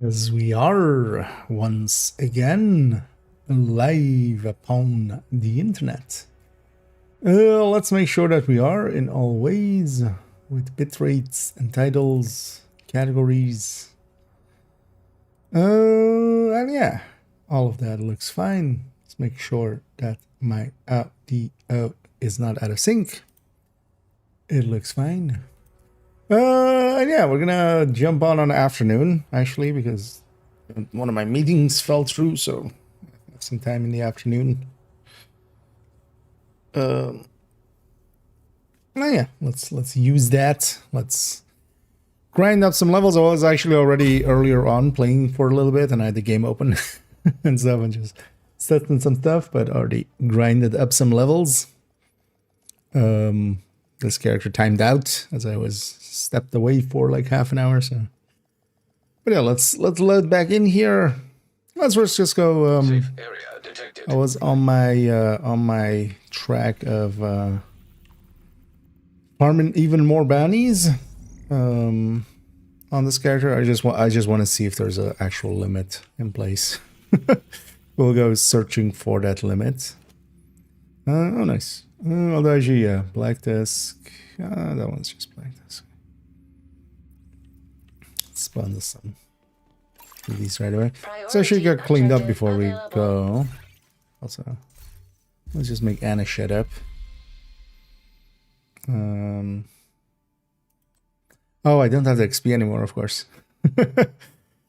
As we are once again live upon the internet. Let's make sure that we are in all ways with bit rates and titles, categories. And yeah, all of that looks fine. Let's make sure that my audio is not out of sync. It looks fine. And yeah, we're gonna jump on the afternoon, actually, because one of my meetings fell through, so I have some time in the afternoon. Oh yeah, let's use that. Let's grind up some levels. I was actually already earlier on playing for a little bit, and I had the game open and stuff, and just testing some stuff, but already grinded up some levels. This character timed out as I was stepped away for like half an hour, so. But yeah, let's load back in here. Let's first just go. Safe area detected. I was on my track of farming even more bounties on this character. I just want to see if there's an actual limit in place. We'll go searching for that limit. Oh, nice. Although actually, yeah, black disc. That one's just black disc. Spawn the sun. Do these right away. So I should get cleaned up before we go. Also, let's just make Anna shut up. Oh, I don't have the XP anymore, of course.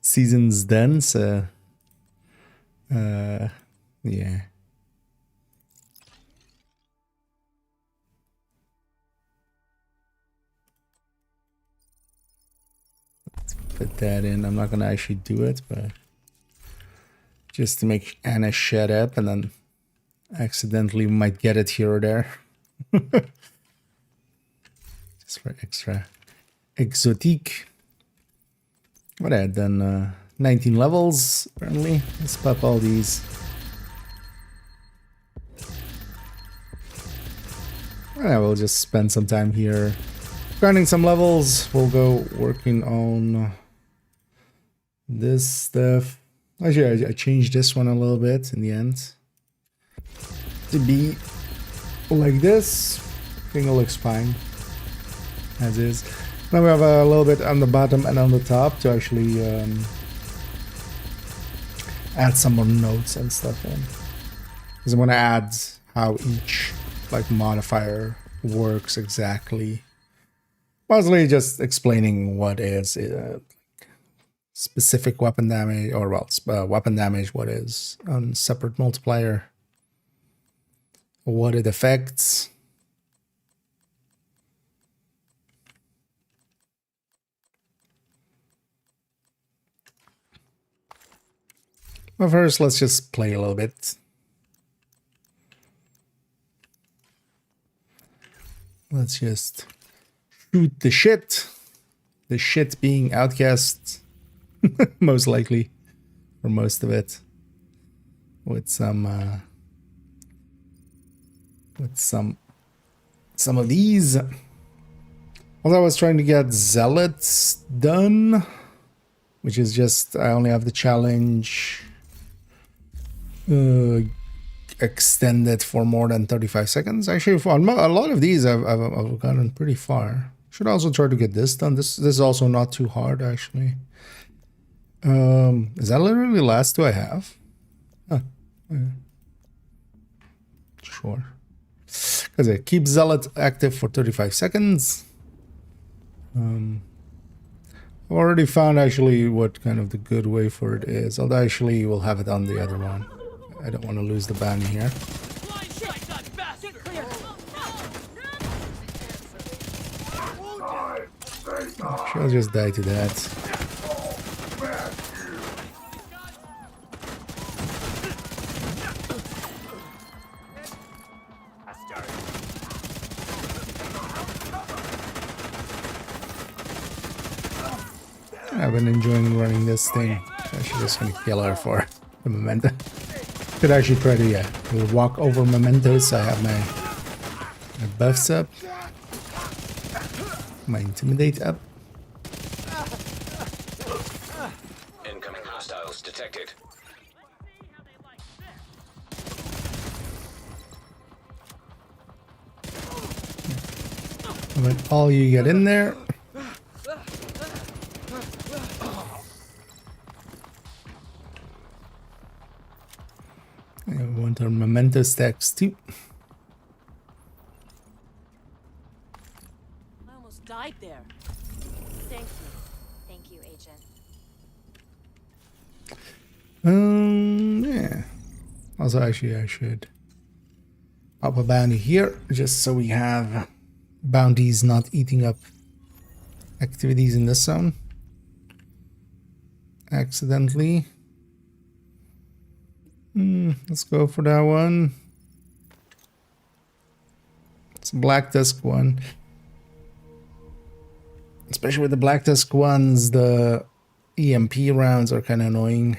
Season's done, so yeah. Put that in. I'm not gonna actually do it, but just to make Anna shut up, and then accidentally might get it here or there. Just for extra exotique. What I had done 19 levels apparently. Let's pop all these. I will just spend some time here grinding some levels. We'll go working on this stuff. Actually, I changed this one a little bit in the end to be like this. I think it looks fine as is. Now we have a little bit on the bottom and on the top to actually add some more notes and stuff in. Because I want to add how each like modifier works exactly. Mostly just explaining what is specific weapon damage, or well, weapon damage, what is separate multiplier, what it affects. But first, let's just play a little bit. Let's just shoot the shit. The shit being Outcast, most likely, for most of it, with some of these. Although I was trying to get Zealots done, which is just I only have the challenge extended for more than 35 seconds. Actually, for a lot of these, I've gotten pretty far. Should also try to get this done. This is also not too hard, actually. Is that literally the last two I have? Huh. Yeah. Sure. Because it keeps Zealot active for 35 seconds. I've already found actually what kind of the good way for it is. Although actually we'll have it on the other one. I don't want to lose the bounty here. She'll just die to that. I've been enjoying running this thing. Actually just gonna kill her for the memento. Could actually try to walk over mementos. I have my buffs up. My intimidate up. detected. When all you get in there. I want our memento stacks too. I almost died there. Thank you. Thank you, Agent. Yeah. Also, actually, I should up a bounty here just so we have bounties not eating up activities in this zone accidentally. Let's go for that one. It's a Black Tusk one. Especially with the Black Tusk ones, the EMP rounds are kind of annoying.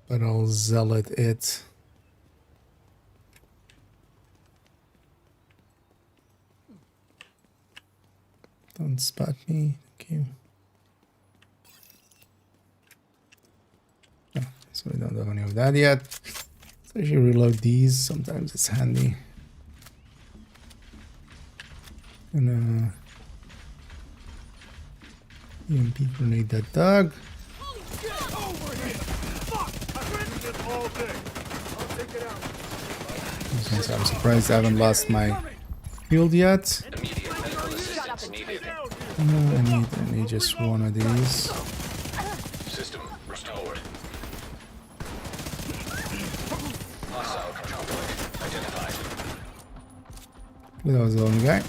But I'll zealot it. Don't spot me. Thank you. Oh, so we don't have any of that yet. So I should reload these. Sometimes it's handy. And EMP grenade that dog. Since I'm surprised I haven't lost my shield yet. Immediate medical assistance needed. I need just one of these. System restored. Hostile control point identified. That was the only guy. I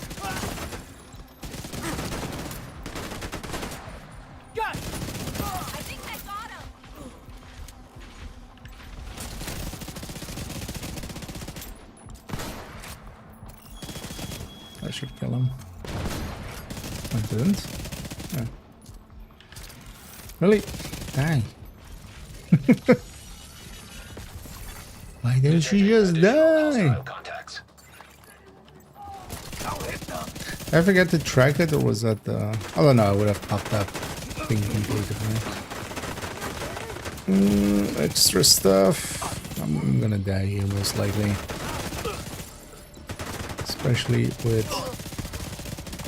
think I got him. I should kill him. I didn't. Yeah. Really? Die. Why didn't she just die? Hostile contacts. I forget to track it, or was that the... I don't know, I would have popped up being completed. Extra stuff. I'm gonna die here most likely. Especially with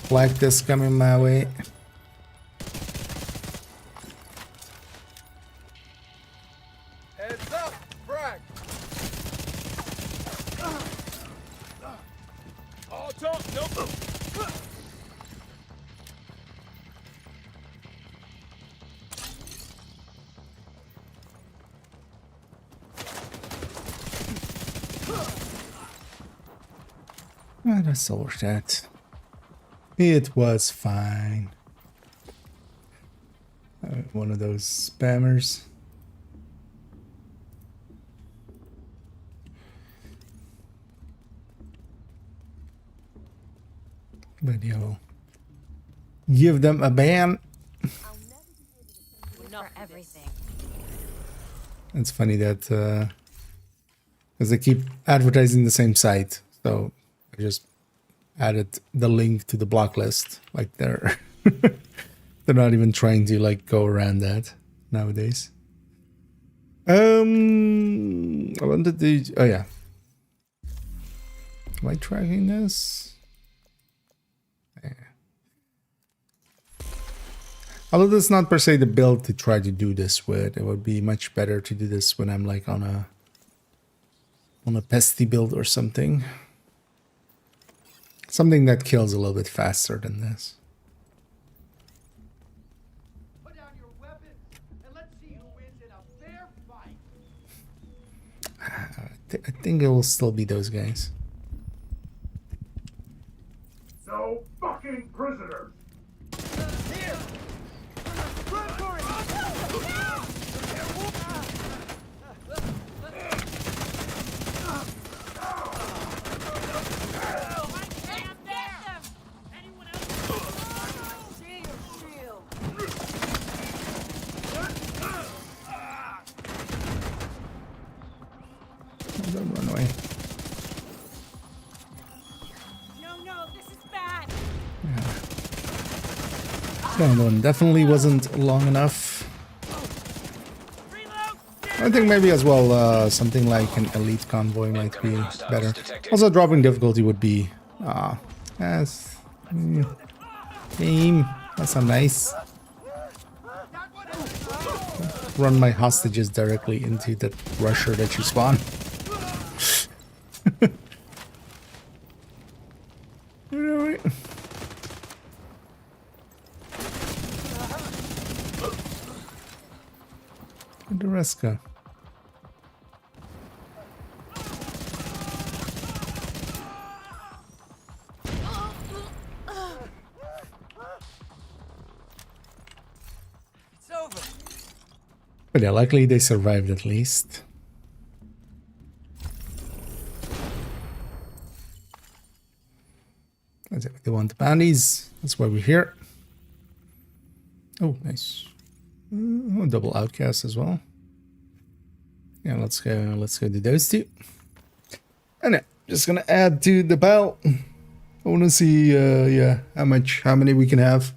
Black Tusk coming my way. Heads up, frag. All talk, nope. That's all that. It was fine. One of those spammers. But yo, give them a ban. For everything. It's funny that because they keep advertising the same site, so I just added the link to the block list. Like they're they're not even trying to like go around that nowadays. I wanted to. Oh yeah. Am I tracking this? Yeah. Although that's not per se the build to try to do this with. It would be much better to do this when I'm like on a pesty build or something. Something that kills a little bit faster than this. Put down your weapons and let's see who wins in a fair fight. I think it will still be those guys. No fucking prisoners. Here. Run for it. That one definitely wasn't long enough. I think maybe as well something like an elite convoy might be better. Also, dropping difficulty would be as aim. That's not nice. Run my hostages directly into the rusher that you spawn. Alright. Where'd the rest go? It's over. But yeah, luckily they survived at least. That's it. They want the bounties. That's why we're here. Oh, nice. Oh, double outcast as well. Yeah, let's go. Let's go do those two. And yeah, just gonna add to the pile. I want to see, yeah, how many we can have.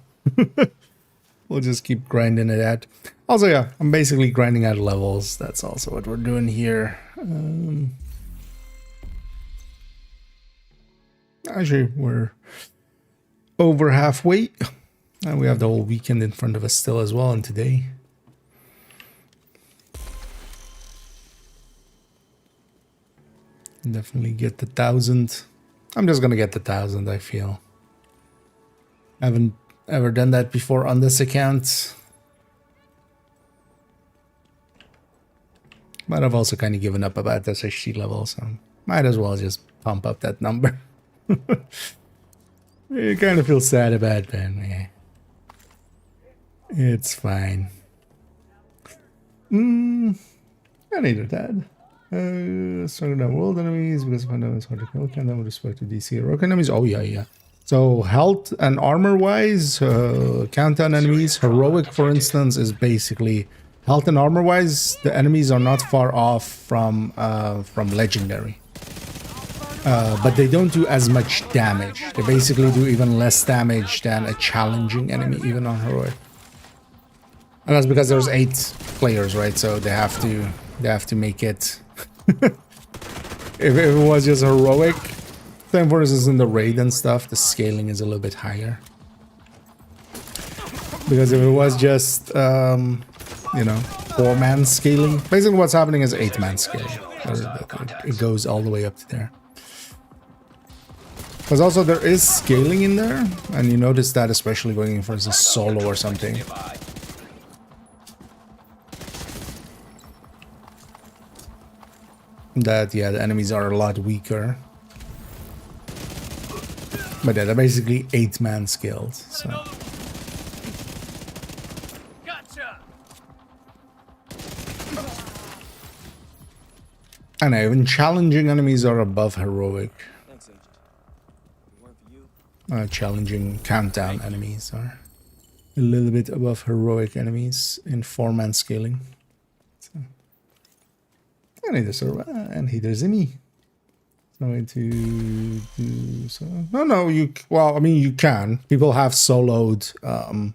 We'll just keep grinding it out. Also, yeah, I'm basically grinding out levels. That's also what we're doing here. Actually, we're over halfway. And we have the whole weekend in front of us still as well, and today. Definitely get the 1,000. I'm just gonna get the 1,000, I feel. I haven't ever done that before on this account. But I've also kind of given up about the SHT level, so might as well just pump up that number. You kind of feel sad about it, but yeah. It's fine. I needed that. Stronger than world enemies because fundamentals hard to kill. Count them with respect to DC heroic enemies. Oh yeah, yeah. So health and armor wise, countdown enemies. Heroic, for instance, is basically health and armor wise. The enemies are not far off from legendary, but they don't do as much damage. They basically do even less damage than a challenging enemy, even on heroic. And that's because there's 8 players, right? So they have to make it. If it was just heroic, then for instance in the raid and stuff, the scaling is a little bit higher. Because if it was just, you know, 4-man scaling, basically what's happening is 8-man scaling. It goes all the way up to there. Because also there is scaling in there, and you notice that especially going in for instance solo or something. That, yeah, the enemies are a lot weaker. But yeah, they're basically 8-man skilled, so. Gotcha. I know, even challenging enemies are above heroic. Thanks, Agent. If it weren't for you. Challenging countdown enemies are a little bit above heroic enemies in 4-man scaling. So. And either survive, and either Zimmy. Going to do so. No, you. Well, I mean, you can. People have soloed. I'm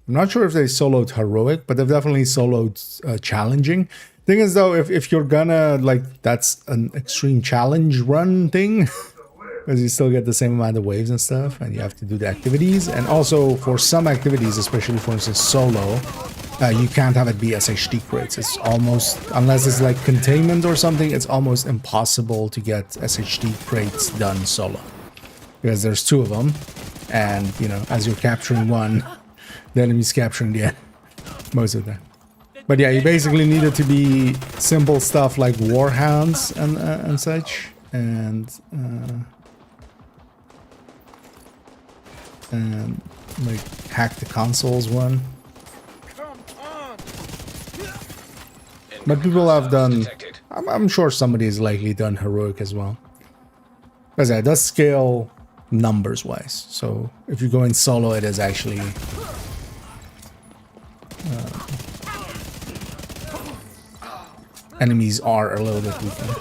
not sure if they soloed heroic, but they've definitely soloed challenging. Thing is, though, if you're gonna like, that's an extreme challenge run thing, because you still get the same amount of waves and stuff, and you have to do the activities. And also for some activities, especially for instance solo. You can't have it be SHT crits. It's almost, unless it's like containment or something, it's almost impossible to get SHT crits done solo. Because there's 2 of them, and, you know, as you're capturing one, the enemy's capturing the other. Most of them. But yeah, you basically need it to be simple stuff like warhounds and such, and like hack the consoles one. But people have done, I'm sure somebody has likely done heroic as well. Because yeah, it does scale numbers wise. So if you go in solo, it is actually enemies are a little bit weaker.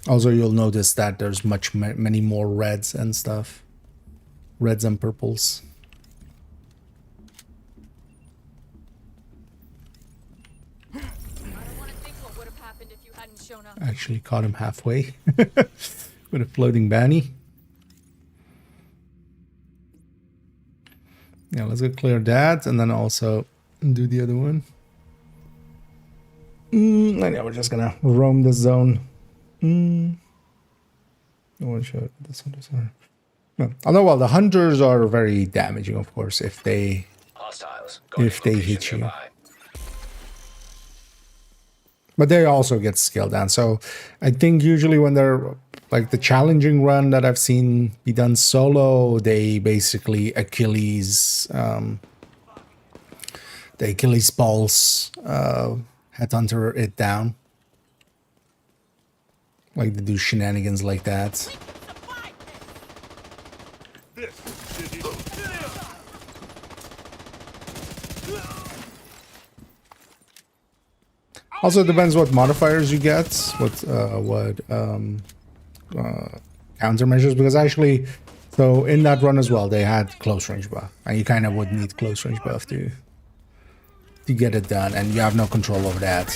Also, you'll notice that there's many more reds and stuff. Reds and purples. I don't want to think what would have happened if you hadn't shown up. Actually caught him halfway with a floating banny. Yeah, let's go clear that and then also do the other one. Yeah, we're just gonna roam the zone. I want to show it this one. No. Although, well, the hunters are very damaging, of course, if they Hostiles. hit you. But they also get scaled down. So I think usually when they're like the challenging run that I've seen be done solo, they basically Achilles balls headhunter it down. Like they do shenanigans like that. Also, it depends what modifiers you get, what countermeasures, because actually, so in that run as well, they had close range buff, and you kind of would need close range buff to get it done, and you have no control over that,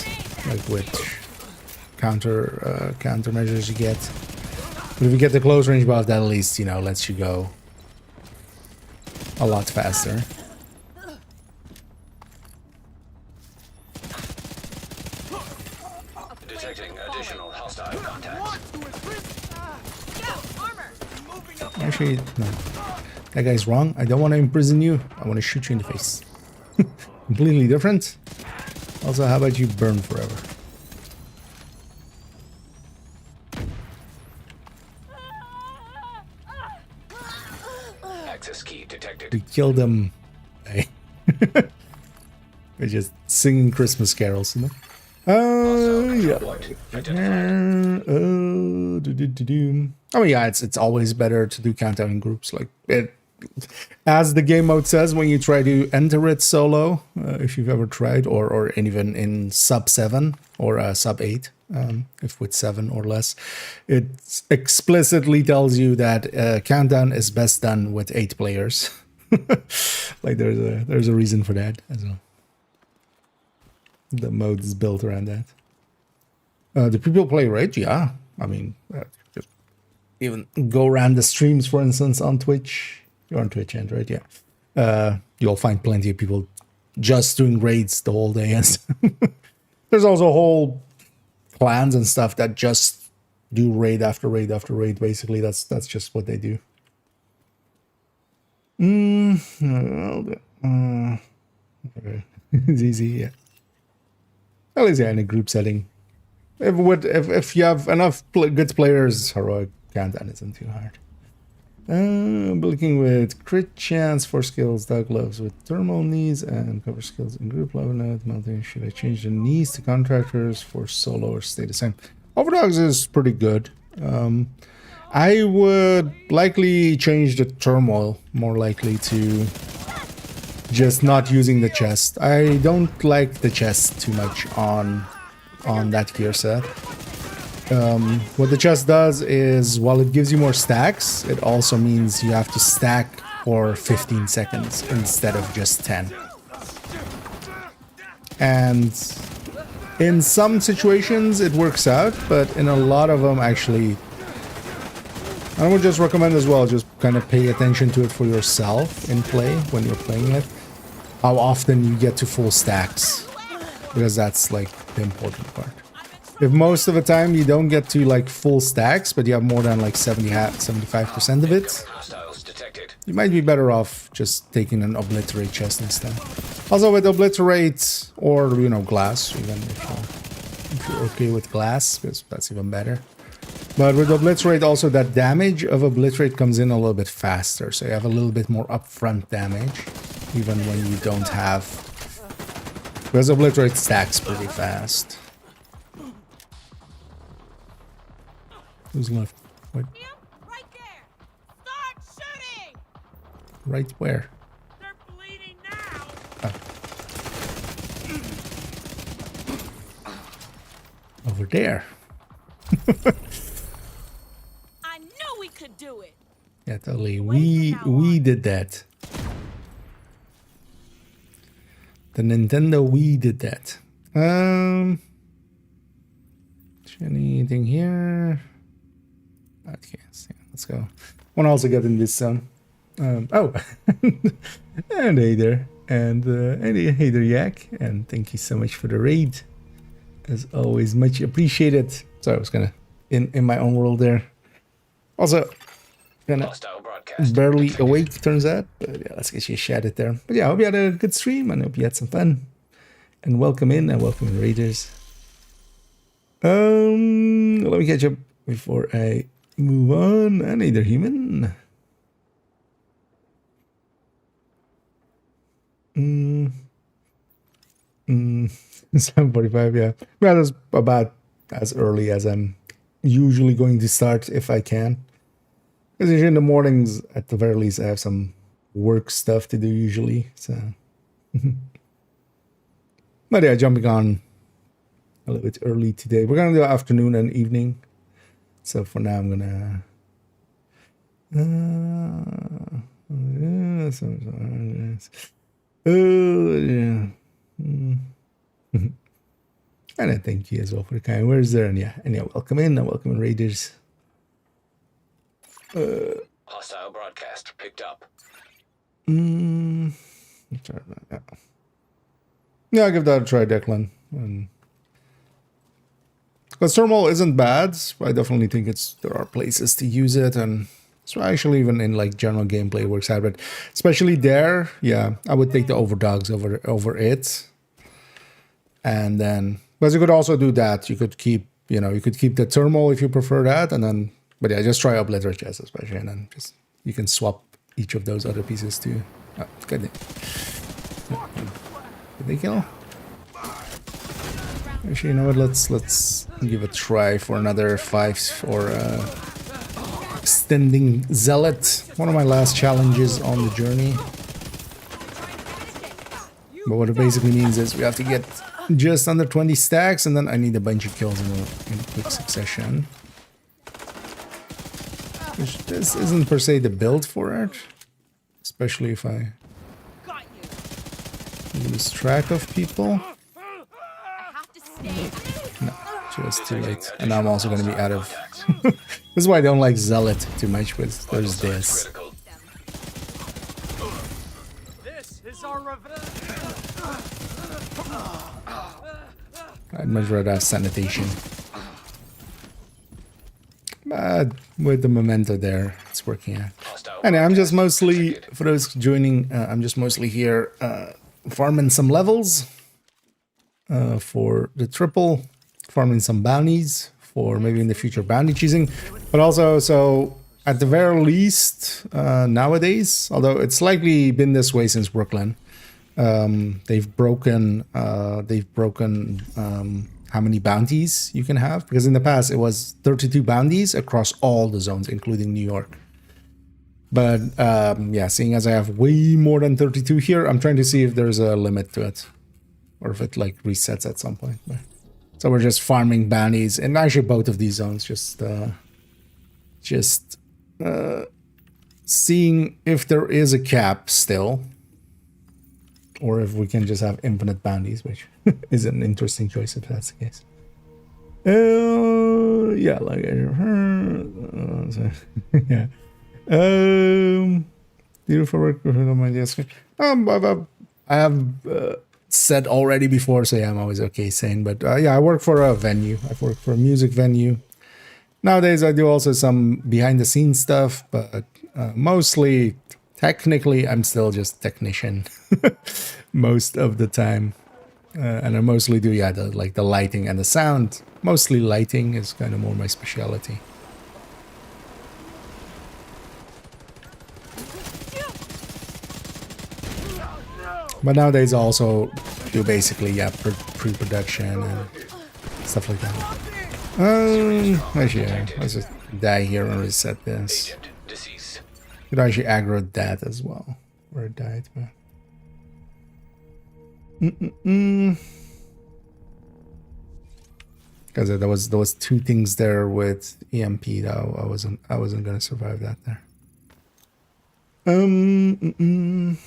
like which countermeasures you get. But if you get the close range buff, that at least, you know, lets you go a lot faster. Detecting additional hostile contacts. Actually, no. That guy's wrong. I don't want to imprison you. I want to shoot you in the face. Completely different. Also, how about you burn forever? Access key detected. We killed them. Hey. They're just singing Christmas carols, you know? Yeah. Oh yeah, it's always better to do countdown in groups. Like it, as the game mode says, when you try to enter it solo, if you've ever tried, or even in sub 7 or sub 8, if with 7 or less, it explicitly tells you that countdown is best done with 8 players. Like there's a reason for that as well. The mode is built around that. Do people play Rage? Yeah. I mean, just even go around the streams, for instance, on Twitch. You're on Twitch, and right? Yeah. You'll find plenty of people just doing raids the whole day. And there's also whole clans and stuff that just do raid after raid after raid. Basically, that's just what they do. Okay. It's easy, yeah. At least, yeah, in a group setting. If you have enough good players, heroic countdown isn't too hard. Looking with crit chance for skills, dog gloves with thermal knees, and cover skills in group level note mounting. Should I change the knees to contractors for solo or stay the same? Overdogs is pretty good. I would likely change the turmoil, more likely to just not using the chest. I don't like the chest too much on that gear set. What the chest does is, while it gives you more stacks, it also means you have to stack for 15 seconds instead of just 10. And in some situations it works out, but in a lot of them actually, I would just recommend as well, just kind of pay attention to it for yourself in play when you're playing it. How often you get to full stacks, because that's like the important part. If most of the time you don't get to like full stacks, but you have more than like 75% of it, you might be better off just taking an obliterate chest instead. Also with obliterate, or you know, glass, even if you're okay with glass, because that's even better. But with obliterate also, that damage of obliterate comes in a little bit faster, so you have a little bit more upfront damage, even when you don't have, because obliterate stacks pretty fast. Who's left? What? Right there! Start shooting! Right where? They're bleeding now! Oh. Over there. do it. Yeah, totally. We did that. The Nintendo Wii did that. Anything here? Okay, so let's go. Want to also get in this zone. Oh, and hey there, and hey there, Yak, and thank you so much for the raid. As always, much appreciated. Sorry, I was gonna in my own world there. Also, gonna Hostile broadcast. barely detected. awake, turns out. But yeah, let's get you shouted there. But yeah, I hope you had a good stream and hope you had some fun. And welcome in raiders. Let me catch up before I move on. And either human. 7:45, yeah. Well, that's about as early as I'm usually going to start if I can. Because usually in the mornings, at the very least, I have some work stuff to do usually. So, but yeah, jumping on a little bit early today. We're gonna do afternoon and evening. So for now, I'm gonna. Yeah. And I thank you as well for the kind words there. And yeah, welcome in raiders. Hostile broadcast picked up. Sorry about that. Yeah, I'll give that a try, Declan. Because thermal isn't bad. I definitely think there are places to use it, and so actually even in like general gameplay it works out. But especially there, yeah, I would take the overdogs over it. And then, but you could also do that. You could keep the thermal if you prefer that, and then, but yeah, just try Obliterate Chest especially, and then just you can swap each of those other pieces too. Oh, good. Did they kill? Actually, you know what? Let's give a try for another 5 or extending zealot. One of my last challenges on the journey. But what it basically means is we have to get just under 20 stacks, and then I need a bunch of kills in quick succession. Which this isn't per se the build for it, especially if I lose track of people. No, just too late. And I'm also going to be out of... This is why I don't like Zealot too much, because there's this. Critical. This is our revenge. I'd much rather have Sanitation. But with the Memento there, it's working out. Hostile And I'm just broadcast mostly, detected. for those joining, I'm just mostly here farming some levels for the triple, farming some bounties for maybe in the future bounty choosing, but also, so at the very least nowadays, although it's likely been this way since Brooklyn, they've broken how many bounties you can have, because in the past it was 32 bounties across all the zones, including New York. But yeah, seeing as I have way more than 32 here, I'm trying to see if there's a limit to it, or if it like resets at some point. But, so we're just farming bounties, and actually both of these zones, just seeing if there is a cap still, or if we can just have infinite bounties, which is an interesting choice if that's the case. Yeah, like yeah. Beautiful work on my desk. I have said already before, so yeah, I'm always okay saying. But yeah, I work for a venue. I've worked for a music venue. Nowadays, I do also some behind-the-scenes stuff, but mostly, technically, I'm still just technician most of the time. And I mostly do, yeah, the lighting and the sound. Mostly lighting is kind of more my specialty. But nowadays I also do basically, yeah, pre-production and stuff like that. Actually, yeah, let's just die here and reset this. Agent deceased. Could actually aggro that as well, where it died, but... Because there was two things there with EMP that I wasn't gonna survive that there. And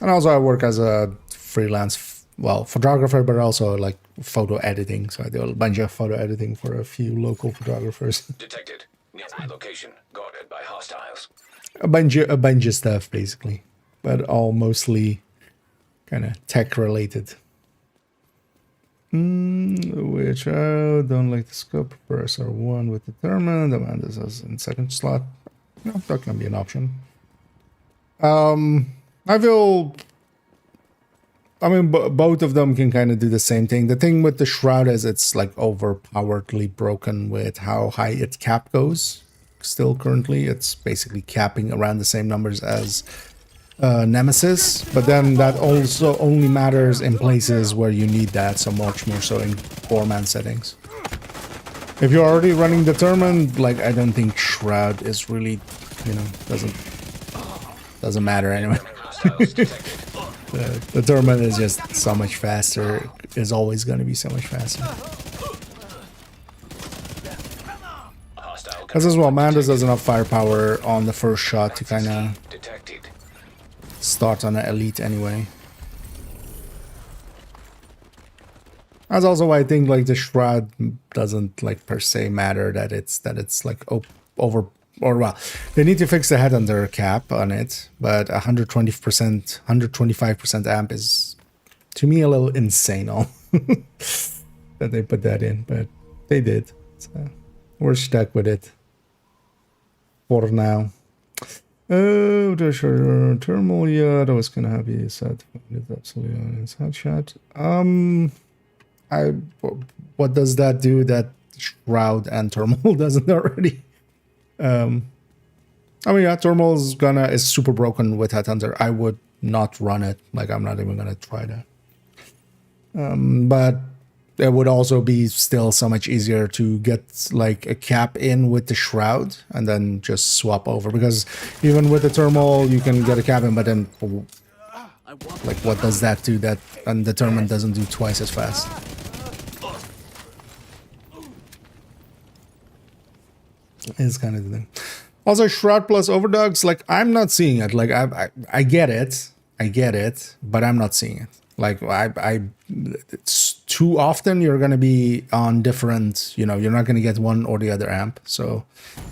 also I work as a freelance, photographer, but also like photo editing. So I do a bunch of photo editing for a few local photographers. Detected. Nearby location. Guarded by hostiles. a bunch of stuff basically, but all mostly kind of tech related. Which don't like the scope. Press R1 with determine. The man this is in second slot. No, that can be an option. I feel. I mean, both of them can kind of do the same thing. The thing with the Shroud is it's like overpoweredly broken with how high its cap goes. Still currently, it's basically capping around the same numbers as Nemesis, but then that also only matters in places where you need that, so much more so in 4-man settings. If you're already running Determined, like I don't think Shroud is really, you know, doesn't matter anyway. Determined is just so much faster, is always going to be so much faster. Because as well, Mandas does enough firepower on the first shot to kind of start on an elite anyway. That's also why I think like the Shroud doesn't like per se matter that it's like over, or well, they need to fix the headhunter cap on it, but 120%, 125% amp is to me a little insane all that they put that in, but they did. So we're stuck with it for now. Oh, there's your thermal. Yeah, that was kind of happy. Set. It's absolutely on his headshot. What does that do that Shroud and thermal doesn't already? I mean, yeah, thermal is super broken with Headhunter. I would not run it. Like, I'm not even gonna try that. But it would also be still so much easier to get like a cap in with the Shroud and then just swap over, because even with the thermal you can get a cap in, but then like what does that do that Undetermined doesn't do twice as fast? It's kind of the thing. Also, Shroud plus Overdogs, like I'm not seeing it. Like I get it, but I'm not seeing it. Like it's too often you're gonna be on different, you know, you're not gonna get one or the other amp. So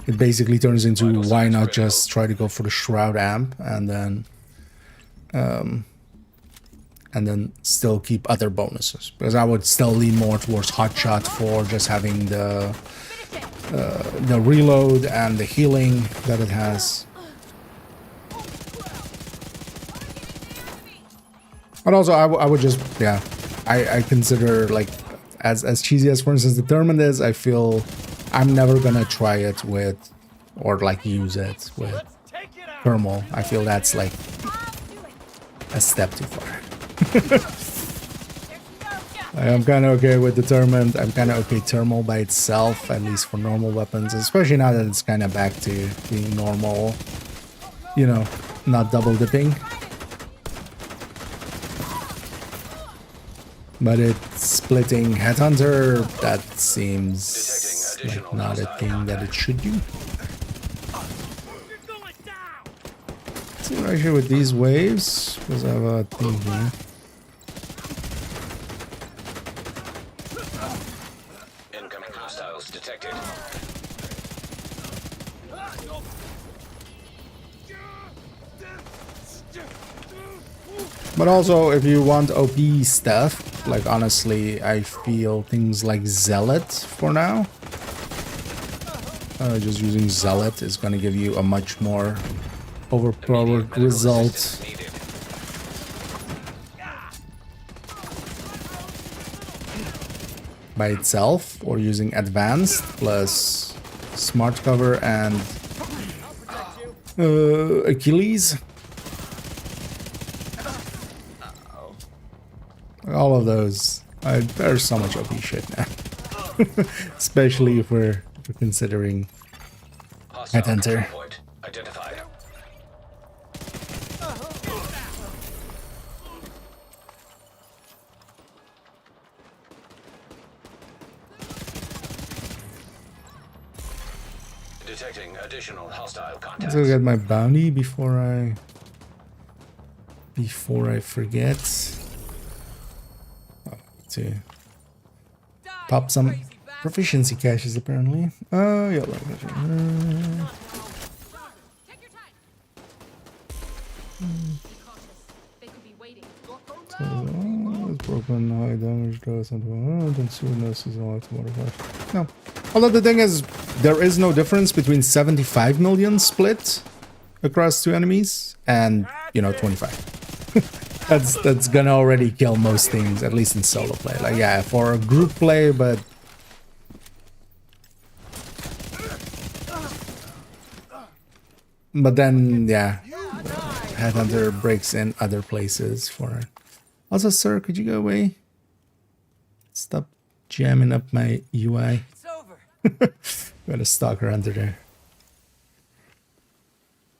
it basically turns into why not just try to go for the Shroud amp and then still keep other bonuses, because I would still lean more towards Hotshot for just having the reload and the healing that it has. But also, I would just, yeah, I consider, like, as cheesy as, for instance, Determined is, I feel I'm never gonna try it with, or, like, use it with Thermal. I feel that's, like, a step too far. I'm kind of okay with Determined. I'm kind of okay Thermal by itself, at least for normal weapons, especially now that it's kind of back to being normal, you know, not double dipping. But it's splitting Headhunter, that seems like not a thing that it should do. Let's see what I should with these waves, because I have a thing here. Incoming hostiles detected. But also, if you want OP stuff, like honestly, I feel things like Zealot for now. Just using Zealot is going to give you a much more overpowered result. By itself, or using Advanced plus Smart Cover and Achilles. All of those, there's so much OP shit now. Especially if we're considering Headhunter. Identified. Detecting additional hostile Let's contacts. go get my bounty before I forget. Oh, to pop some proficiency caches apparently. Oh yeah, Take your time. Be cautious. They could be waiting. it's broken, high damage, draw something. Don't see no seasonal automotive. No. Although the thing is, there is no difference between 75 million split across two enemies and 25. that's gonna already kill most things, at least in solo play. Like yeah, for group play, but then yeah, Headhunter breaks in other places for it. Also, sir, could you go away? Stop jamming up my UI. It's over. Got a stalker under there.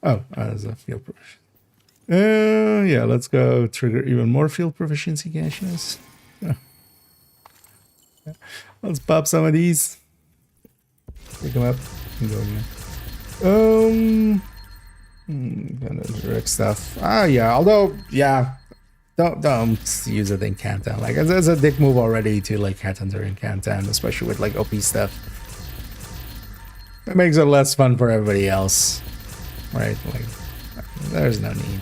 Oh, there's a field proficiency. Yeah, let's go trigger even more field proficiency caches. Let's pop some of these. Pick them up and go again. Kind of direct stuff. Yeah, although, yeah, don't use it in Kantan. Like, it's a dick move already to, like, Headhunter in Kantan, especially with, like, OP stuff. It makes it less fun for everybody else. Right? Like, there's no need.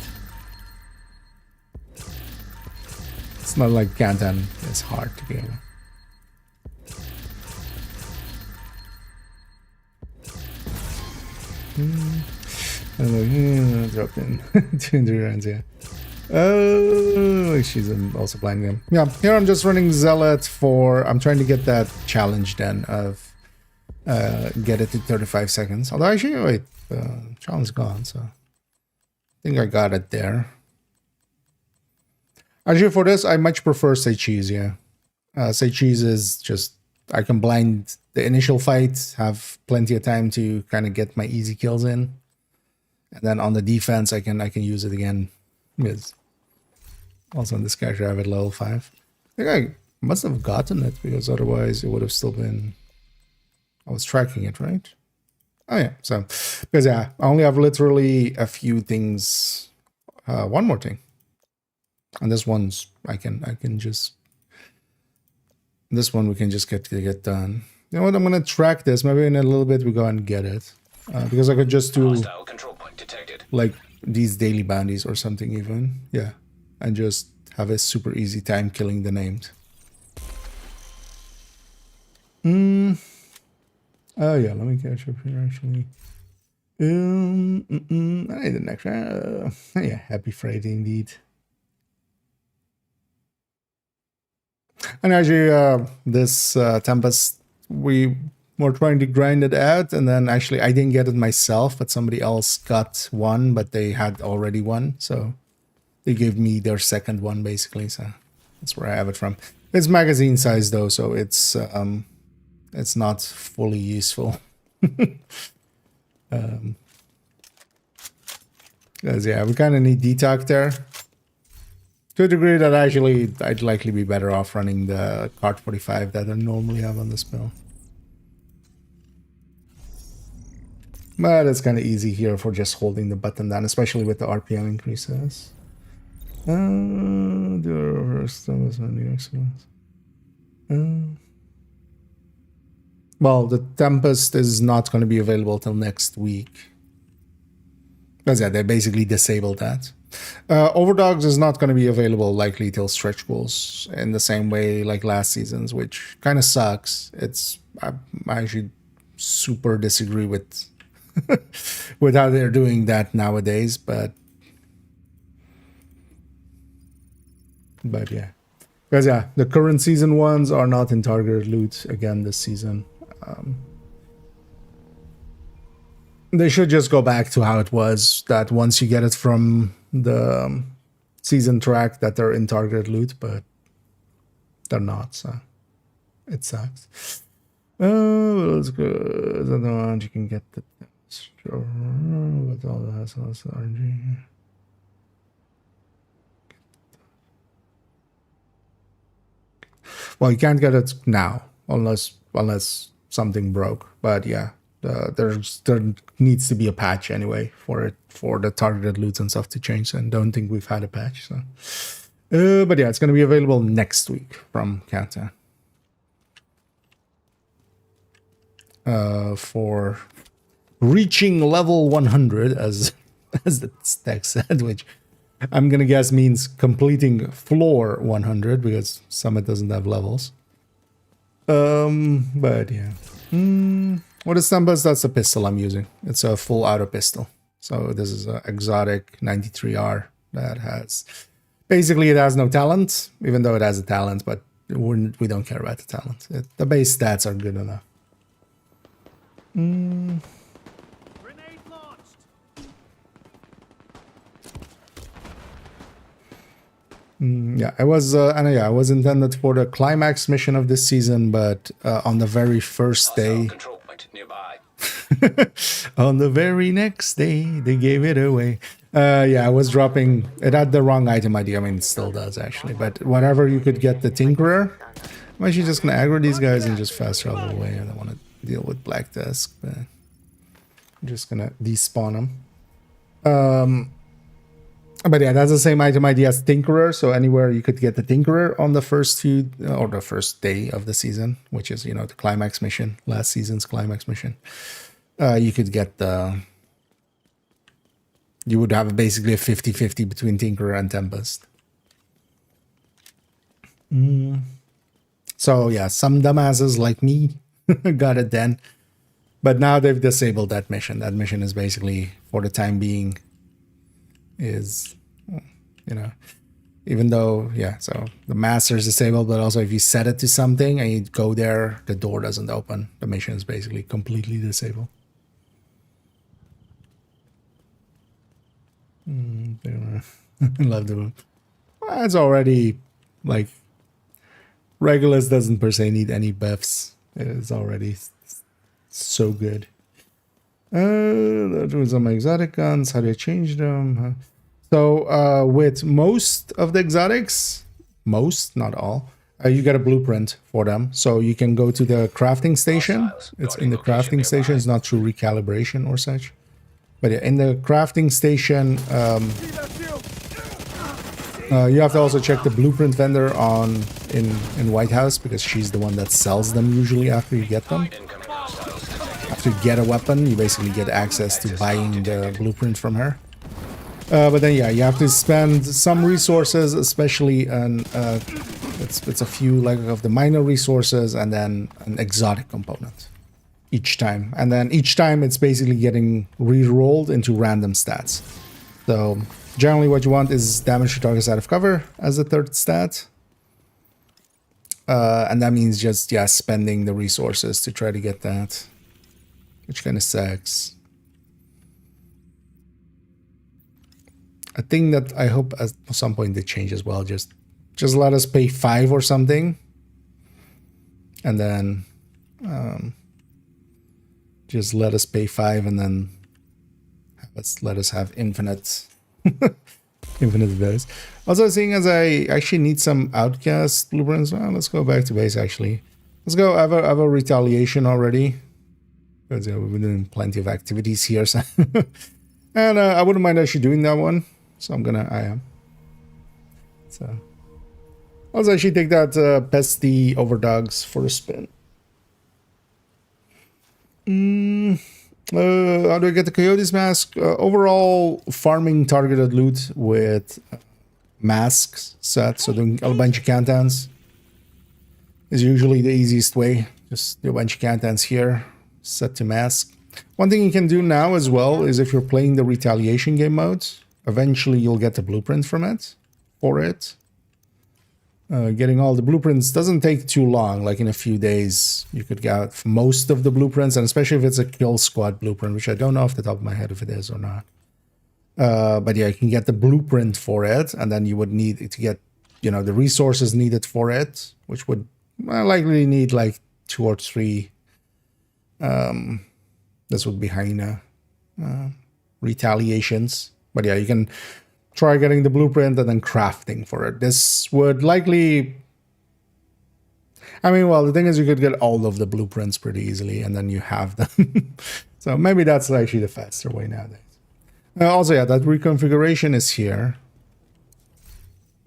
It's not like Kantan is hard to get. Dropped in 200 rounds, yeah. Oh, she's also playing them. Yeah, here I'm just running Zealot for... I'm trying to get that challenge then of get it to 35 seconds. Although actually, wait, challenge gone, so I think I got it there. Actually, for this, I much prefer Say Cheese, yeah. Say Cheese is just... I can blind the initial fight, have plenty of time to kind of get my easy kills in. And then on the defense, I can use it again. Because also on this character, I have it level 5. I think I must have gotten it, because otherwise it would have still been... I was tracking it, right? Oh yeah, so... Because yeah, I only have literally a few things... one more thing. And this one's... I can just... This one we can just get done. You know what? I'm gonna track this. Maybe in a little bit we go and get it, because I could just do Hostile control point detected. like these daily bounties or something even. Yeah, and just have a super easy time killing the named. Oh yeah, let me catch up here actually. I need an extra. Yeah, happy Friday indeed. And actually, this Tempest, we were trying to grind it out, and then actually I didn't get it myself, but somebody else got one, but they had already one, so they gave me their second one basically. So that's where I have it from. It's magazine size though, so it's not fully useful. Because yeah, we kind of need detox there. To a degree that actually I'd likely be better off running the card 45 that I normally have on this bill. But it's kind of easy here for just holding the button down, especially with the RPM increases. Do a reverse Thomas on the excellence. Well, the Tempest is not going to be available till next week. Because yeah, they basically disabled that. Overdogs is not going to be available likely till stretch goals in the same way like last season's, which kind of sucks. I actually super disagree with with how they're doing that nowadays, but yeah, because yeah, the current season ones are not in targeted loot again this season. They should just go back to how it was, that once you get it from the season track that they're in targeted loot, but they're not, so it sucks. Oh, that's good. I don't know, you can get the with all the hassles, RNG. Well, you can't get it now unless something broke, but yeah. There needs to be a patch anyway for the targeted loots and stuff to change, and don't think we've had a patch. So, but yeah, it's going to be available next week from Countdown. For reaching level 100, as the text said, which I'm gonna guess means completing floor 100 because Summit doesn't have levels. But yeah. What is Stambus? That's the pistol I'm using. It's a full auto pistol. So this is an exotic 93R that has... Basically, it has no talent, even though it has a talent, but we don't care about the talent. The base stats are good enough. Grenade launched. Yeah, it was, it was intended for the climax mission of this season, but on the very first day, Control point nearby. on the very next day, they gave it away. Yeah, I was dropping, it had the wrong item ID. I mean, it still does actually, but whatever you could get the Tinkerer, I'm actually just gonna aggro these guys and just fast travel away. I don't want to deal with Black Desk, but I'm just gonna despawn them. But yeah, that's the same item ID as Tinkerer, so anywhere you could get the Tinkerer on the first few, or the first day of the season, which is, you know, the climax mission, last season's climax mission. You could get the... You would have basically a 50-50 between Tinkerer and Tempest. So yeah, some dumbasses like me got it then. But now they've disabled that mission. That mission is basically, for the time being, is, you know, even though, yeah, so the master is disabled, but also if you set it to something and you go there, the door doesn't open. The mission is basically completely disabled. I love the one. Well, it's already, like, Regulus doesn't per se need any buffs. It's already so good. Those are my exotic guns. How do I change them? So with most of the exotics, most, not all, you get a blueprint for them. So you can go to the crafting station. It's in the crafting station. It's not through recalibration or such. But yeah, in the crafting station, you have to also check the blueprint vendor in White House, because she's the one that sells them usually after you get them. After you get a weapon, you basically get access to buying the blueprint from her. But then, yeah, you have to spend some resources, especially on it's a few like of the minor resources, and then an exotic component each time. And then each time it's basically getting re-rolled into random stats. So generally what you want is damage to targets out of cover as the third stat. And that means just, yeah, spending the resources to try to get that, which kind of sucks. A thing that I hope at some point they change as well, just let us pay 5 or something, and then just let us pay 5, and then let us have infinite infinite dice. Also, seeing as I actually need some outcast blueprints, well, let's go back to base actually. Let's go. I have a retaliation already, because we've been doing plenty of activities here, so and I wouldn't mind actually doing that one. So I am. So let's actually take that pesty overdogs for a spin. How do I get the Coyote's mask? Overall, farming targeted loot with masks set, so doing a bunch of countdowns is usually the easiest way. Just do a bunch of countdowns here, set to mask. One thing you can do now as well is if you're playing the retaliation game modes, eventually you'll get the blueprint from it, for it. Getting all the blueprints doesn't take too long. Like in a few days, you could get most of the blueprints, and especially if it's a kill squad blueprint, which I don't know off the top of my head if it is or not. But yeah, you can get the blueprint for it, and then you would need to get, you know, the resources needed for it, which would likely need like 2 or 3. This would be hyena retaliations. But yeah, you can try getting the blueprint and then crafting for it. This would likely... I mean, well, the thing is you could get all of the blueprints pretty easily and then you have them. So maybe that's actually the faster way nowadays. Also, yeah, that reconfiguration is here.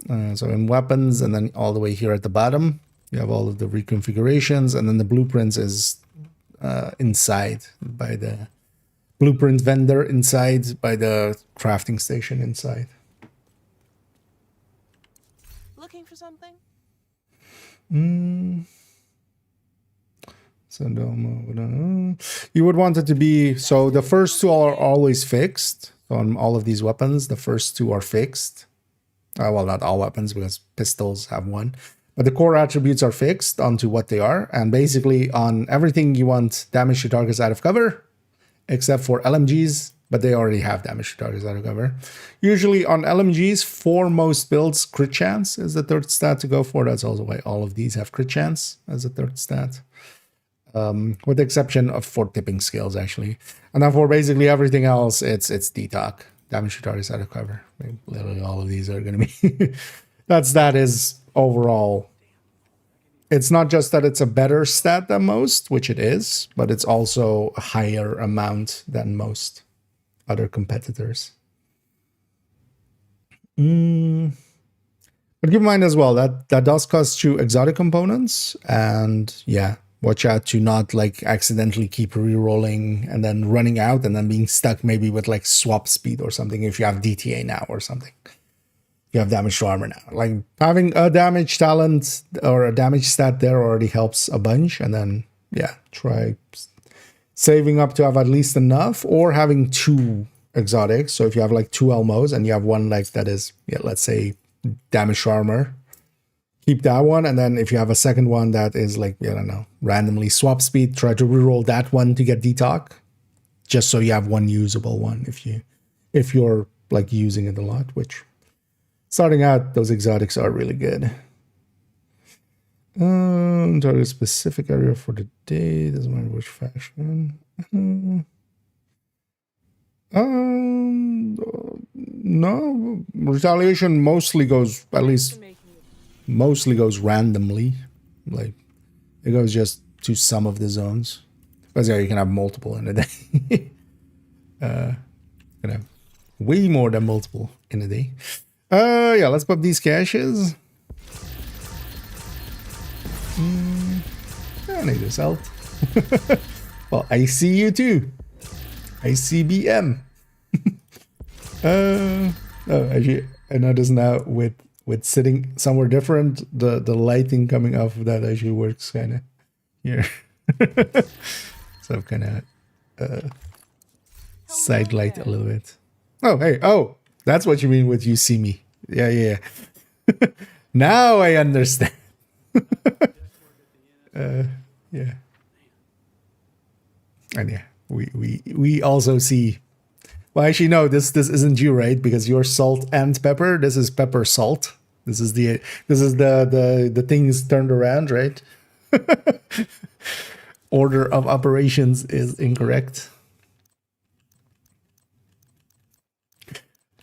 So in weapons and then all the way here at the bottom, you have all of the reconfigurations, and then the blueprints is inside by the blueprint vendor, inside by the crafting station inside. Looking for something? So you would want it to be, so the first two are always fixed. So on all of these weapons, the first two are fixed. Well, not all weapons because pistols have one. But the core attributes are fixed onto what they are. And basically on everything you want damage to targets out of cover, except for LMGs, but they already have damage to targets out of cover. Usually on LMGs, for most builds, crit chance is the third stat to go for. That's also why all of these have crit chance as a third stat. With the exception of for tipping skills, actually. And then for basically everything else, it's DTOC. Damage to targets out of cover. I mean, literally all of these are going to be... that is overall... It's not just that it's a better stat than most, which it is, but it's also a higher amount than most other competitors. But keep in mind as well that does cost you exotic components, and yeah, watch out to not like accidentally keep re-rolling and then running out and then being stuck maybe with like swap speed or something if you have DTA now or something. You have damage to armor now. Like having a damage talent or a damage stat there already helps a bunch. And then, yeah, try saving up to have at least enough, or having two exotics. So if you have like two Elmos and you have one like that is, yeah, let's say damage to armor, keep that one. And then if you have a second one that is like, I don't know, randomly swap speed, try to reroll that one to get DTOC, just so you have one usable one if you're like using it a lot, which... Starting out, those exotics are really good. Target specific area for the day. Doesn't matter which faction. No, retaliation mostly goes, at least mostly goes randomly. Like it goes just to some of the zones. But yeah, you can have multiple in a day. You can have way more than multiple in a day. Yeah, let's pop these caches. I need this out. Well, I see you too. I see BM. Oh, actually, I notice now with sitting somewhere different, the lighting coming off of that actually works kind of here. So I've kind of side light a little bit. Oh, hey, oh. That's what you mean with you see me. Yeah. Now I understand. Yeah. And yeah, we also see... Well, actually, no, this isn't you, right? Because you're salt and pepper. This is pepper salt. This is the things turned around, right? Order of operations is incorrect.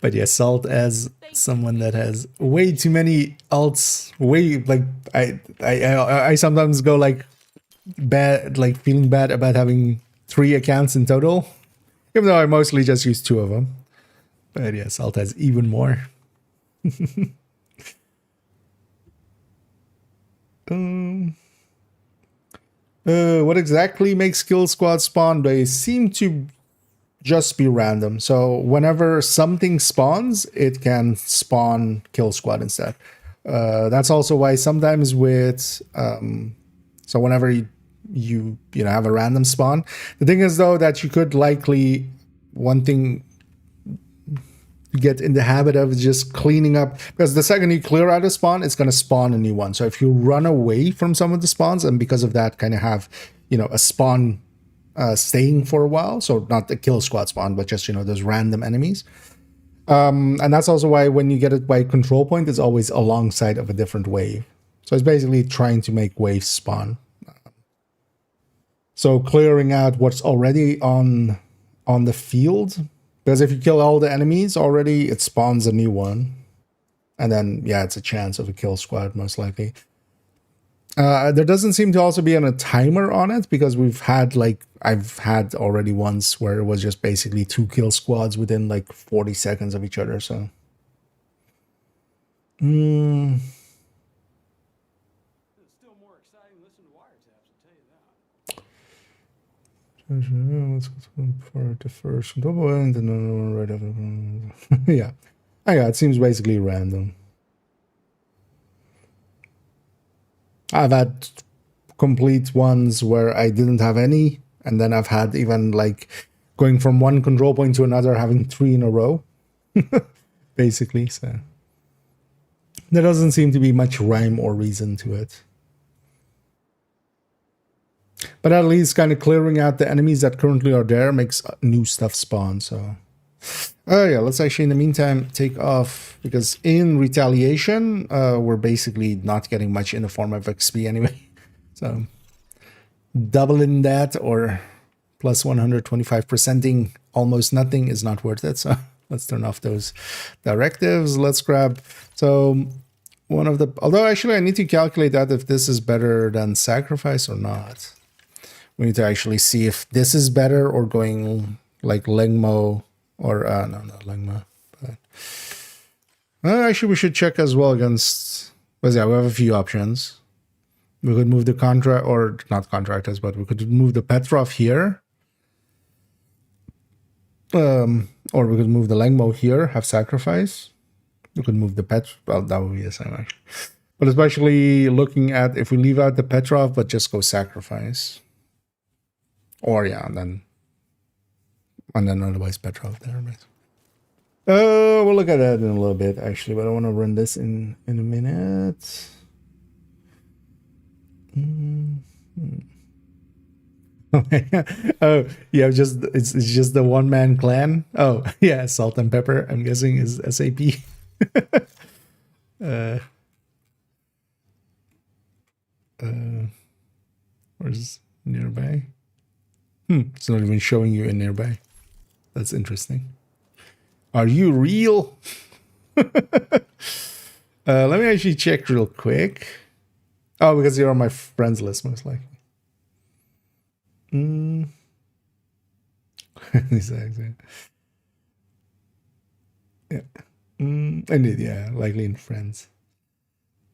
But yeah, Salt as someone that has way too many alts, like I sometimes go like bad, like feeling bad about having 3 accounts in total, even though I mostly just use 2 of them. But yeah, Salt has even more. What exactly makes kill squad spawn? They seem to just be random. So whenever something spawns, it can spawn kill squad instead. That's also why sometimes with so whenever you have a random spawn, the thing is though that you could likely, one thing to get in the habit of just cleaning up, because the second you clear out a spawn, it's going to spawn a new one. So if you run away from some of the spawns and because of that kind of have a spawn staying for a while, so not the kill squad spawn, but just those random enemies, and that's also why when you get it by control point, it's always alongside of a different wave. So it's basically trying to make waves spawn, so clearing out what's already on the field, because if you kill all the enemies already, it spawns a new one, and then yeah, it's a chance of a kill squad most likely. There doesn't seem to also be a timer on it because we've had like I've had already once where it was just basically 2 kill squads within like 40 seconds of each other. So, It's still more exciting to listen to wiretaps, I'll tell you that. let's go for the first double end and then right after. Yeah, yeah, it seems basically random. I've had complete ones where I didn't have any, and then I've had even like going from one control point to another, having 3 in a row, basically. So there doesn't seem to be much rhyme or reason to it. But at least kind of clearing out the enemies that currently are there makes new stuff spawn. So, oh yeah, let's actually in the meantime take off, because in retaliation, we're basically not getting much in the form of XP anyway. So doubling that or plus 125%ing almost nothing is not worth it. So let's turn off those directives. Let's grab, so one of the, although actually I need to calculate that if this is better than sacrifice or not. We need to actually see if this is better or going like Lengmo or no Lengmo. But actually we should check as well against, well, yeah, we have a few options. We could move the contract, or not contractors, but we could move the Petrov here. Or we could move the Lengmo here, have sacrifice. We could move the well, that would be the same actually. But especially looking at if we leave out the Petrov, but just go sacrifice. Or yeah, and then otherwise Petrov there. We'll look at that in a little bit actually, but I want to run this in a minute. Oh yeah, it's just the one-man clan. Oh yeah, Salt and Pepper, I'm guessing, is SAP. Where's nearby? It's not even showing you in nearby. That's interesting. Are you real? Let me actually check real quick. Oh, because you're on my friends list, most likely. Exactly. Yeah. Indeed, yeah. Likely in friends.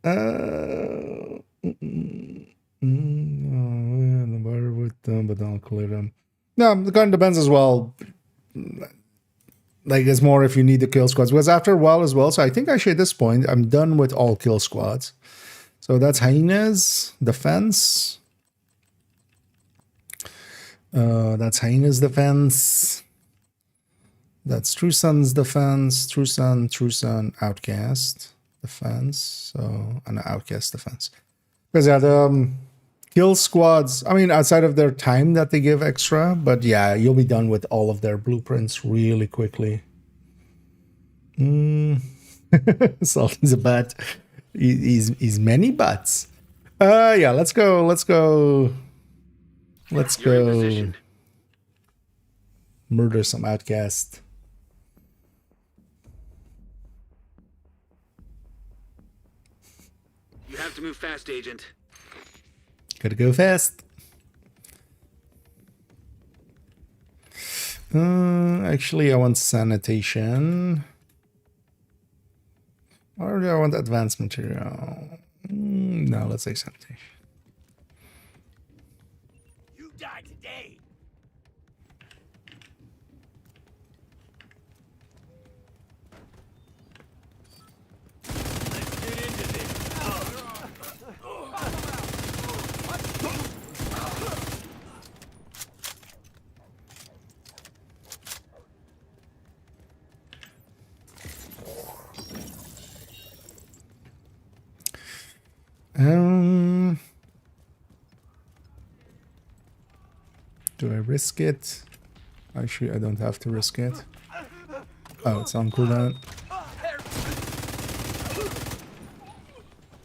No, the bar with them, but don't clear them. No, it kind of depends as well. Like, it's more if you need the kill squads. Because after a while as well, so I think actually at this point, I'm done with all kill squads. So that's Hyena's defense. That's Hyena's defense. That's True Sun's defense. True Sun, Outcast defense. So, and Outcast defense. Because yeah, the kill squads, I mean, outside of their time that they give extra, but yeah, you'll be done with all of their blueprints really quickly. Salty's a bat. He's many butts. Yeah, let's go murder some outcast. You have to move fast, Agent. Gotta go fast. Actually, I want sanitation. Or do I want advanced material? No, let's say sanitation. You die today. Let's get into this. Do I risk it? Actually, I don't have to risk it. Oh, it's on cooldown.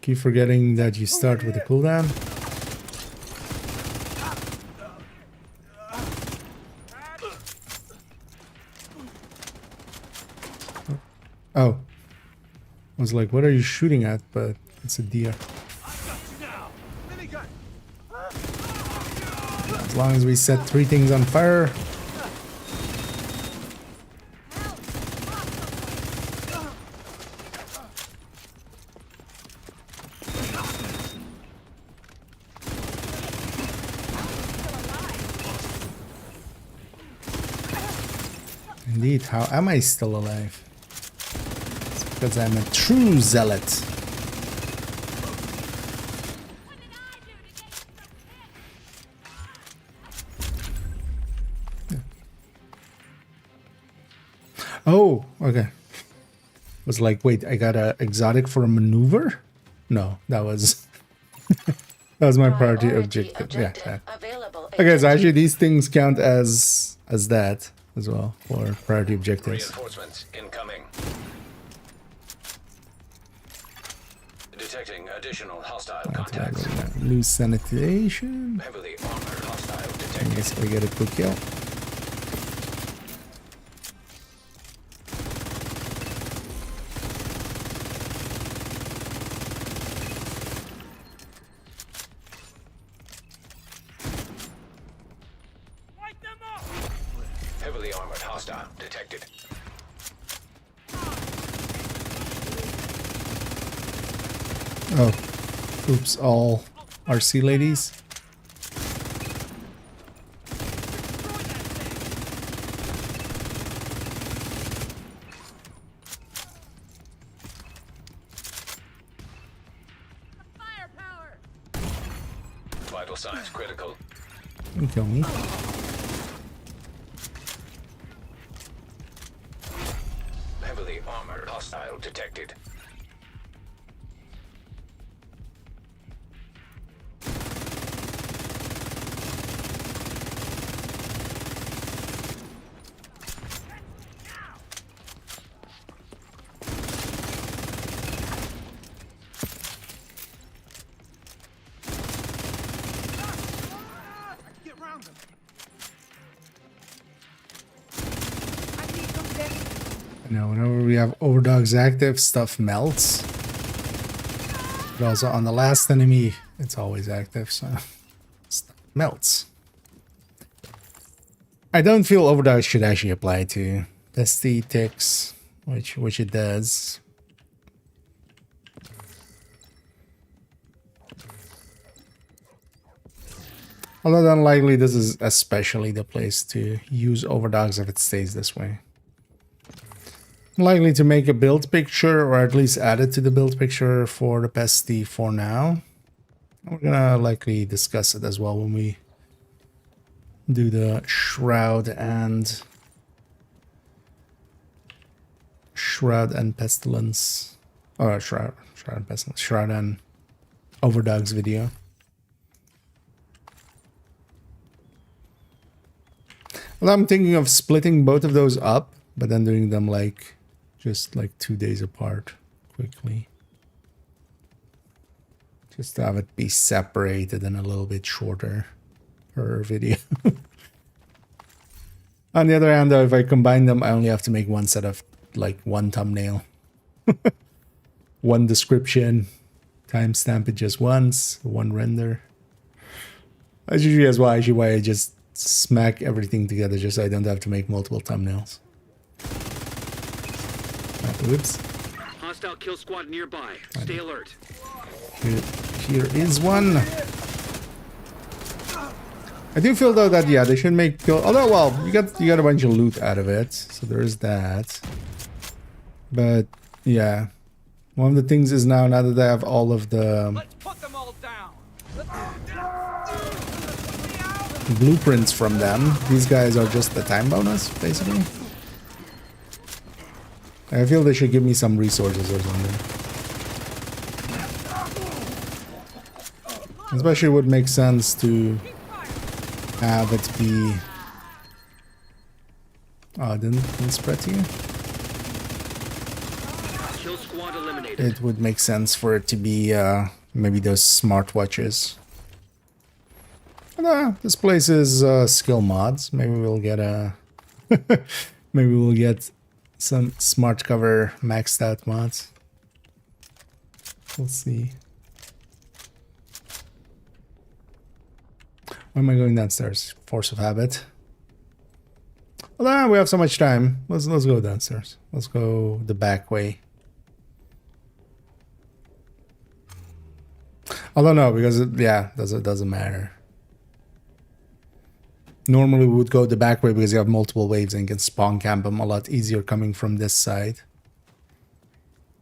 Keep forgetting that you start with the cooldown. Oh. I was like, what are you shooting at? But it's a deer. As long as we set 3 things on fire. Indeed, how am I still alive? It's because I'm a true zealot. Oh, okay. Was like, wait, I got a exotic for a maneuver? No, that was that was my priority objective. Yeah. That. Okay, so actually these things count as that as well for priority objectives. Reinforcements incoming. Detecting additional hostile contacts. Lose sanitation. Heavily armored hostile I detected. guess we get a quick kill. Heavily armored hostile detected. Oh, oops, all RC ladies. Firepower! Vital signs critical. Don't kill me. Heavily armored hostile detected. Get round them. I need some depth. You know, whenever we have overdogs active, stuff melts. But also on the last enemy, it's always active, so stuff melts. I don't feel overdogs should actually apply to pesty ticks, which it does. Although unlikely this is especially the place to use overdogs if it stays this way. Likely to make a build picture, or at least add it to the build picture for the pesty for now. We're gonna likely discuss it as well when we do the shroud and pestilence, or shroud and pestilence, shroud and overdogs video. Well, I'm thinking of splitting both of those up, but then doing them like just like 2 days apart quickly. Just to have it be separated and a little bit shorter per video. On the other hand, though, if I combine them, I only have to make one set of like one thumbnail. One description, timestamp it just once, one render. That's usually as well actually why I just smack everything together just so I don't have to make multiple thumbnails. Oops. Hostile kill squad nearby. Stay alert. Here is one. I do feel though that yeah, they should make kill. Although well, you got a bunch of loot out of it, so there is that. But yeah, one of the things is now that I have all of the Let's put them all down. blueprints from them, these guys are just the time bonus basically. I feel they should give me some resources or something. Especially would make sense to have it be... Oh, didn't spread to you? Kill squad eliminated. It would make sense for it to be maybe those smartwatches. This place is skill mods. Maybe we'll get a... maybe we'll get some smart cover maxed out mods. We'll see. Why am I going downstairs? Force of habit. Well, we have so much time. Let's go downstairs. Let's go the back way. I don't know because it doesn't matter. Normally we would go the back way because you have multiple waves and you can spawn camp them a lot easier coming from this side.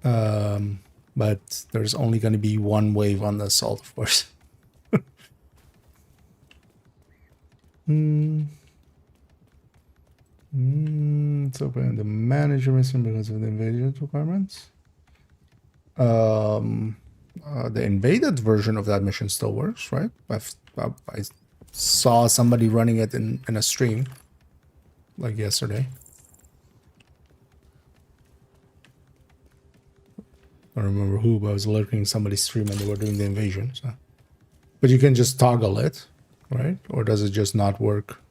But there's only going to be one wave on the assault, of course. It's open the manager mission because of the invasion requirements. The invaded version of that mission still works, right? I saw somebody running it in a stream like yesterday. I don't remember who, but I was lurking somebody's stream and they were doing the invasion. So. But you can just toggle it, right? Or does it just not work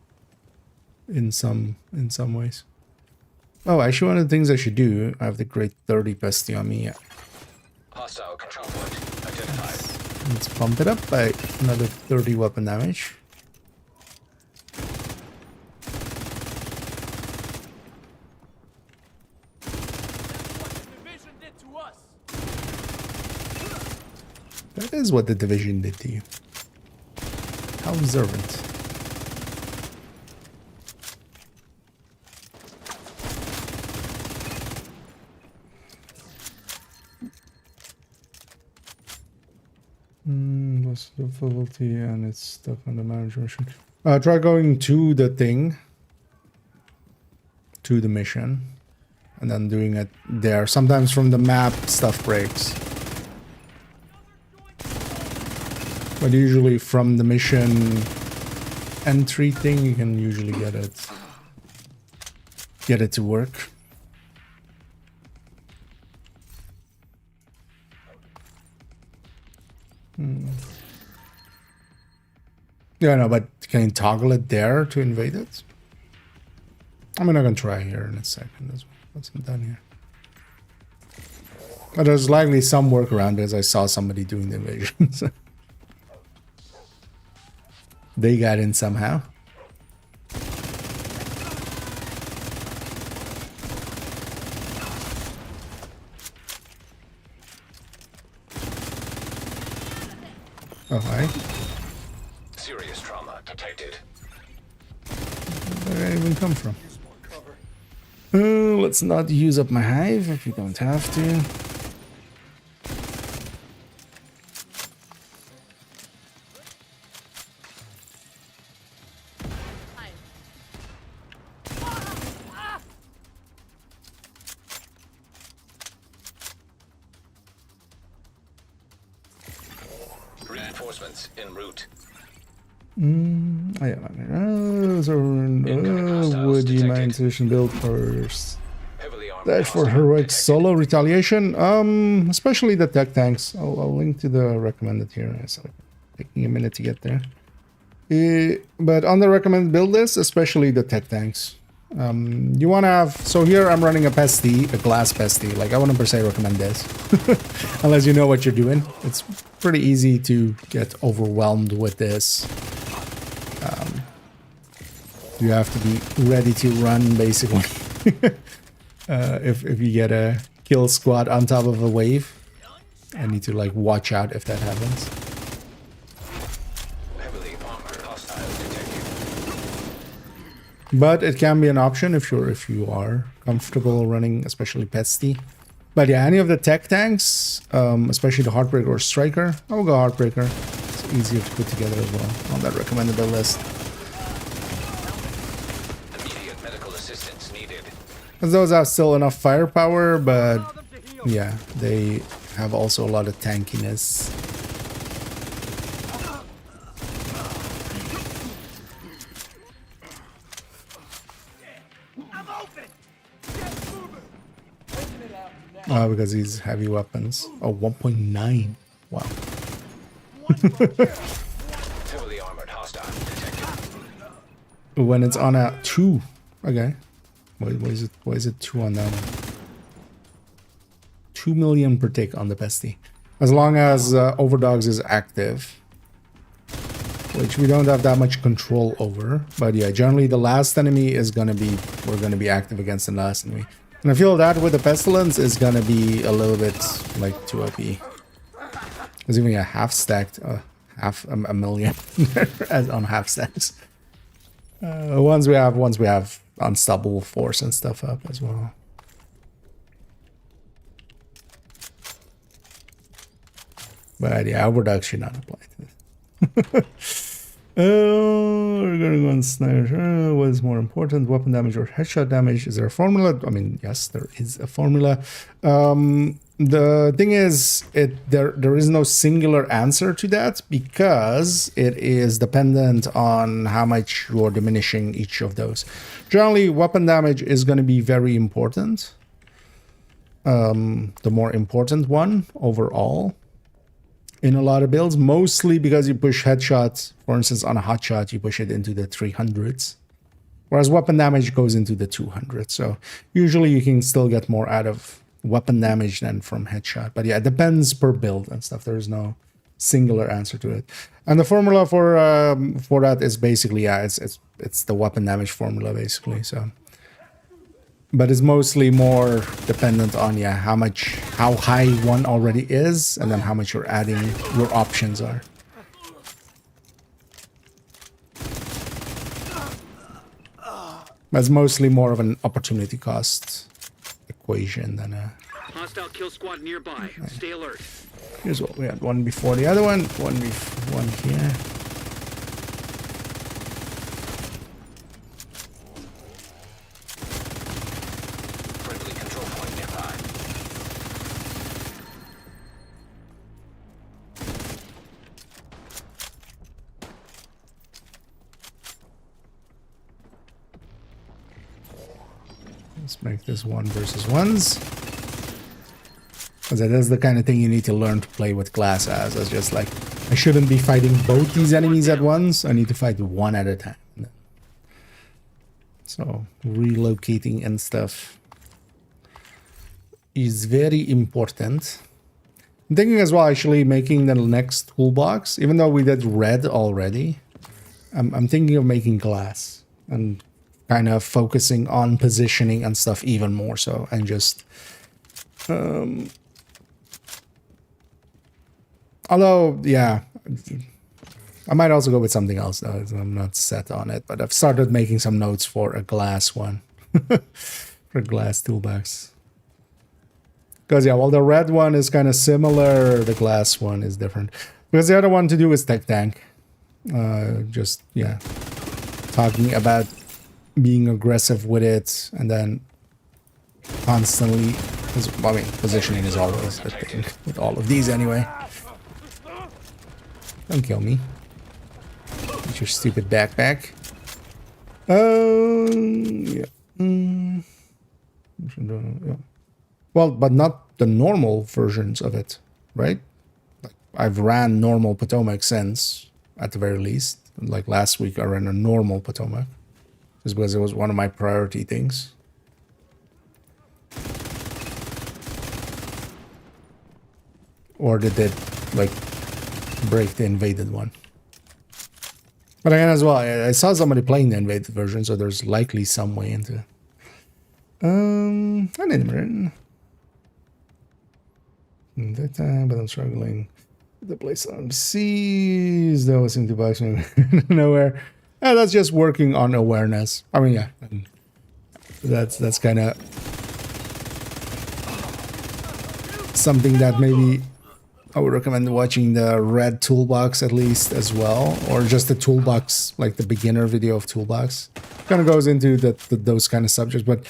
in some ways? Oh, actually, one of the things I should do, I have the grade 30 pesty on me. Hostile control point identified. Let's pump it up by another 30 weapon damage. That is what the division did to you. How observant. What's the difficulty and it's stuck on the manager mission. Try going to the thing. To the mission. And then doing it there. Sometimes from the map stuff breaks. But usually from the mission entry thing, you can usually get it to work. Yeah, no, but can you toggle it there to invade it? I'm not gonna try here in a second as well. Once I'm done here. But there's likely some workaround because I saw somebody doing the invasion. So. They got in somehow. Oh, hi. Serious trauma detected. Where did I even come from? Let's not use up my hive if you don't have to. Reinforcements en route. Would you mind solution build first? Heavily armored Dash for hostile heroic detected. solo retaliation. Especially the tech tanks. I'll link to the recommended here. So taking a minute to get there. But on the recommended build list, especially the tech tanks. You want to have, so here I'm running a pesty, a glass pesty. Like I wouldn't per se recommend this unless you know what you're doing. It's pretty easy to get overwhelmed with this. You have to be ready to run basically. If you get a kill squad on top of a wave, I need to like watch out if that happens. Heavily armored hostiles detected. But it can be an option if you are comfortable running, especially pesty. But yeah, any of the tech tanks, especially the Heartbreaker or Striker, I will go Heartbreaker. It's easier to put together as well on that recommended build list. Immediate medical assistance needed. Because those have still enough firepower, but yeah, they have also a lot of tankiness. Because he's heavy weapons. Oh, 1.9. Wow. Heavily armored hostile detected. When it's on a 2. Okay. Why is it 2 on that one? 2 million per tick on the pesty. As long as Overdogs is active. which we don't have that much control over. But yeah, generally the last enemy is gonna be, we're gonna be active against the last enemy. And I feel that with the pestilence is gonna be a little bit like too OP. There's even a half stacked, half a million as on half stacks. Once we have unstoppable force and stuff up as well. But yeah, overdog should not apply to this. We're gonna go on sniper. What is more important, weapon damage or headshot damage? Is there a formula? I mean, yes, there is a formula. The thing is, there is no singular answer to that because it is dependent on how much you're diminishing each of those. Generally, weapon damage is going to be very important. The more important one overall in a lot of builds, mostly because you push headshots. For instance, on a hot shot, you push it into the 300s, whereas weapon damage goes into the 200s. So usually you can still get more out of weapon damage than from headshot. But yeah, it depends per build and stuff. There is no singular answer to it. And the formula for that is basically, yeah, it's the weapon damage formula basically. So, but it's mostly more dependent on, yeah, how high one already is, and then how much you're adding, your options are. That's mostly more of an opportunity cost equation than a... Hostile kill squad nearby. Stay alert. Here's what we had. One before the other one. One here. Friendly control point nearby. Let's make this 1 versus 1s. Because that is the kind of thing you need to learn to play with glass as. It's just like, I shouldn't be fighting both these enemies at once. I need to fight one at a time. So, relocating and stuff is very important. I'm thinking as well, actually, making the next toolbox. Even though we did red already, I'm thinking of making glass. And kind of focusing on positioning and stuff even more so. And just... although, yeah, I might also go with something else, though. I'm not set on it, but I've started making some notes for a glass one. For a glass toolbox. Because, yeah, while the red one is kind of similar, the glass one is different. Because the other one to do is tech tank. Just, yeah, talking about being aggressive with it, and then constantly, I mean, positioning is always the thing with all of these anyway. Don't kill me. With your stupid backpack. Yeah. Yeah. Well, but not the normal versions of it, right? Like, I've ran normal Potomac since, at the very least. Like last week, I ran a normal Potomac. Just because it was one of my priority things. Or did it, like, break the invaded one? But again, as well, I saw somebody playing the invaded version, so there's likely some way into it. I need a minute. That time, but I'm struggling. The place on seas, that was into box nowhere. That's just working on awareness. I mean, yeah, that's kind of something that maybe I would recommend watching the red toolbox at least as well, or just the toolbox, like the beginner video of toolbox. Kind of goes into those kind of subjects, but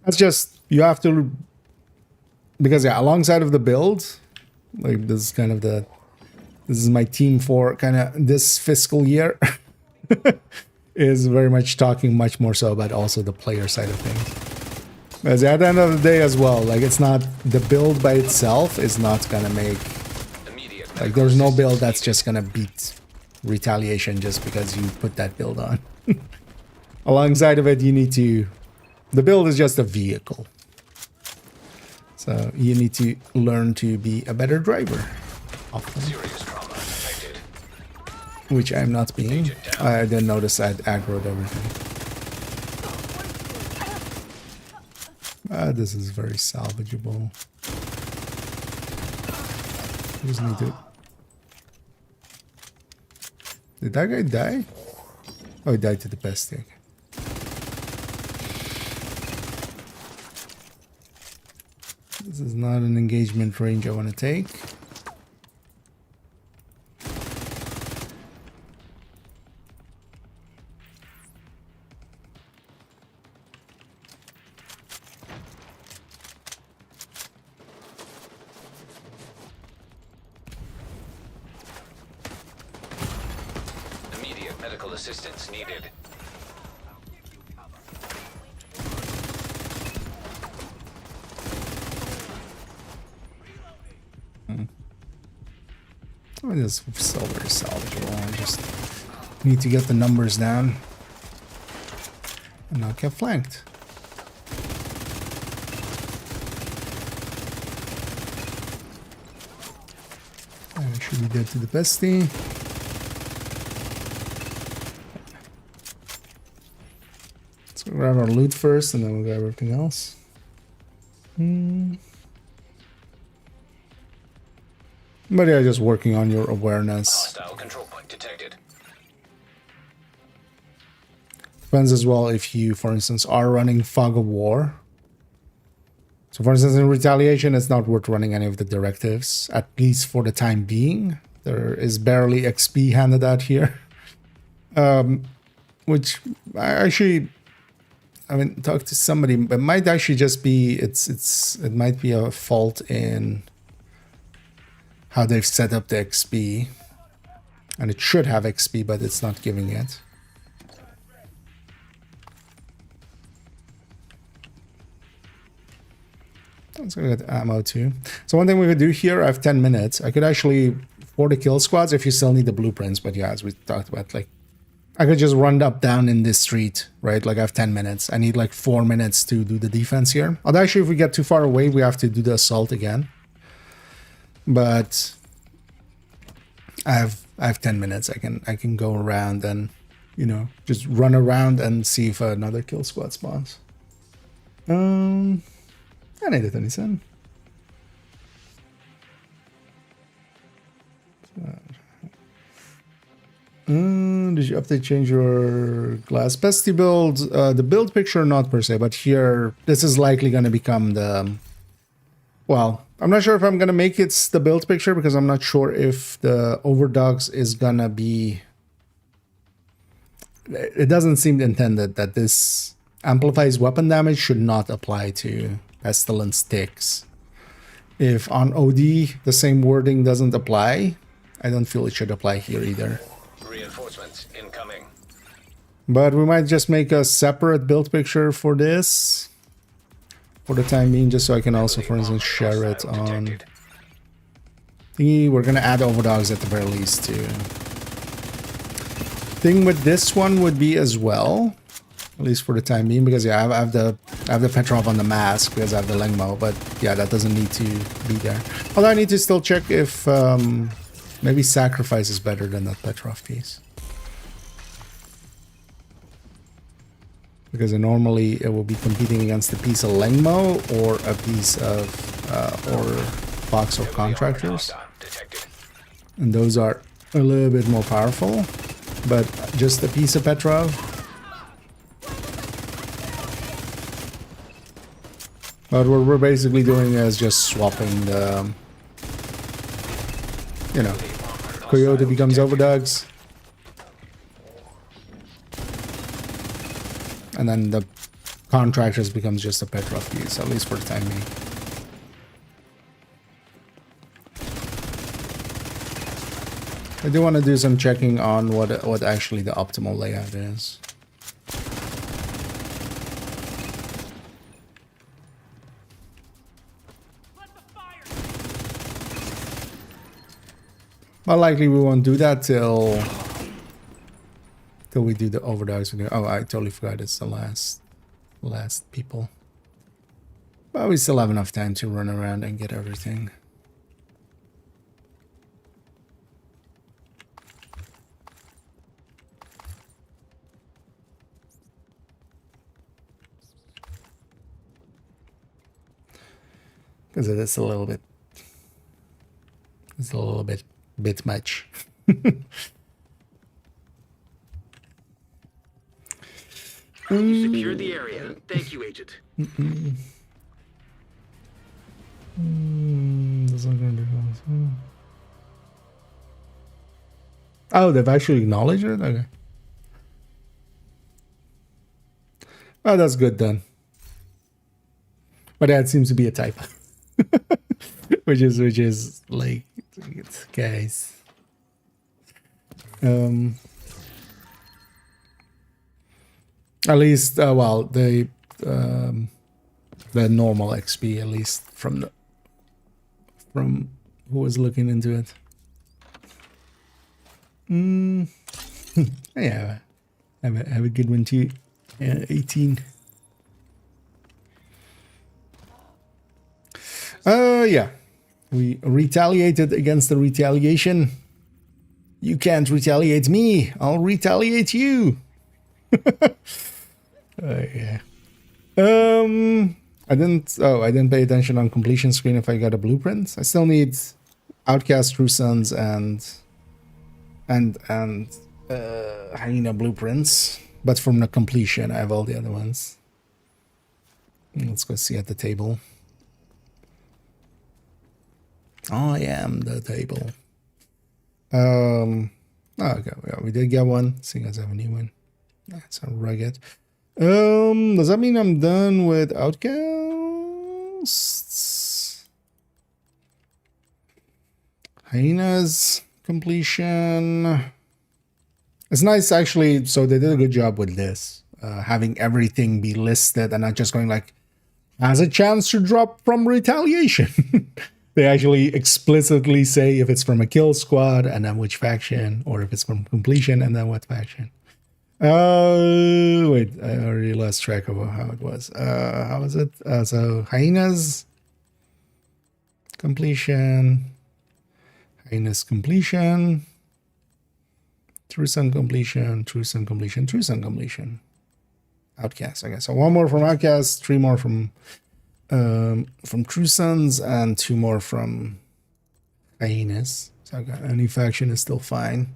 that's just, you have to, because yeah, alongside of the build, like this is kind of this is my team for kind of this fiscal year. Is very much talking much more so about also the player side of things. Because at the end of the day as well, like, it's not, the build by itself is not gonna make, like, there's no build that's just gonna beat retaliation just because you put that build on. Alongside of it, you need to, the build is just a vehicle. So you need to learn to be a better driver. Often. Serious trauma detected. which I'm not being. I didn't notice I'd aggroed everything. This is very salvageable. Just need to... Did that guy die? Oh, he died to the best thing. This is not an engagement range I want to take. Immediate medical assistance needed. I mean, this is still very salvageable. I just need to get the numbers down and not get flanked. I should be dead to the bestie. Let's grab our loot first and then we'll grab everything else. But yeah, just working on your awareness. Hostile control point detected. Depends as well if you, for instance, are running Fog of War. So for instance, in Retaliation, it's not worth running any of the directives, at least for the time being. There is barely XP handed out here. Which I actually, I mean, talked to somebody, but it might actually just be, it might be a fault in how they've set up the XP. And it should have XP, but it's not giving it. Let's go get ammo too. So one thing we could do here, I have 10 minutes. I could actually, for the kill squads, if you still need the blueprints, but yeah, as we talked about, like, I could just run up down in this street, right? Like I have 10 minutes. I need like 4 minutes to do the defense here. Although actually, if we get too far away, we have to do the assault again. But I have 10 minutes. I can go around and, you know, just run around and see if another kill squad spawns. I need a 27. Did you update, change your glass bestie build? The build picture, not per se, but here, this is likely going to become the... Well, I'm not sure if I'm going to make it the build picture because I'm not sure if the overdogs is going to be... It doesn't seem intended that this amplifies weapon damage should not apply to pestilence sticks. If on OD the same wording doesn't apply, I don't feel it should apply here either. Reinforcements incoming. But we might just make a separate build picture for this for the time being, just so I can also, for instance, share it on thingy. We're gonna add overdogs at the very least too. Thing with this one would be as well, at least for the time being, because yeah, I have the Petrov on the mask because I have the Lengmo, but yeah, that doesn't need to be there. Although I need to still check if maybe Sacrifice is better than that Petrov piece. Because normally it will be competing against a piece of Lengmo or a piece of or box of contractors. And those are a little bit more powerful. But just a piece of Petrov. But what we're basically doing is just swapping the, you know, Coyote becomes overdogs. And then the contractors becomes just a Petrov piece, at least for the time being. I do want to do some checking on what actually the optimal layout is. But likely we won't do that till we do the overdogs. Oh, I totally forgot it's the last people. But we still have enough time to run around and get everything. because it is a little bit. It's a little bit much. You secured the area. Thank you, Agent. That's not gonna do that. Oh, they've actually acknowledged it? Okay. Oh, that's good then. But that seems to be a typo. which is like, guys. At least, well, the normal XP, at least from who was looking into it. Yeah, have a good one too. 18. Yeah, we retaliated against the retaliation. You can't retaliate me. I'll retaliate you. Yeah. I didn't pay attention on completion screen if I got a blueprint. I still need Outcast, True Sons, and Hyena blueprints. But from the completion, I have all the other ones. Let's go see at the table. I am the table. Oh, okay, yeah, we did get one. Seeing as I have a new one. That's a rugged. Does that mean I'm done with Outcasts? Hyenas completion. It's nice actually, so they did a good job with this. Having everything be listed and not just going like, has a chance to drop from retaliation. They actually explicitly say if it's from a kill squad and then which faction, or if it's from completion and then what faction. Wait, I already lost track of how it was. How was it? So Hyenas completion, Hyenas completion, True Sun completion, True Sun completion, True Sun completion. Outcast, I guess. So one more from Outcast, 3 more from True Sons, and 2 more from Hyenas. So I got any faction is still fine.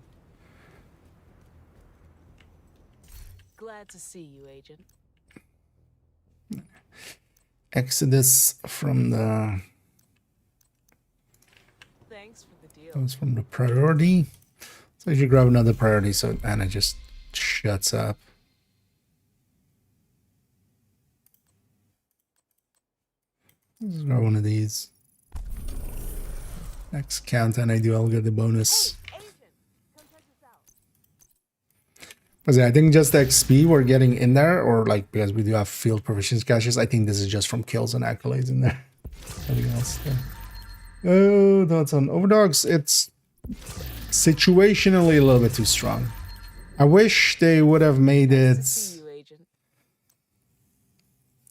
Glad to see you, Agent. Exodus from the. Thanks for the deal. That was from the priority. So I should grab another priority so Anna just shuts up. Let's grab one of these. Next count and I do, I'll get the bonus. But yeah, I think just the XP we're getting in there, or like because we do have field provisions caches, I think this is just from kills and accolades in there. Nothing else there. Oh, thoughts on Overdogs. It's situationally a little bit too strong. I wish they would have made it.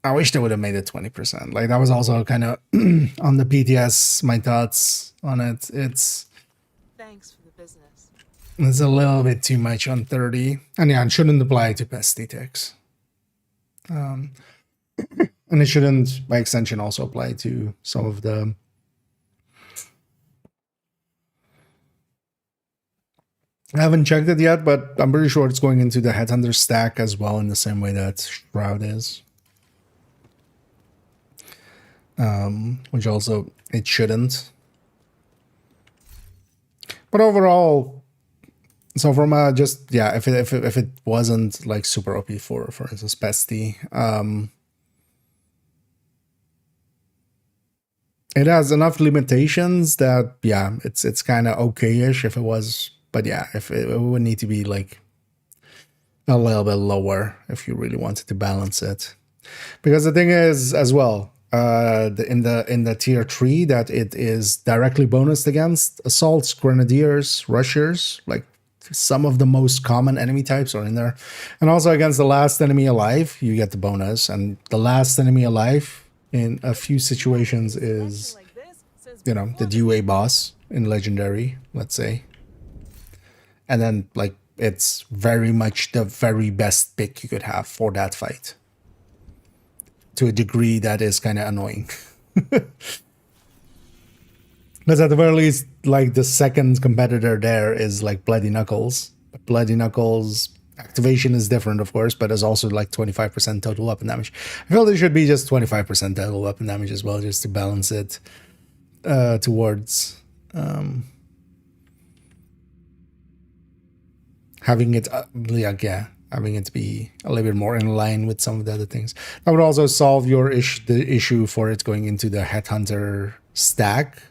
I wish they would have made it 20%. Like that was also kind of on the PTS. My thoughts on it. It's a little bit too much on 30, and yeah, it shouldn't apply to pesty ticks. And it shouldn't, by extension, also apply to some of the. I haven't checked it yet, but I'm pretty sure it's going into the Headhunter stack as well, in the same way that Shroud is. Which also it shouldn't. But overall, so from just yeah, if it wasn't like super OP for instance pesty, it has enough limitations that yeah, it's kind of okay-ish if it was. But yeah, if it would need to be like a little bit lower if you really wanted to balance it, because the thing is as well, in the tier 3 that it is directly bonused against assaults, grenadiers, rushers, like some of the most common enemy types are in there, and also against the last enemy alive you get the bonus, and the last enemy alive in a few situations is, you know, the DUA boss in legendary, let's say. And then, like, it's very much the very best pick you could have for that fight. To a degree that is kind of annoying. Because at the very least, like the second competitor there is like Bloody Knuckles. But Bloody Knuckles activation is different, of course, but it's also like 25% total weapon damage. I feel there should be just 25% total weapon damage as well, just to balance it towards having it, having it be a little bit more in line with some of the other things. That would also solve your the issue for it going into the Headhunter stack.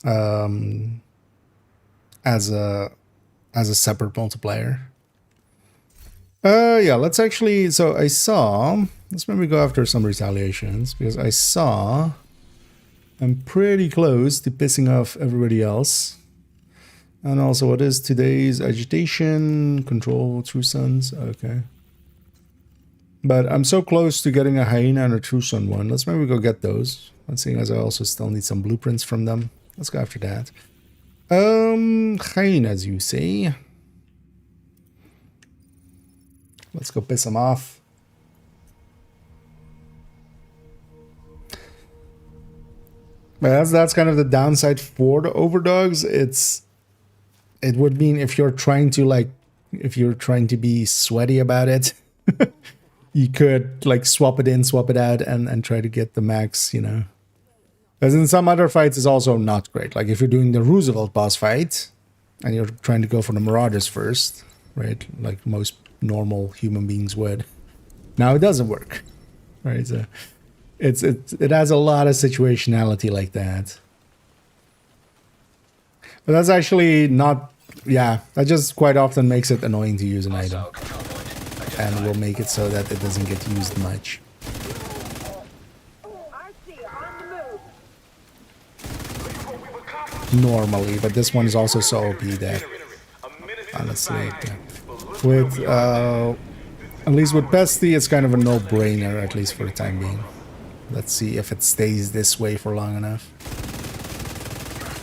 As a separate multiplier. Yeah, let's actually, so I saw, let's maybe go after some retaliations, because I saw I'm pretty close to pissing off everybody else. And also, what is today's agitation? Control True Sons, okay. But I'm so close to getting a hyena and a True Sun one. Let's maybe go get those. Let's see, as I also still need some blueprints from them. Let's go after that. Hyenas, you say? Let's go piss them off. But that's kind of the downside for the overdogs. It would mean if you're trying to be sweaty about it, you could like swap it in, swap it out, and try to get the max, you know. As in some other fights is also not great. Like if you're doing the Roosevelt boss fight and you're trying to go for the Marauders first, right? Like most normal human beings would. Now it doesn't work, right? So it has a lot of situationality like that. But that's actually not, yeah, that just quite often makes it annoying to use an item. And will make it so that it doesn't get used much. Normally, but this one is also so OP that honestly, yeah. With at least with Pesty, it's kind of a no-brainer, at least for the time being. Let's see if it stays this way for long enough.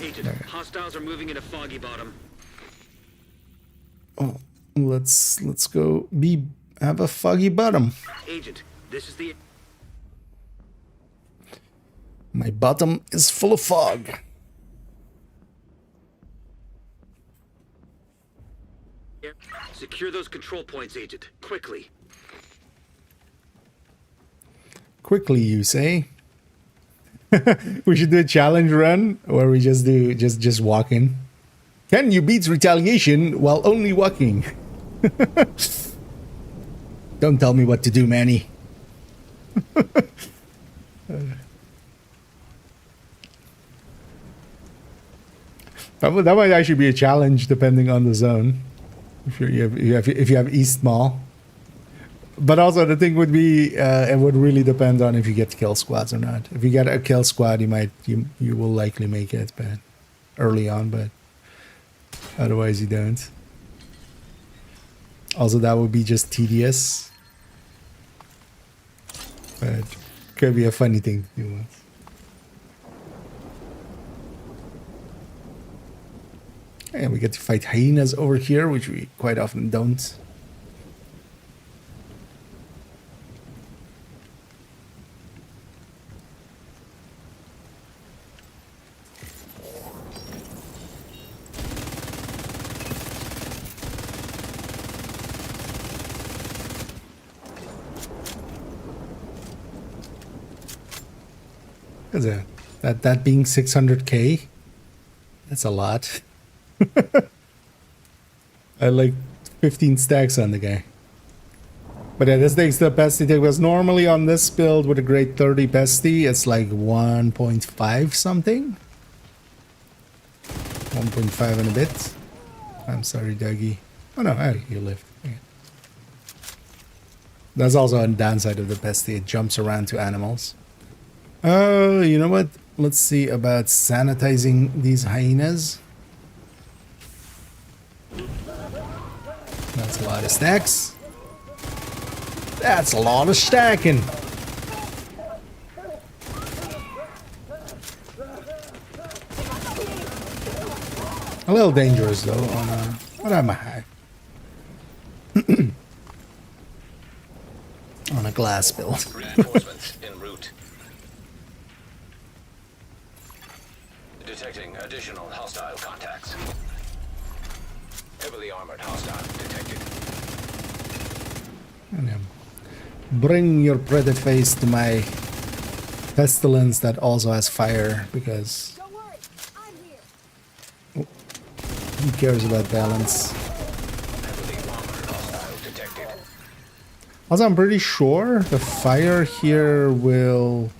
Agent, hostiles are moving into Foggy Bottom. Oh, let's go have a Foggy Bottom. Agent, this is the. My bottom is full of fog. Secure those control points, Agent. Quickly. Quickly, you say? We should do a challenge run where we just do just walking. Can you beat retaliation while only walking? Don't tell me what to do, Manny. That might actually be a challenge depending on the zone. If you have East Mall. But also the thing would be it would really depend on if you get kill squads or not. If you get a kill squad, you will likely make it, but early on, but otherwise you don't. Also, that would be just tedious. But could be a funny thing to do once. And we get to fight hyenas over here, which we quite often don't. Look at that being 600k. That's a lot. I like 15 stacks on the guy. But yeah, this takes the pesty take, because normally on this build with a grade 30 pesty, it's like 1.5 something. 1.5 and a bit. I'm sorry, Dougie. Oh no, you lived. Okay. That's also a downside of the pesty. It jumps around to animals. You know what? Let's see about sanitizing these hyenas. That's a lot of stacks. That's a lot of stacking. A little dangerous though on a high. On a glass build. Reinforcements en route. Detecting additional hostile contacts. Heavily armored hostile detected. And, bring your pretty face to my pestilence that also has fire, because Don't worry, I'm here. who cares about balance? Heavily armored hostile detected. Also, I'm pretty sure the fire here will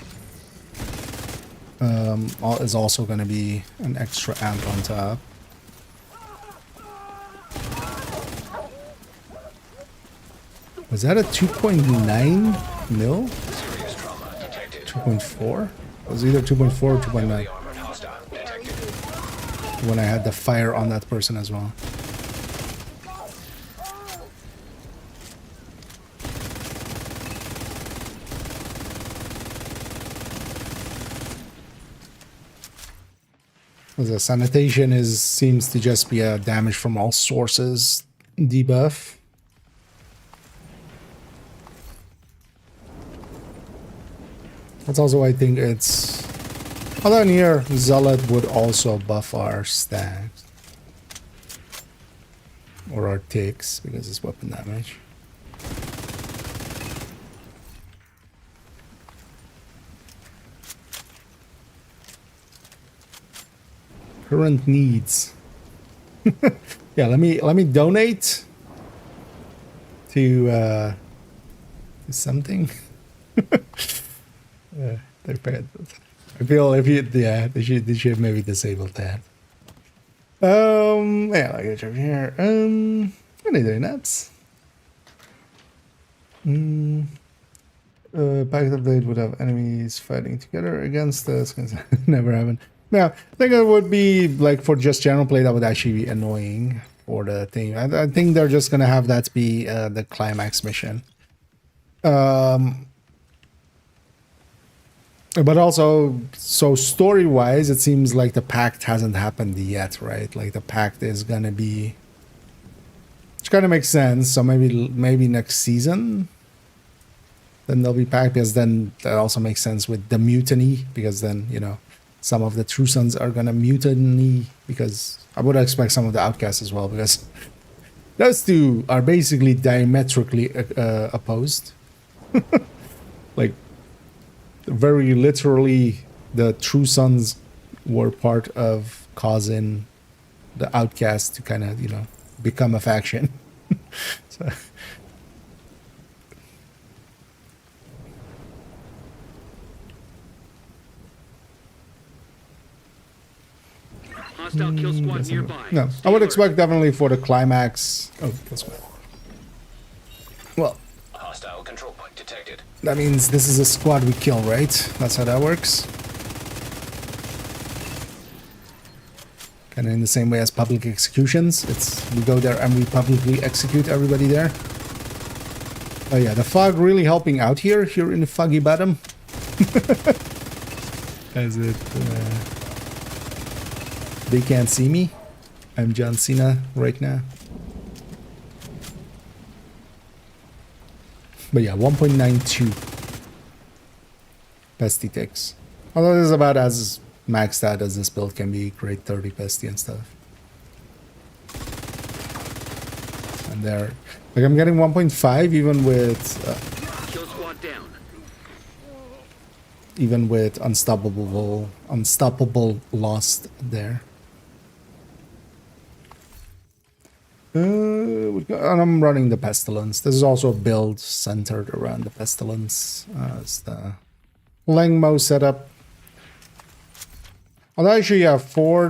is also going to be an extra amp on top. Was that a 2.9 mil? Serious trauma detected. 2.4? It was either 2.4 or 2.9 Heavily armored hostile detected. when I had the fire on that person as well. The sanitation seems to just be a damage from all sources debuff. That's also why I think it's... Although in here, Zealot would also buff our stacks. Or our ticks, because it's weapon damage. Current needs. Yeah, let me donate to something. I feel if you they should maybe disable that. Yeah, I get over here. What are they nuts? Packet update would have enemies fighting together against us. Never happened. Yeah, I think it would be like for just general play that would actually be annoying for the thing. I think they're just gonna have that be the climax mission. But also, so story-wise, it seems like the pact hasn't happened yet, right? Like the pact is gonna be, which kind of makes sense. So maybe next season, then there'll be pact, because then that also makes sense with the mutiny, because then some of the True Sons are gonna mutiny, because I would expect some of the outcasts as well, because those two are basically diametrically opposed. Like, very literally, the True Sons were part of causing the outcasts to kind of, become a faction. So. Hostile kill squad nearby. No, Stay I would alert. expect definitely for the climax. Oh, kill squad. Well, Hostile control point detected. that means this is a squad we kill, right? That's how that works. Kind of in the same way as public executions. We go there and we publicly execute everybody there. Oh yeah, the fog really helping out here in the foggy bottom. As it, they can't see me. I'm John Cena right now. But yeah, 1.92 pesty ticks. Although this is about as maxed out as this build can be. Grade 30 pesty and stuff. And there, like I'm getting 1.5 even with Kill squad down. even with unstoppable lost there. And I'm running the pestilence. This is also a build centered around the pestilence. It's the Langmo setup. Although actually, yeah, for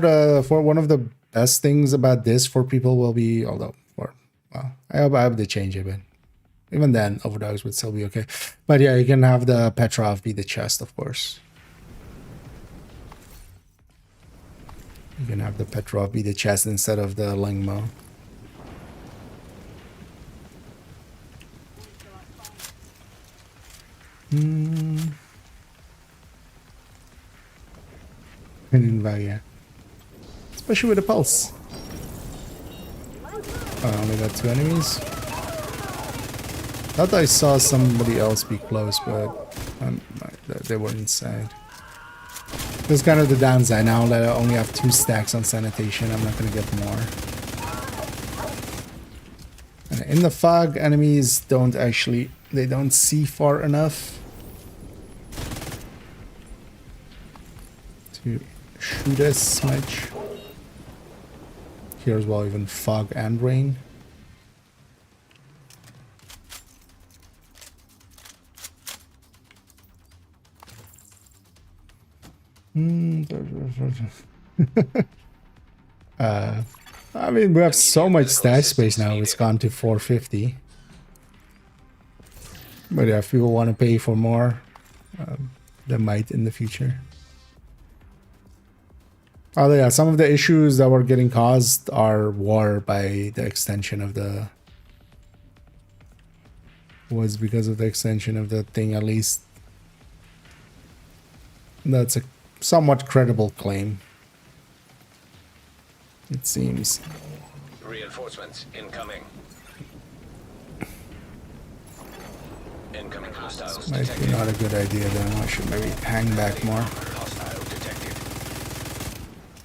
one of the best things about this for people will be, I hope they change it, but even then, overdogs would still be okay. But yeah, you can have the Petrov be the chest, of course. You can have the Petrov be the chest instead of the Langmo. Hidden value, yeah. Especially with a pulse. Oh, I only got 2 enemies. Thought I saw somebody else be close, but they were inside. This is kind of the downside now that I only have 2 stacks on sanitation. I'm not going to get more. And in the fog, enemies don't actually, they don't see far enough to shoot us much. Here as well, even fog and rain. I mean, we have so much stash space now, it's gone to 450. But yeah, if people want to pay for more, they might in the future. Oh yeah, some of the issues that were getting caused are war by the extension of the... was because of the extension of the thing, at least. That's a somewhat credible claim. It seems. Reinforcements incoming. Incoming hostiles Might be detected. not a good idea though. I should maybe hang back more. Hostile detected.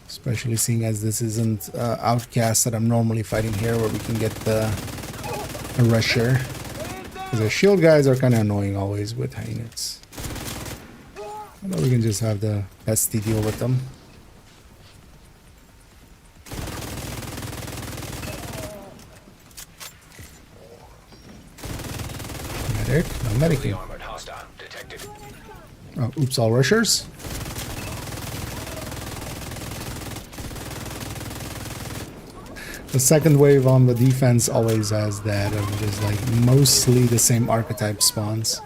Especially seeing as this isn't Outcast that I'm normally fighting here, where we can get the rusher. Because the shield guys are kind of annoying always with high units. I know we can just have the bestie deal with them. Medic, no medicing. Armored hostile detected. Oh, oops, all rushers. The second wave on the defense always has that of just like mostly the same archetype spawns.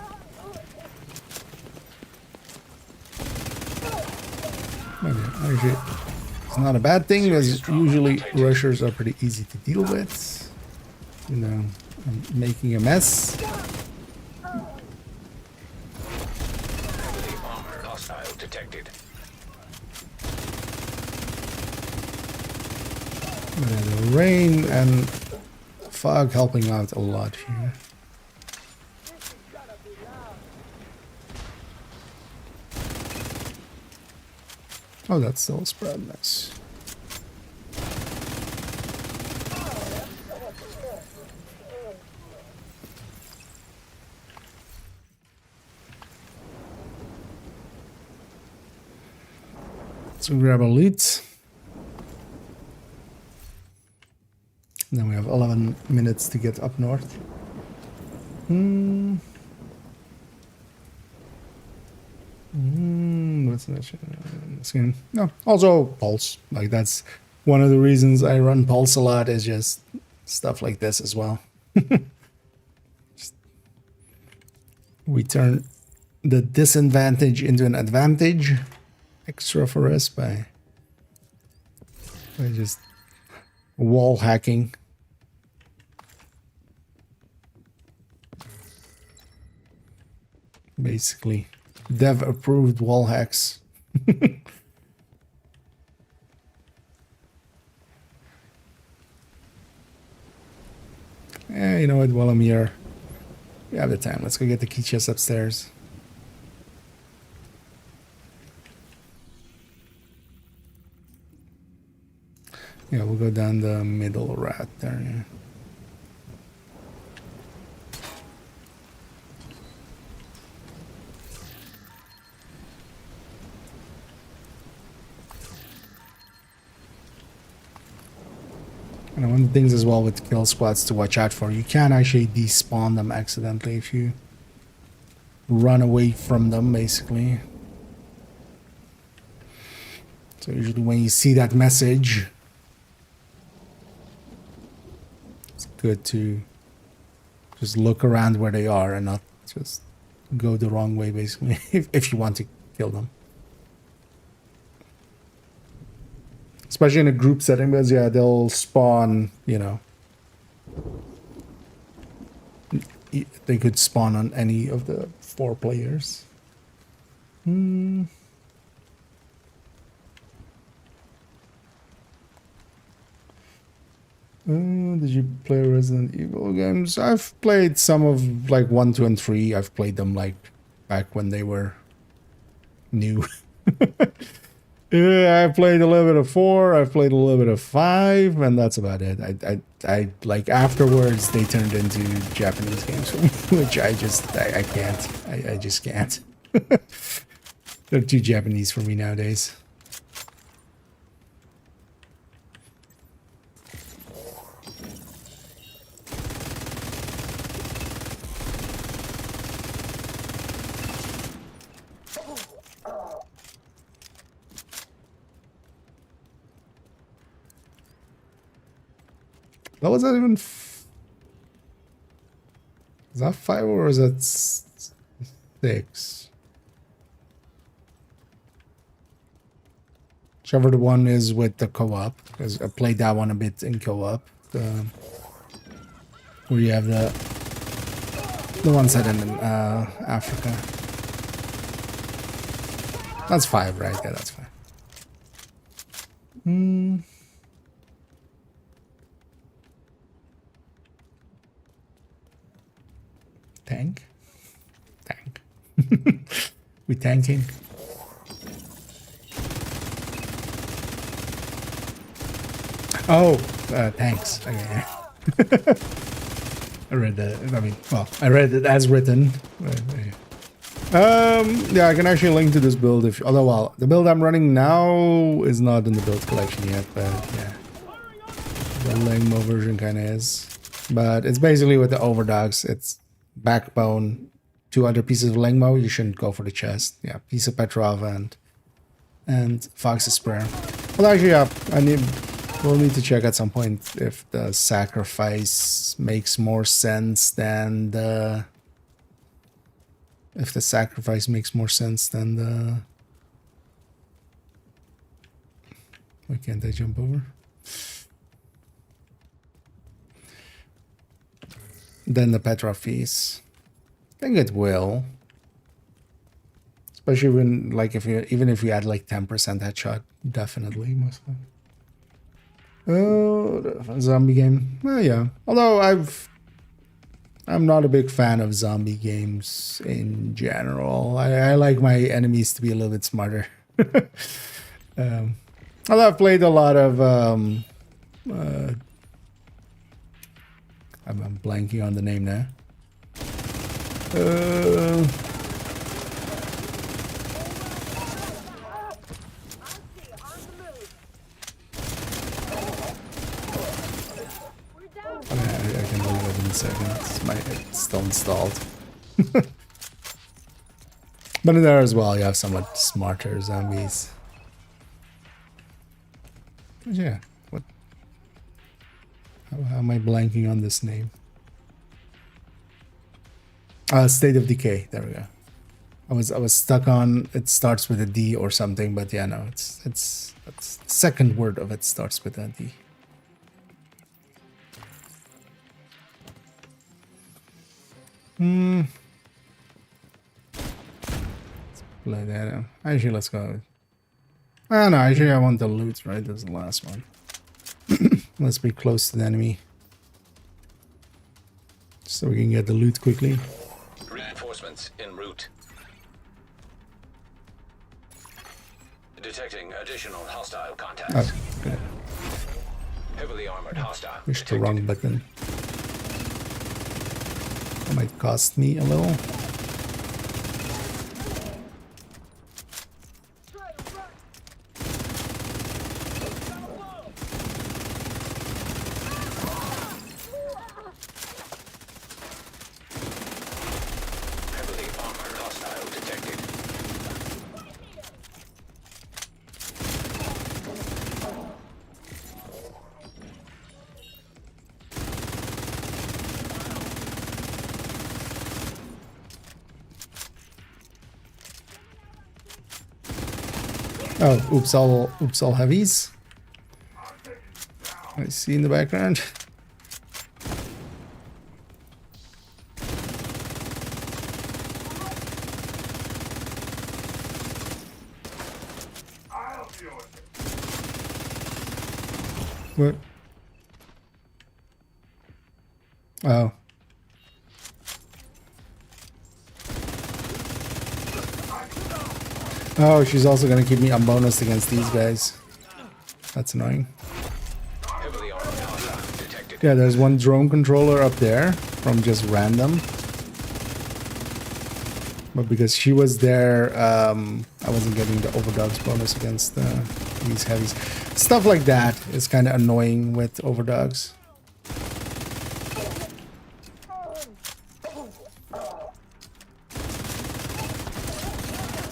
Okay, actually, it's not a bad thing because usually rushers are pretty easy to deal with. You know, I'm making a mess. Heavily armored hostile detected. The rain and fog helping out a lot here. Oh, that's still spread. Nice. Let's grab a loot. Then we have 11 minutes to get up north. What's that? No, also Pulse. Like that's one of the reasons I run Pulse a lot, is just stuff like this as well. We turn the disadvantage into an advantage extra for us by just wall hacking. Basically, dev approved wall hacks. Yeah, you know what? While I'm here, we have the time. Let's go get the key chest upstairs. Yeah, we'll go down the middle rat there. Yeah. And one of the things as well with kill squads to watch out for, you can actually despawn them accidentally if you run away from them, basically. So usually when you see that message, it's good to just look around where they are and not just go the wrong way, basically, if you want to kill them. Especially in a group setting, because yeah, they'll spawn, you know. They could spawn on any of the 4 players. Did you play Resident Evil games? I've played some of like 1, 2, and 3. I've played them like back when they were new. Yeah, I played a little bit of 4, I played a little bit of 5, and that's about it. I like afterwards they turned into Japanese games for me, which I can't. I just can't. They're too Japanese for me nowadays. That was that even. Is that 5 or is that 6? Whichever the one is with the co-op, because I played that one a bit in co-op. Where you have the one set in Africa. That's 5, right? Yeah, that's 5. Tank? Tank. We tanking? Oh, thanks. Okay. I read that. I mean, well, I read it as written. Yeah, I can actually link to this build if. Although, well, the build I'm running now is not in the build collection yet, but yeah, the Langmo version kind of is. But it's basically with the overdogs. It's backbone, 2 other pieces of Langmo. You shouldn't go for the chest. Yeah, piece of Petrov and Fox's Prayer. Well, actually, yeah, we'll need to check at some point if the sacrifice makes more sense than the. If the sacrifice makes more sense than the. Why can't I jump over? Then the Petrov fees. I think it will. Especially when, like, even if you add like 10% headshot, definitely must have. Oh, the zombie game. Yeah. Although I'm not a big fan of zombie games in general. I like my enemies to be a little bit smarter. Although I've played a lot of I'm blanking on the name now. I can believe it in seconds. It's still installed. But in there as well, you have somewhat smarter zombies. But yeah, what? How am I blanking on this name? State of Decay. There we go. I was stuck on. It starts with a D or something, but yeah, no, it's the second word of it starts with a D. Let's play that out. Actually, let's go. Ah, no, actually, I want the loot, right? That's the last one. Let's be close to the enemy. So we can get the loot quickly. Reinforcements en route. Detecting additional hostile contacts. Oh, good. Heavily armored hostile. Pushed the wrong button. That might cost me a little. Heavily armored hostile detected. Oh, oops all heavies. I see in the background. What? Oh. Oh, she's also gonna keep me unbonused against these guys. That's annoying. Heavily armed hostile detected. Yeah, there's one drone controller up there from just random. But because she was there, I wasn't getting the overdogs bonus against these heavies. Stuff like that is kind of annoying with overdogs.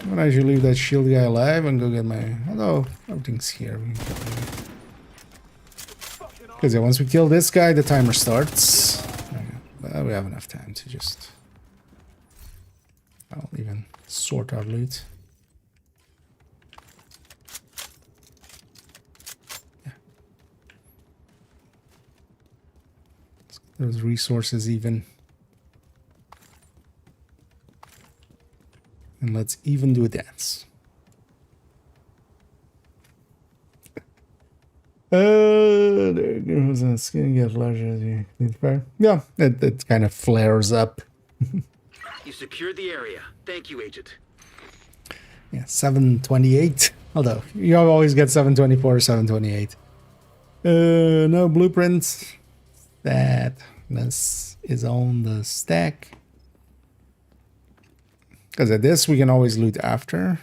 I'm gonna actually leave that shield guy alive and go get my... Although, everything's here. Because yeah, once we kill this guy, the timer starts. But we have enough time to just... I'll even sort our loot. Yeah. Let's get those resources even. And let's even do a dance. There goes a skin get larger as you need fire. Yeah, it kind of flares up. You secured the area. Thank you, Agent. Yeah, 728. Although you always get 724, 728. No blueprints. This is on the stack. Because at this we can always loot after.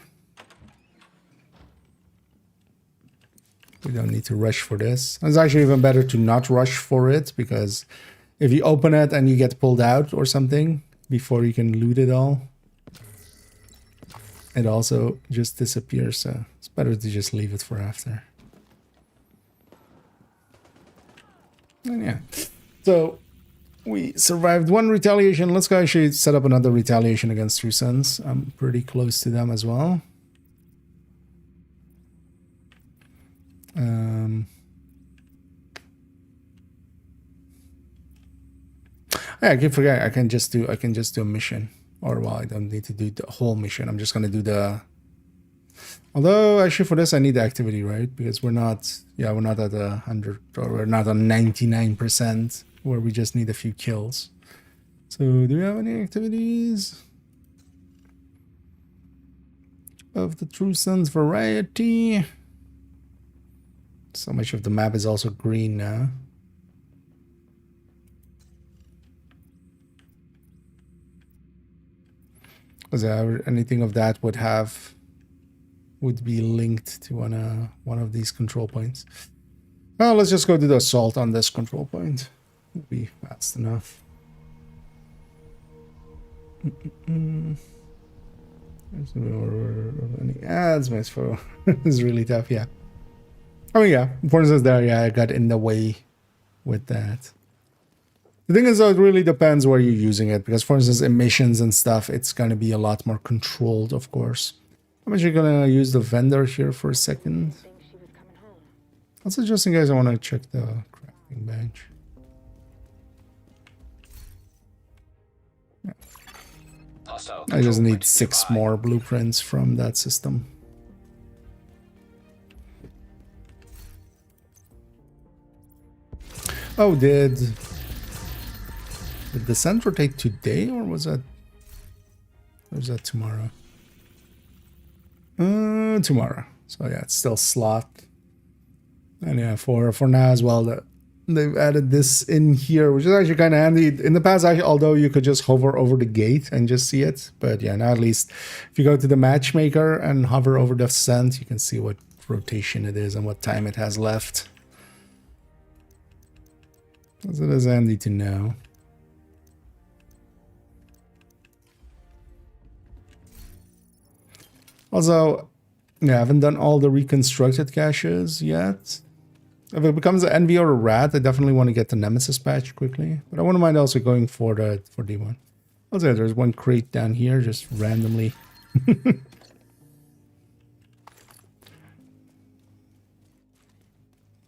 We don't need to rush for this. It's actually even better to not rush for it, because if you open it and you get pulled out or something before you can loot it all, it also just disappears. So it's better to just leave it for after. And yeah, so we survived one retaliation. Let's go actually set up another retaliation against True Sons. I'm pretty close to them as well. Yeah, I keep forgetting. I can just do a mission. Or well, I don't need to do the whole mission. I'm just gonna do the... Although actually for this I need the activity, right? Because we're not at 100, or we're not on 99%, where we just need a few kills. So do we have any activities of the True Sons variety? So much of the map is also green now. Because anything of that would be linked to one of these control points. Well, let's just go do the assault on this control point. It'll be fast enough. There's any ads. My phone is really tough. Yeah. Oh yeah. For instance, there. Yeah, I got in the way with that. The thing is, though, it really depends where you're using it. Because, for instance, emissions and stuff, it's going to be a lot more controlled, of course. I'm actually going to use the vendor here for a second. Also, just in case I want to check the crafting bench. Yeah. I just need 6 more blueprints from that system. Oh, did the descent rotate today, or was that tomorrow? Tomorrow. So yeah, it's still slot. And yeah, for now as well, they've added this in here, which is actually kind of handy. In the past, actually, although you could just hover over the gate and just see it, but yeah, now at least if you go to the matchmaker and hover over the descent, you can see what rotation it is and what time it has left. So it is handy to know. Also, yeah, I haven't done all the reconstructed caches yet. If it becomes an envy or a rat, I definitely want to get the Nemesis patch quickly. But I wouldn't mind also going for D1. Also, there's one crate down here, just randomly.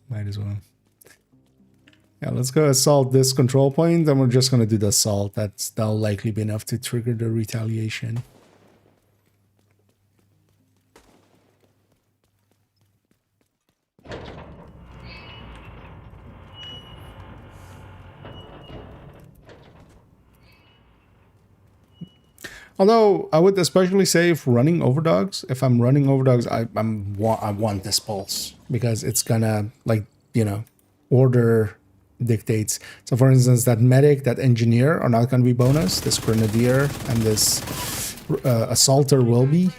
Might as well. Yeah, let's go assault this control point, then we're just going to do the assault. That'll likely be enough to trigger the retaliation. Although I would especially say if running overdogs, if I'm running overdogs, I want this pulse because it's gonna, like, you know, order dictates. So for instance, that medic, that engineer are not gonna be bonus. This grenadier and this assaulter will be.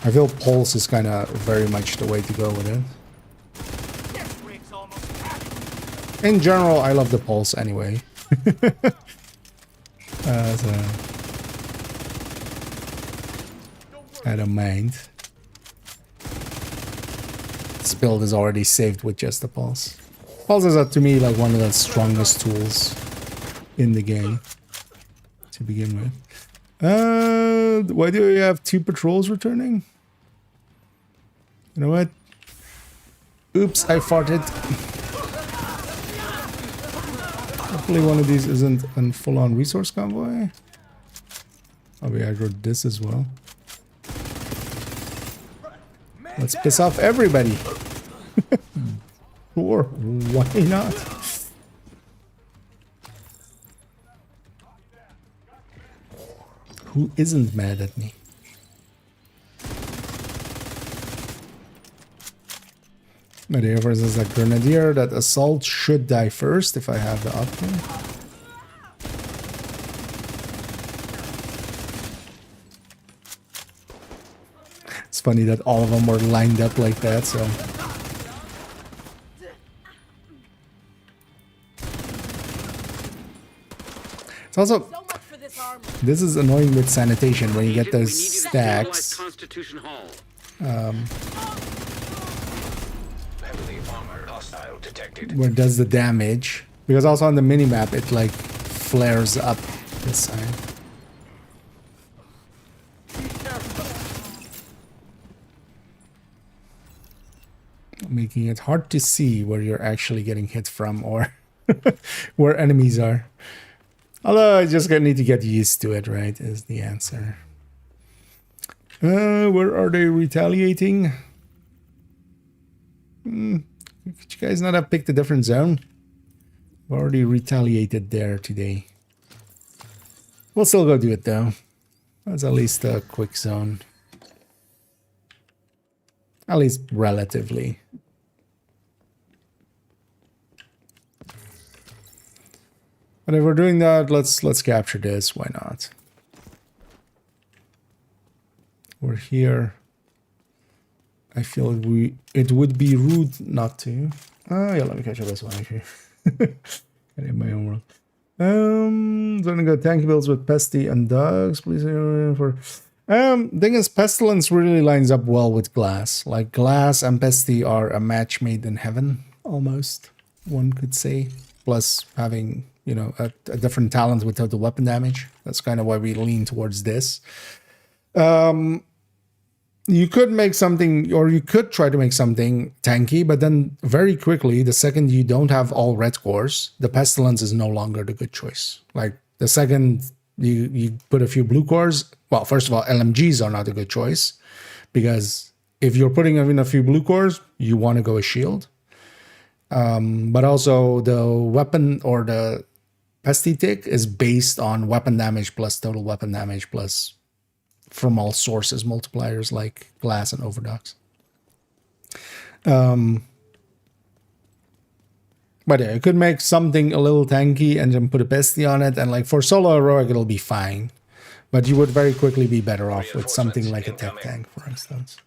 I feel pulse is kind of very much the way to go with it. In general, I love the pulse anyway. So I don't mind. This build is already saved with just the pulse. Pulse is, to me, like one of the strongest tools in the game to begin with. Why do we have 2 patrols returning? You know what? Oops, I farted. Hopefully one of these isn't a full-on resource convoy. Oh, we aggroed this as well. Let's piss off everybody. Sure, why not? Who isn't mad at me? But here, for instance, that grenadier, that assault should die first if I have the option. It's funny that all of them were lined up like that, so. It's also, this is annoying with sanitation when you get those stacks. Where it does the damage, because also on the minimap it like flares up this side. Making it hard to see where you're actually getting hit from or where enemies are. Although I just need to get used to it, right, is the answer. Where are they retaliating? Could you guys not have picked a different zone? We've already retaliated there today. We'll still go do it though. That's at least a quick zone. At least relatively. But if we're doing that, let's capture this. Why not? We're here. I feel it would be rude not to. Oh yeah, let me catch up this one actually. Get in my own world. Gonna go tanky builds with Pesty and Dogs, please. For thing is, Pestilence really lines up well with Glass. Like Glass and Pesty are a match made in heaven, almost, one could say. Plus having, you know, a different talent with total weapon damage. That's kind of why we lean towards this. You could make something, or you could try to make something tanky, but then very quickly, the second you don't have all red cores, the Pestilence is no longer the good choice. Like, the second you put a few blue cores, well, first of all, LMGs are not a good choice, because if you're putting in a few blue cores, you want to go a shield. But also, the weapon, or the Pesty tick, is based on weapon damage plus total weapon damage plus from all sources multipliers like Glass and Overdogs. But yeah, you could make something a little tanky and then put a Pesty on it, and like for solo heroic it'll be fine. But you would very quickly be better off with something like a tech tank, for instance.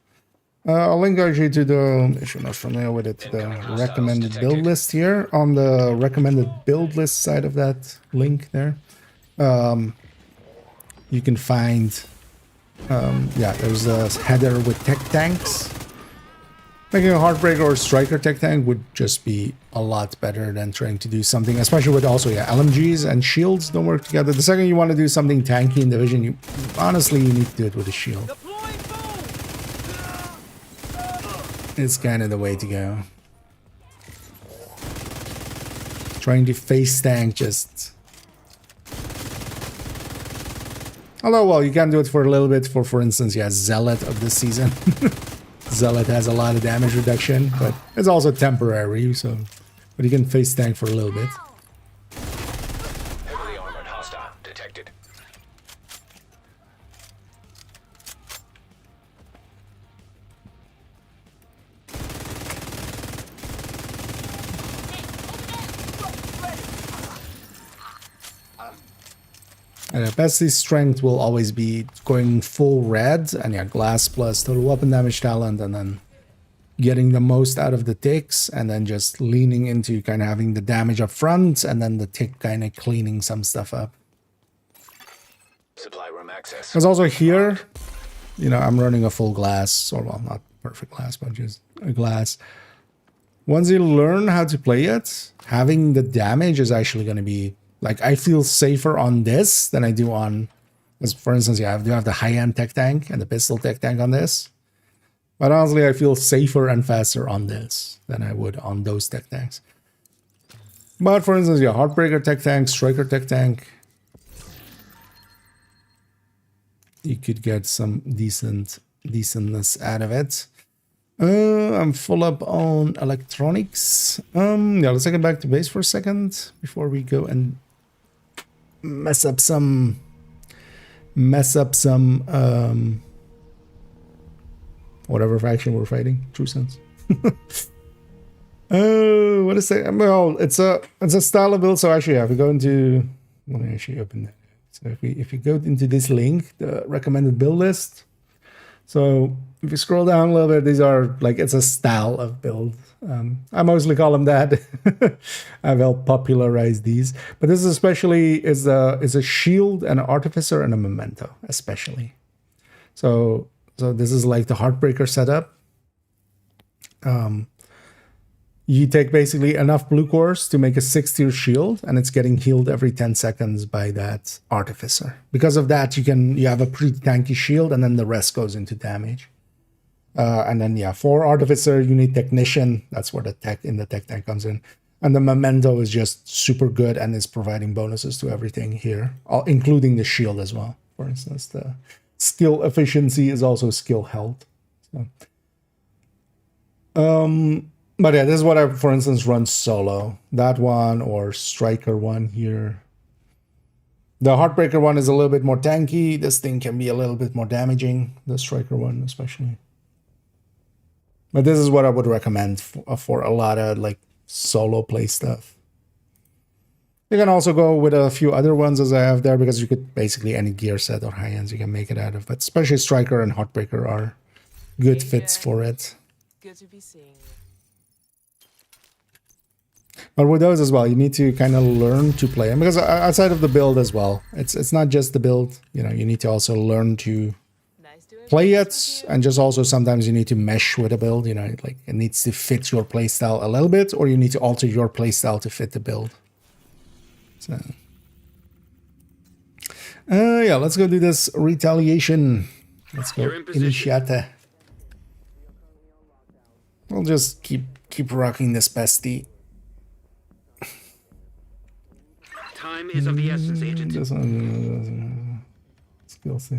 I'll link actually to the, if you're not familiar with it, the recommended build list here. On the recommended build list side of that link there, you can find yeah, there's a header with tech tanks. Making a Heartbreaker or Striker tech tank would just be a lot better than trying to do something, especially with also, yeah, LMGs and shields don't work together. The second you want to do something tanky in Division, you honestly, you need to do it with a shield. It's kind of the way to go. Trying to face tank just... Although, well, you can do it for a little bit for instance, yeah, Zealot of this season. Zealot has a lot of damage reduction, but it's also temporary, so... But you can face tank for a little bit. Heavily armored hostile detected. And Bessie's strength will always be going full red, and yeah, glass plus total weapon damage talent, and then getting the most out of the ticks, and then just leaning into kind of having the damage up front, and then the tick kind of cleaning some stuff up. Supply room access. Because also here, you know, I'm running a full glass, or well, not perfect glass, but just a glass. Once you learn how to play it, having the damage is actually going to be, like, I feel safer on this than I do on, as for instance, you have the high-end tech tank and the pistol tech tank on this. But honestly, I feel safer and faster on this than I would on those tech tanks. But for instance, yeah, Heartbreaker tech tank, Striker tech tank, you could get some decentness out of it. I'm full up on electronics. Yeah, let's take it back to base for a second before we go and mess up some whatever faction we're fighting. True sense. What is it? Well, it's a style of build. So actually, if we go into, let me actually open that. So if you go into this link, the recommended build list. So if you scroll down a little bit, these are like, it's a style of build. I mostly call them that. I've helped popularize these, but this especially is a shield, an artificer, and a memento, especially. So this is like the Heartbreaker setup. You take basically enough blue cores to make a 6-tier shield, and it's getting healed every 10 seconds by that artificer. Because of that, you have a pretty tanky shield, and then the rest goes into damage. And then yeah, for artificer, you need technician. That's where the tech tank comes in. And the memento is just super good and is providing bonuses to everything here, including the shield as well. For instance, the skill efficiency is also skill health. So, but yeah, this is what I, for instance, run solo. That one or Striker one here. The Heartbreaker one is a little bit more tanky. This thing can be a little bit more damaging. The Striker one especially. But this is what I would recommend for a lot of like solo play stuff. You can also go with a few other ones as I have there, because you could basically any gear set or high ends you can make it out of. But especially Striker and Heartbreaker are good fits for it. Good to be seeing you. But with those as well, you need to kind of learn to play them, because outside of the build as well, it's not just the build. You know, you need to also learn to play it, and just also sometimes you need to mesh with a build. You know, like it needs to fit your playstyle a little bit, or you need to alter your playstyle to fit the build. So, yeah, let's go do this retaliation. Let's go initiate. We'll just keep rocking this bestie. Time is of the essence, Agent. Skills.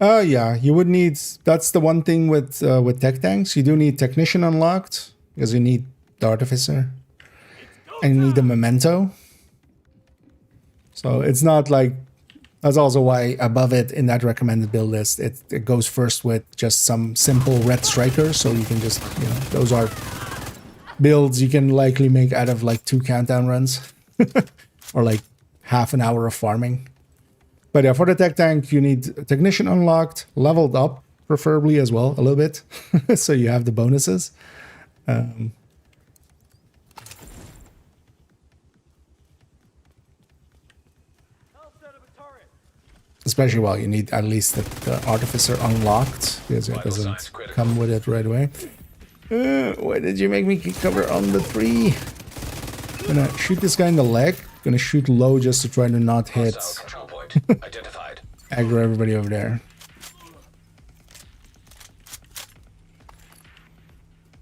Yeah, you would need. That's the one thing with tech tanks. You do need technician unlocked, because you need the artificer, and you need the memento. So it's not like, that's also why above it in that recommended build list, it goes first with just some simple red strikers. So you can just, you know, those are builds you can likely make out of like 2 countdown runs or like half an hour of farming. But yeah, for the tech tank, you need technician unlocked, leveled up, preferably as well, a little bit. So you have the bonuses. Especially while you need at least the artificer unlocked, because it doesn't come with it right away. Why did you make me keep cover on the 3? Gonna shoot this guy in the leg. Gonna shoot low just to try to not hit. Identified. Aggro everybody over there.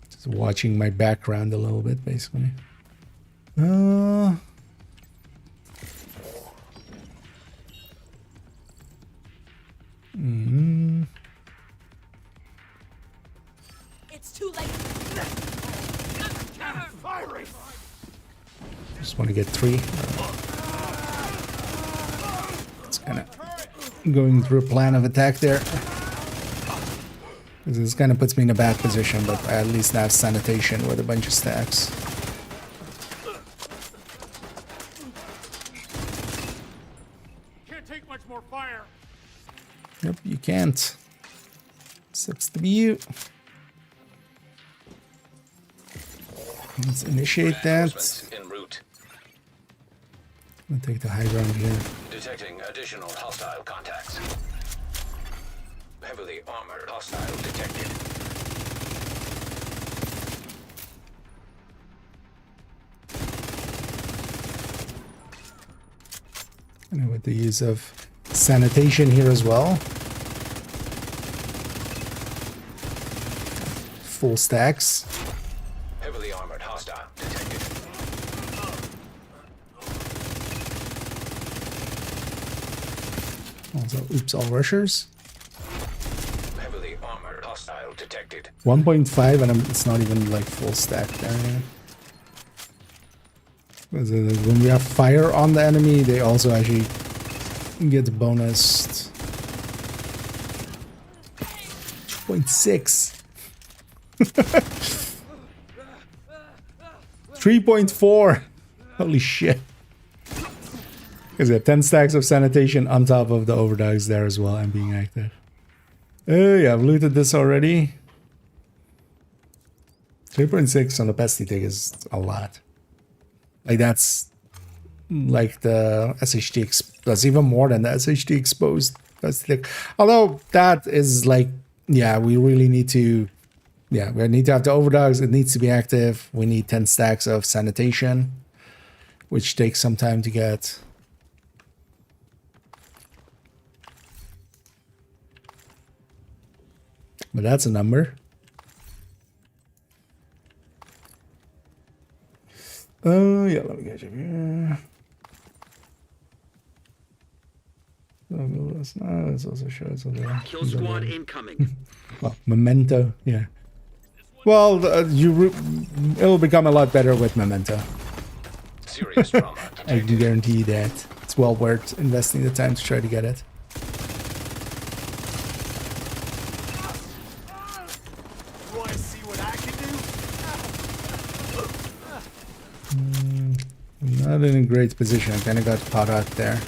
Just watching my background a little bit, basically. It's too late. Firing! Just want to get 3. It's kind of going through a plan of attack there. This kind of puts me in a bad position, but I at least have sanitation with a bunch of stacks. Can't take take much more fire. Yep, you can't. Sucks to be you. Let's initiate that. Reinforcements en route. I'm gonna take the high ground here. Detecting additional hostile contacts. Heavily armored hostile detected. And with the use of sanitation here as well. Full stacks. Heavily armored hostile detected. Also, oops, all rushers. Heavily armored hostile detected. 1.5 and it's not even like full stack there yet. When we have fire on the enemy, they also actually get bonused. 2.6. 3.4. Holy shit. Because we have 10 stacks of sanitation on top of the overdogs there as well and being active. Oh yeah, I've looted this already. 3.6 on the pesty tick is a lot. Like that's like the SHT, that's even more than the SHT exposed pesty tick. Although that is like, yeah, we really need to, yeah, we need to have the overdogs. It needs to be active. We need 10 stacks of sanitation, which takes some time to get. But that's a number. Oh, yeah, let me get you here. No, this also shows the Kill squad incoming. well, memento, yeah. Well, it'll become a lot better with memento. Serious trauma I detected. can guarantee that it's well worth investing the time to try to get it. You want to see what I can do? I'm not in a great position. I kind of got caught out there.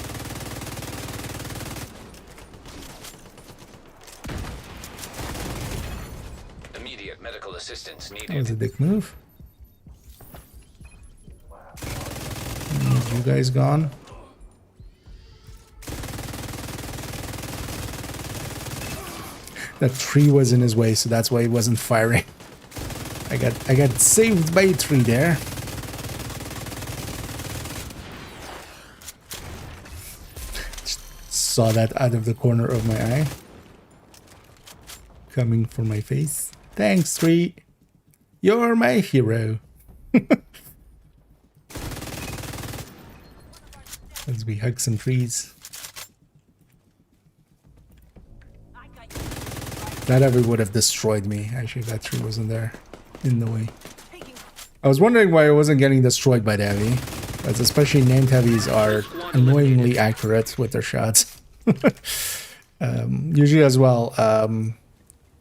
Immediate medical assistance That was a needed. dick move. You guys gone? That tree was in his way, so that's why he wasn't firing. I got saved by a tree there. Just saw that out of the corner of my eye. Coming for my face. Thanks, tree. You're my hero. As we hug some trees. That ever would have destroyed me. Actually, that tree wasn't there in the way. I was wondering why I wasn't getting destroyed by the heavy. As especially named heavies are annoyingly accurate with their shots. Usually as well.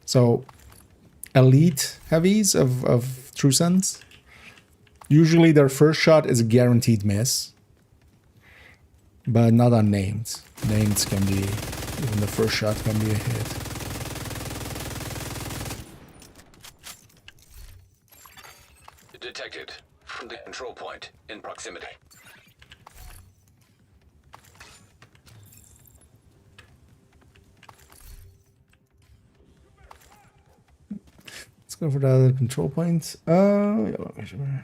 So elite heavies of True Sons, usually their first shot is a guaranteed miss. But not on named. Named can be, even the first shot can be a hit. Detected from the control point in proximity. Let's go for the other control points. Yeah, let me show you.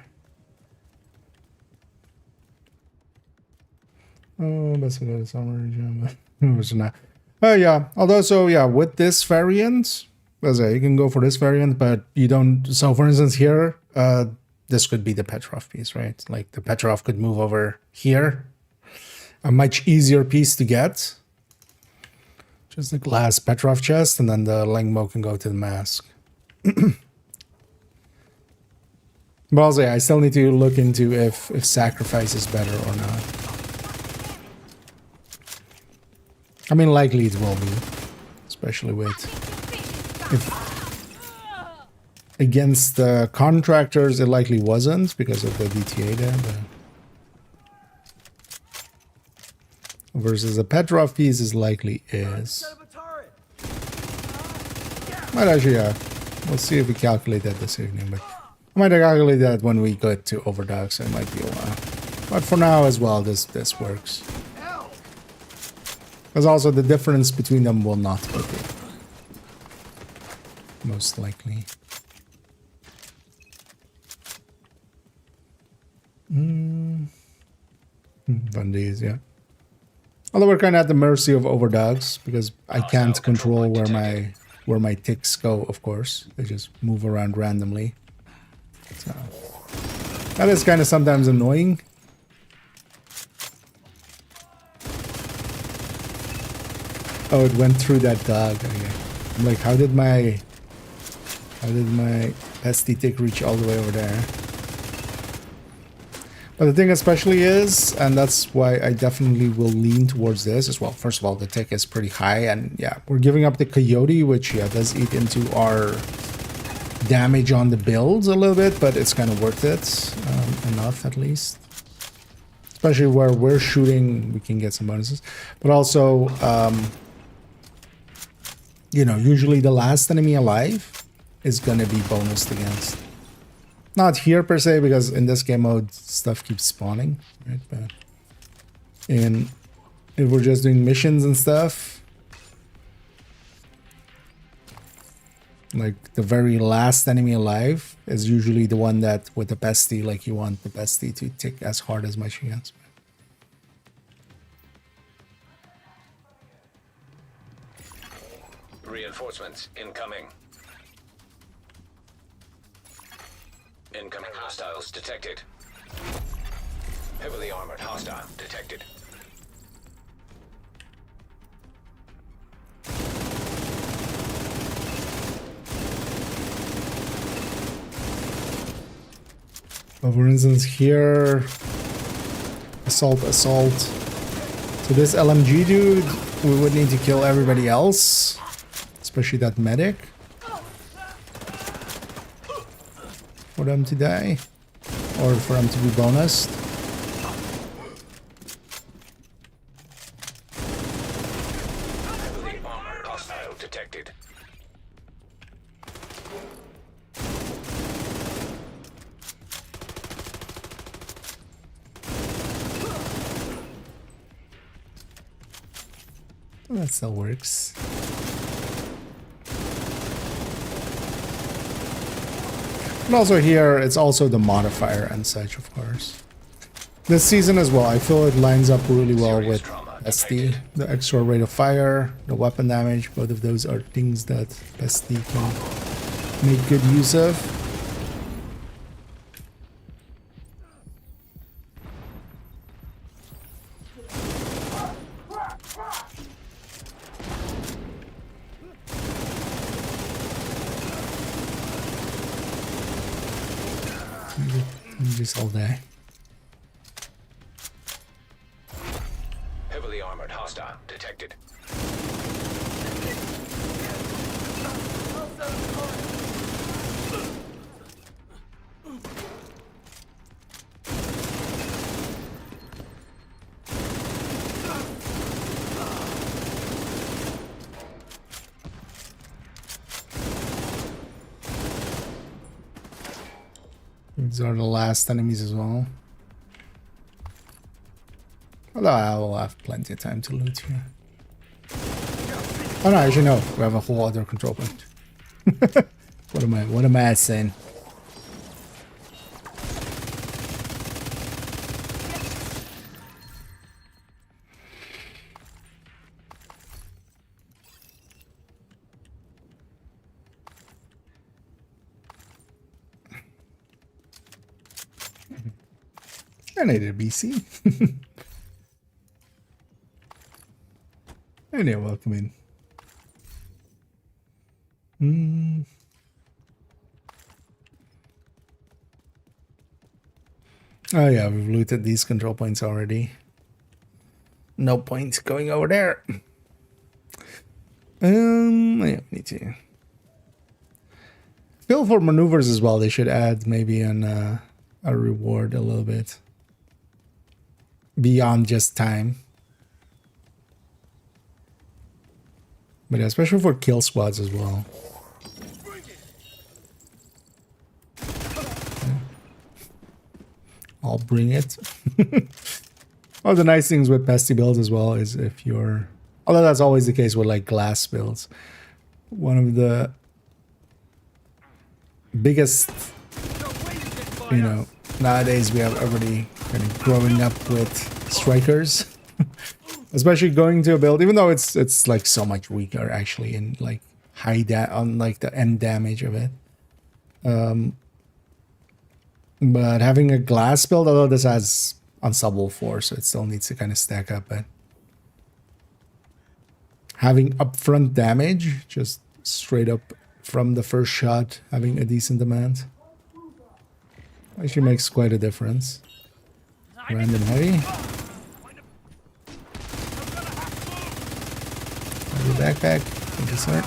Oh, best we go to summer region, but oh yeah. Although, so yeah, with this variant, as I say, you can go for this variant, but you don't. So, for instance, here, this could be the Petrov piece, right? Like the Petrov could move over here, a much easier piece to get. Just the glass Petrov chest, and then the Lengmo can go to the mask. But also, yeah, I still need to look into if sacrifice is better or not. I mean, likely it will be, especially with if against the contractors, it likely wasn't because of the DTA there. But versus a Petrov piece is likely is. Set up a turret. Might actually, we'll see if we calculate that this evening, but I might calculate that when we go to Overdog, so it might be a while. But for now as well, this works. Hell. Because also the difference between them will not be big. Most likely. Fun days, yeah. Although we're kind of at the mercy of Overdogs, because I can't control where my ticks go, of course. They just move around randomly. So that is kind of sometimes annoying. Oh, it went through that dog. Okay. I'm like, how did my pesty tick reach all the way over there? But the thing especially is, and that's why I definitely will lean towards this as well. First of all, the tick is pretty high, and yeah, we're giving up the coyote, which yeah does eat into our damage on the builds a little bit, but it's kind of worth it enough at least. Especially where we're shooting, we can get some bonuses. But also, you know, usually the last enemy alive is gonna be bonused against. Not here per se, because in this game mode stuff keeps spawning, right? But if we're just doing missions and stuff, like the very last enemy alive is usually the one that with the bestie, like you want the bestie to tick as hard as much against. Reinforcements incoming. Incoming hostiles detected. Heavily armored hostile detected. But for instance here, assault. So this LMG dude, we would need to kill everybody else, especially that medic, for them to die, or for them to be bonused. Heavily armored hostile detected. Well, that still works. And also here, it's also the modifier and such, of course. This season as well, I feel it lines up really well with SD. The extra rate of fire, the weapon damage, both of those are things that SD can make good use of. Just all day. Heavily armored hostile detected. These are the last enemies as well. Although I will have plenty of time to loot here. Oh no, as you know, we have a whole other control point. What am I saying? I need a BC. And you're welcome in. Oh yeah, we've looted these control points already. No point going over there. Yeah, we need to. Feel for maneuvers as well. They should add maybe a reward a little bit. Beyond just time. But yeah, especially for kill squads as well. I'll bring it. One of the nice things with pesty builds as well is if you're... Although that's always the case with like glass builds. One of the biggest, you know, nowadays we have everybody kind of growing up with strikers. Especially going to a build, even though it's like so much weaker actually in like on like the end damage of it. But having a glass build, although this has unstoppable force, so it still needs to kind of stack up, but having upfront damage, just straight up from the first shot, having a decent amount, actually makes quite a difference. Random heavy. Heavy backpack. Thank you, sir.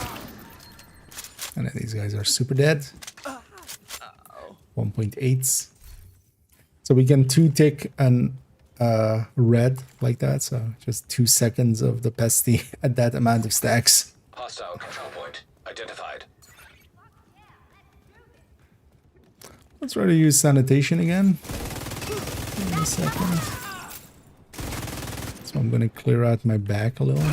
And then these guys are super dead. 1.8s. So we can 2-tick an red like that, so just 2 seconds of the pesty at that amount of stacks. Hostile control point identified. Let's try to use sanitation again. Give me a second. So I'm gonna clear out my back a little.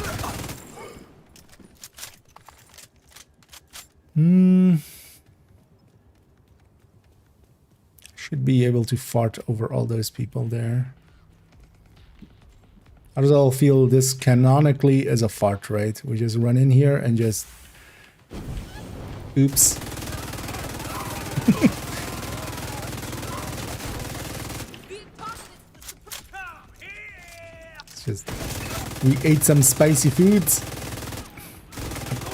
Should be able to fart over all those people there. How does it all feel? This canonically is a fart, right? We just run in here and just... Oops. It's just... We ate some spicy foods.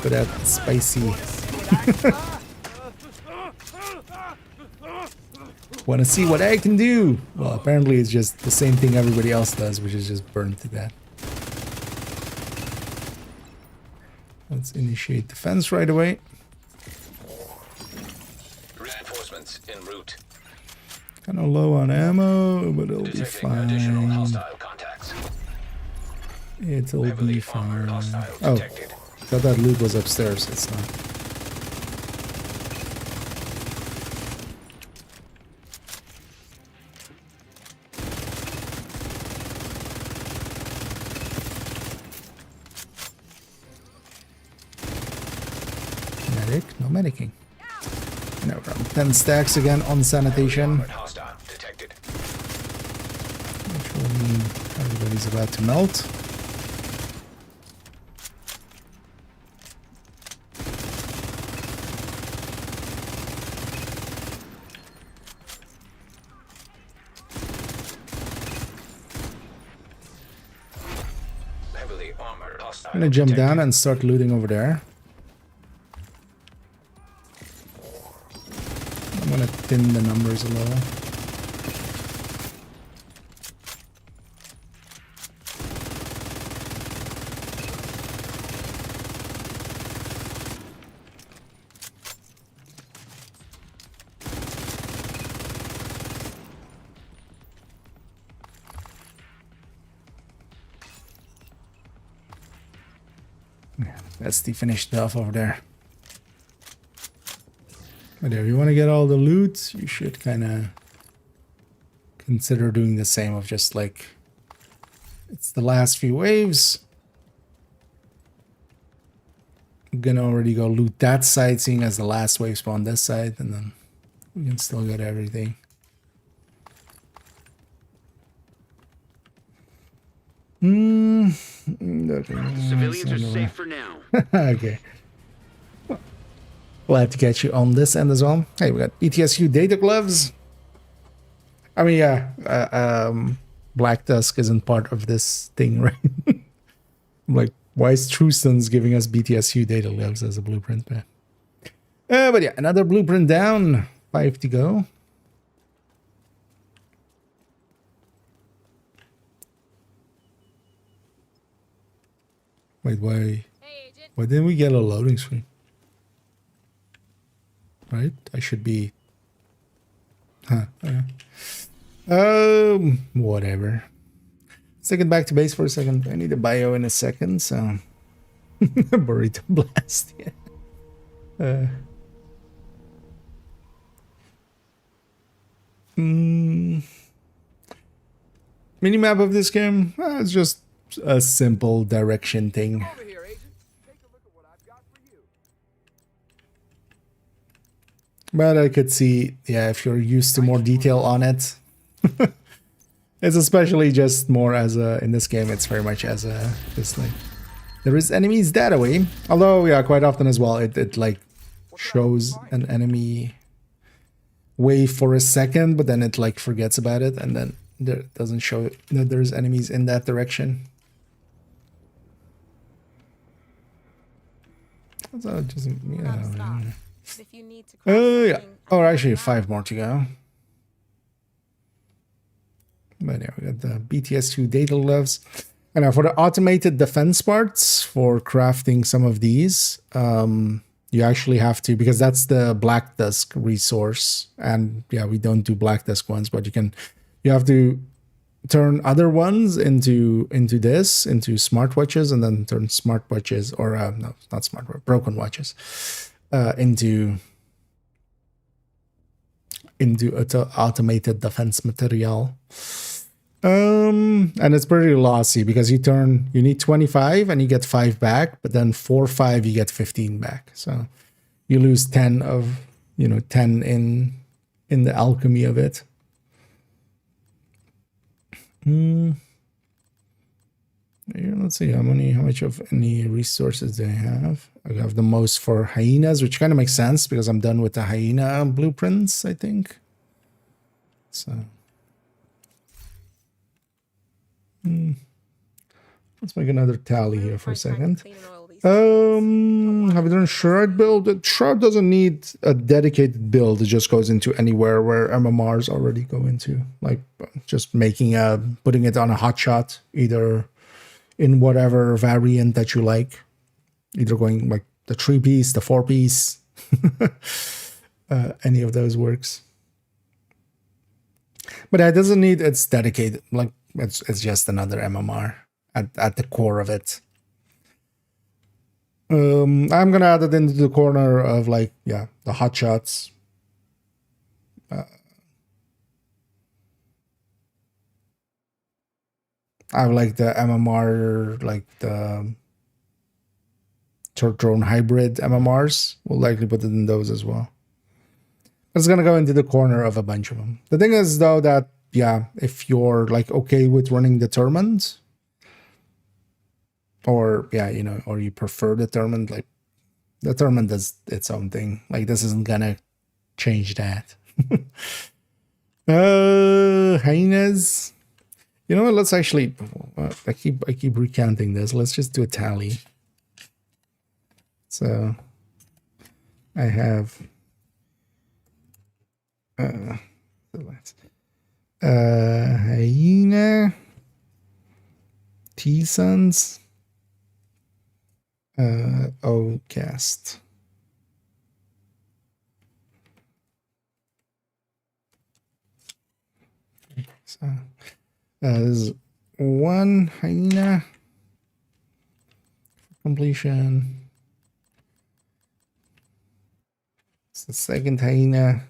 Put out spicy... Want to see what I can do? Well, apparently it's just the same thing everybody else does, which is just burn to death. Let's initiate defense right away. Reinforcements en route. Kind of low on ammo, but it'll be Detecting additional fine. hostile contacts. It'll be Heavily fine. armored hostiles Oh, detected. thought that loot was upstairs. It's not. No medicing. No problem. 10 stacks again on sanitation. Armored hostile detected. Which will mean everybody's about to melt. Heavily armored hostile. I'm gonna jump detected. down and start looting over there. I'm gonna thin the numbers a little. That's the finished stuff over there. But if you want to get all the loot, you should kind of consider doing the same of just like, it's the last few waves. I'm gonna already go loot that side, seeing as the last wave spawned this side, and then we can still get everything. Civilians are safe for now. Okay. Glad to get you on this end as well. Hey, we got BTSU data gloves. I mean, yeah, Black Tusk isn't part of this thing, right? I'm like, why is True Sons giving us BTSU data gloves as a blueprint, man? But yeah, another blueprint down. 5 to go. Wait, why Hey, Agent. didn't we get a loading screen? Right? I should be... Huh. Whatever. Let's take it back to base for a second. I need a bio in a second, so... Burrito blast. Yeah. Minimap of this game, it's just a simple direction thing. Over here, agent. Take a look at what I've got for you. But I could see, yeah, if you're used to more detail on it. It's especially just more as a, in this game, it's very much as a, just like, there is enemies that way. Although, yeah, quite often as well, it like shows an enemy way for a second, but then it like forgets about it, and then there doesn't show that there's enemies in that direction. So it just, yeah. If you need to Oh, yeah. Oh, actually, 5 more to go. But yeah, we got the BTS2 data gloves. And now for the automated defense parts, for crafting some of these, you actually have to, because that's the Black Dusk resource. And yeah, we don't do Black Dusk ones, but you have to turn other ones into smartwatches, and then turn smartwatches, or no, not smart, broken watches, into automated defense material. And it's pretty lossy because you need 25 and you get 5 back, but then 4-5 you get 15 back. So you lose 10 of, 10 in the alchemy of it. Here, let's see how much of any resources they have. I have the most for hyenas, which kind of makes sense because I'm done with the hyena blueprints, I think. So let's make another tally here for a second. Have we done Shroud build? Shroud doesn't need a dedicated build. It just goes into anywhere where MMRs already go into. Like just putting it on a hotshot, either in whatever variant that you like. Either going like the 3-piece, the 4-piece. Any of those works. But it doesn't need, it's dedicated. Like it's just another MMR at the core of it. I'm gonna add it into the corner of like, yeah, the hotshots. I have like the MMR, like the drone hybrid MMRs. We'll likely put it in those as well. It's gonna go into the corner of a bunch of them. The thing is though that, yeah, if you're like okay with running determined, or yeah, or you prefer determined, like determined does its own thing. Like this isn't gonna change that. Hyenas. You know what? Let's actually. I keep recounting this. Let's just do a tally. So I have. Hyena. T-Sons. Cast. So this is 1 hyena for completion. It's the 2nd hyena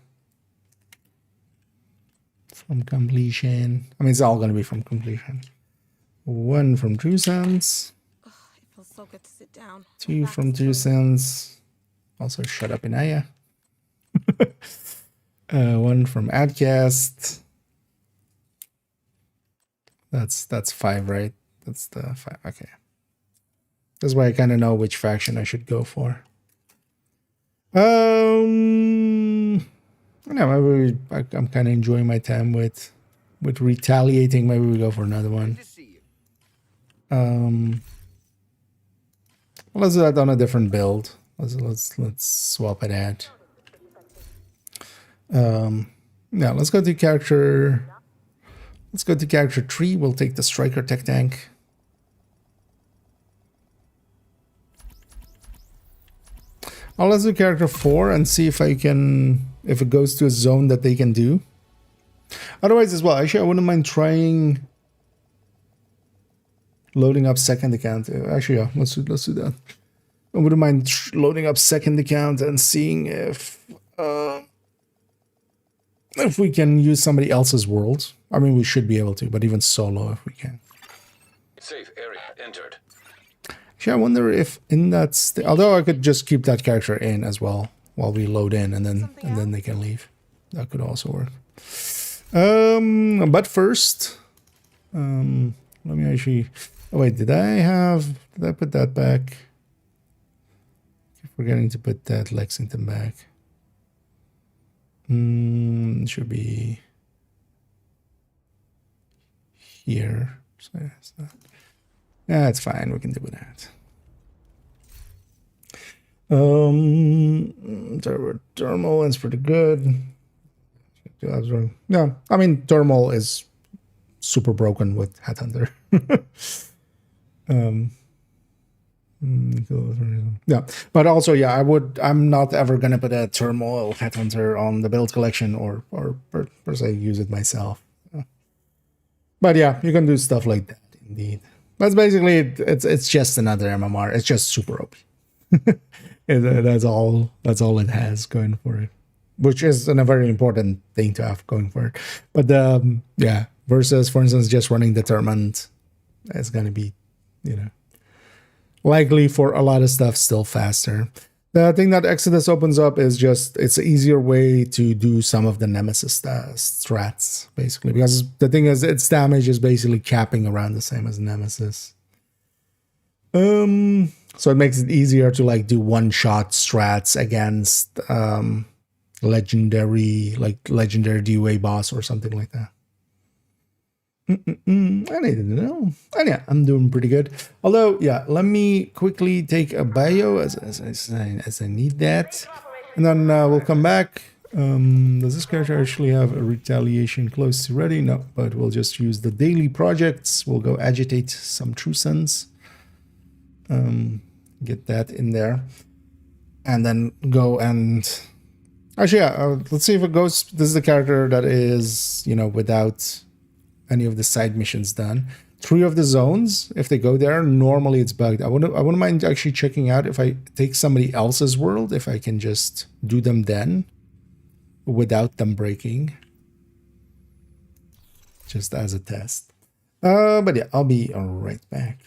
from completion. I mean, it's all going to be from completion. 1 from True Sense. It feels so good to sit down. 2 from True Sense. Also, shut up, Inaya. 1 from Adcast. That's 5, right? That's the 5. Okay. That's why I kind of know which faction I should go for. Maybe I'm kind of enjoying my time with retaliating. Maybe we go for another one. Let's do that on a different build. Let's swap it out. Yeah, let's go to character. Let's go to character 3. We'll take the Striker Tech Tank. Let's do character 4 and see if if it goes to a zone that they can do. Otherwise as well, actually I wouldn't mind trying loading up second account. Actually, yeah, let's do that. I wouldn't mind loading up second account and seeing if we can use somebody else's world. I mean, we should be able to, but even solo if we can. Safe area entered. Actually, I wonder if in that although I could just keep that character in as well while we load in, and then they can leave. That could also work. But first, let me actually. Oh wait, did I put that back? Keep forgetting to put that Lexington back. Should be here. So it's not. Yeah, it's fine. We can do that. Thermal is pretty good. Yeah, I mean, thermal is super broken with Headhunter. Yeah, but also, yeah, I'm not ever gonna put a thermal Headhunter on the build collection or per se use it myself. But yeah, you can do stuff like that indeed. That's basically it's just another MMR. It's just super OP. That's all it has going for it, which is a very important thing to have going for it. But yeah, versus, for instance, just running determined, it's gonna be, likely for a lot of stuff still faster. The thing that Exodus opens up is just it's an easier way to do some of the Nemesis strats, basically, because the thing is its damage is basically capping around the same as Nemesis. So it makes it easier to like do one-shot strats against legendary DOA boss or something like that. I needed to know. And yeah, I'm doing pretty good. Although, yeah, let me quickly take a bio as I need that. And then we'll come back. Does this character actually have a retaliation close to ready? No, but we'll just use the daily projects. We'll go agitate some True Sons. Get that in there. And then go and... Actually, yeah, let's see if it goes... This is the character that is, without... any of the side missions done. 3 of the zones, if they go there, normally it's bugged. I wouldn't mind actually checking out if I take somebody else's world, if I can just do them then without them breaking. Just as a test. But yeah, I'll be right back.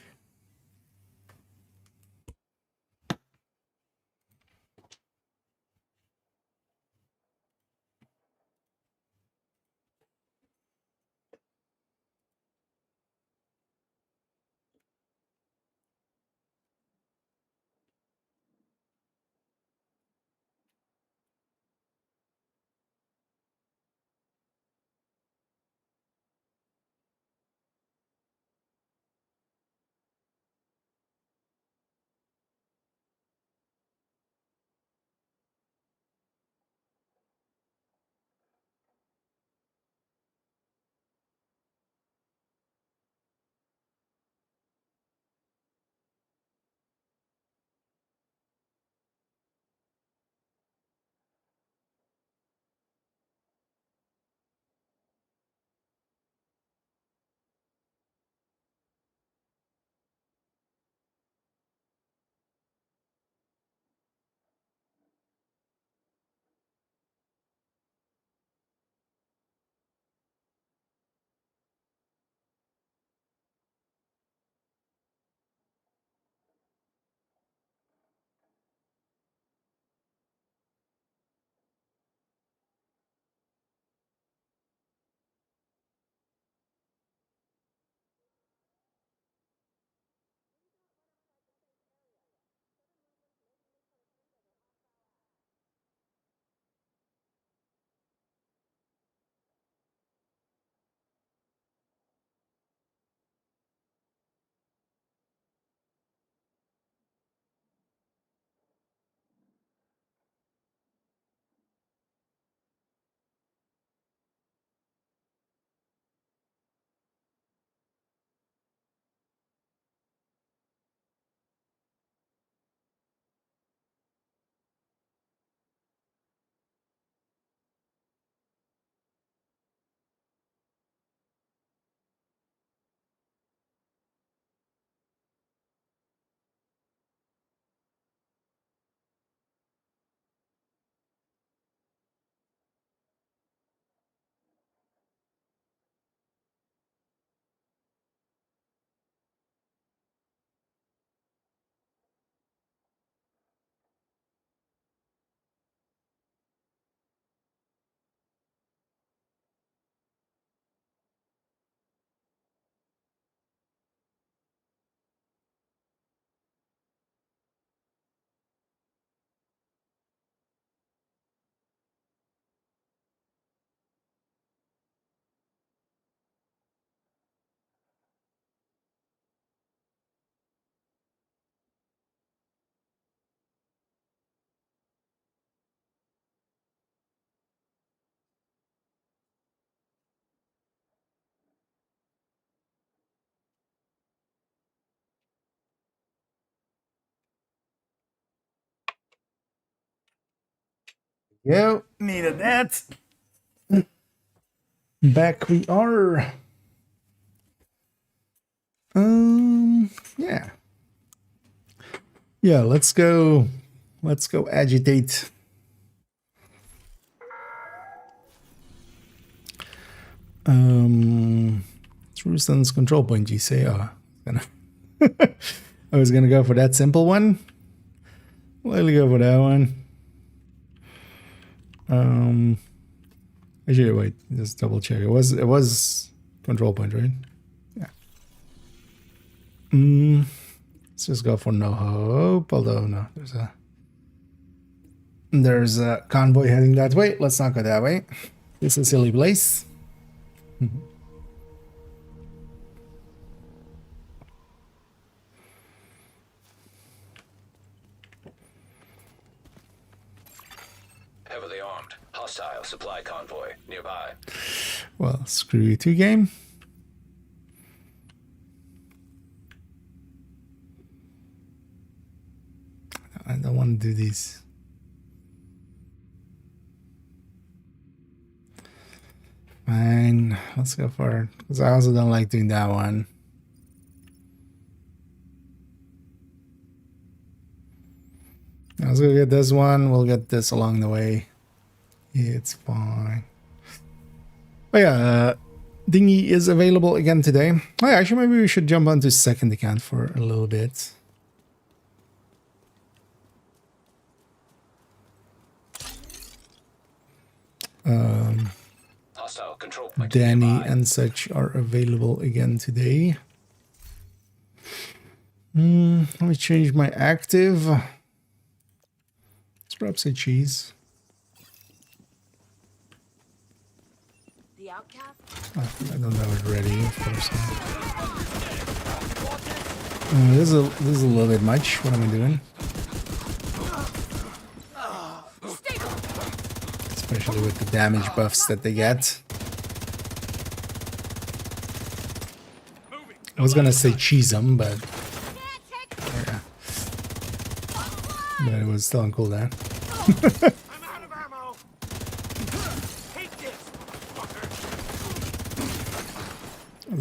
Yo, needed that. Back we are. Yeah. Yeah, let's go agitate. Trueston's control point, you say? Oh, I was gonna go for that simple one. Let me go for that one. Actually, wait, just double check. It was control point, right? Yeah. Let's just go for no hope. Although no, there's a convoy heading that way. Let's not go that way. This is a silly place. Heavily armed. Hostile supply convoy nearby. Well, screw you too, game. I don't want to do these. Fine, let's go for it. Because I also don't like doing that one. Let's go get this one. We'll get this along the way. It's fine. Oh yeah, Dinghy is available again today. Oh, yeah, actually, maybe we should jump onto second account for a little bit. Hostile control point Danny nearby. and such are available again today. Let me change my active. Let's perhaps say cheese. The outcast? Oh, I don't have it ready, of course. This is a little bit much. What am I doing? Especially with the damage buffs that they get. I was gonna say cheese them, but yeah. But it was still on cooldown. I'm out of ammo. Take this, fucker.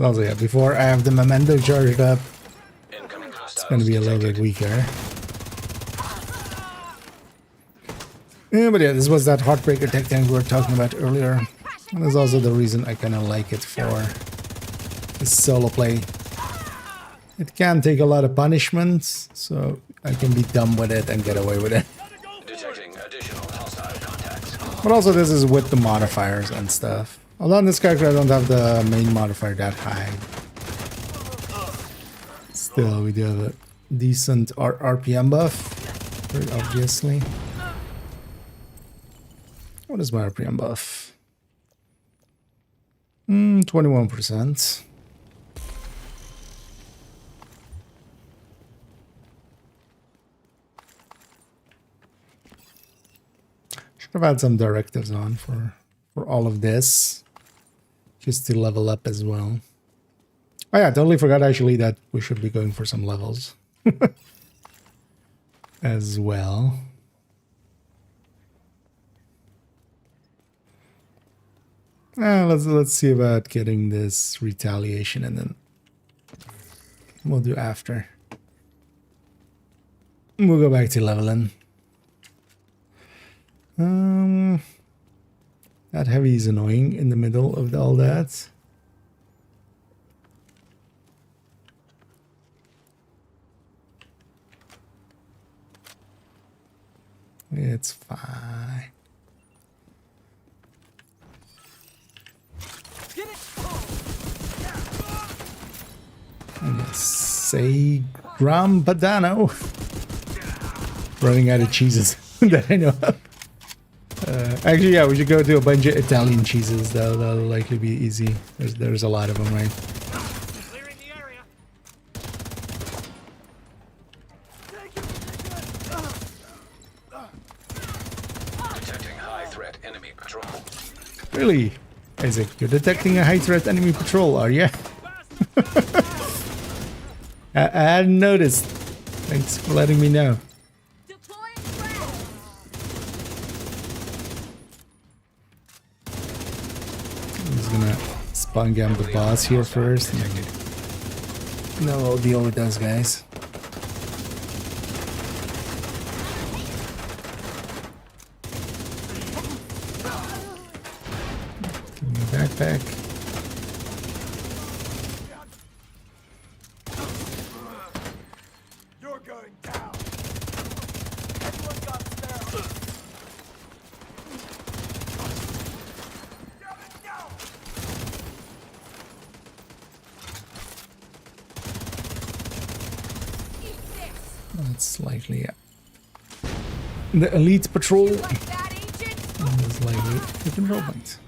Also, yeah, before I have the memento charged up, Incoming hostiles it's gonna be a little bit weaker. Yeah, but yeah, this was that Heartbreaker tech tank we were talking about earlier. And that's also the reason I kind of like it for the solo play. It can take a lot of punishments, so I can be dumb with it and get away with it. detecting additional hostile contacts. But also this is with the modifiers and stuff. Although on this character I don't have the main modifier that high. Still, we do have a decent RPM buff, very obviously. What is my RPM buff? 21%. Should have had some directives on for all of this, just to level up as well. Oh yeah, totally forgot actually that we should be going for some levels as well. Let's see about getting this retaliation, and then we'll do after. We'll go back to leveling. That heavy is annoying in the middle of all that. It's fine. Say Gram Padano. Running out of cheeses that I know of. Actually, yeah, we should go to a bunch of Italian cheeses. That'll likely be easy. There's a lot of them, right? Clearing the area. Detecting high threat enemy patrol. Really, Isaac, you're detecting a high threat enemy patrol, are you? I hadn't noticed. Thanks for letting me know. Deploying frag. bang up the boss here first. No, we'll deal with those guys. Give me a backpack. You're going down. Everyone got spare. That's slightly the elite patrol Like that, agent? is slightly the control point.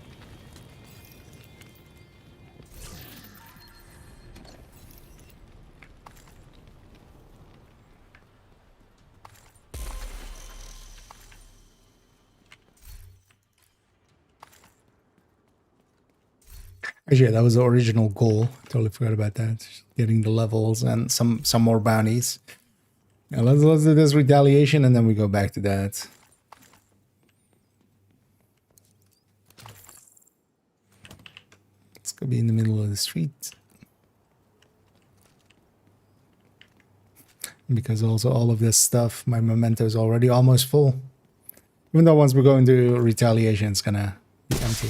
Actually, yeah, that was the original goal. Totally forgot about that. Just getting the levels and some more bounties. Now let's do this retaliation and then we go back to that. It's gonna be in the middle of the street. Because also all of this stuff, my memento is already almost full. Even though once we go into retaliation, it's gonna be empty.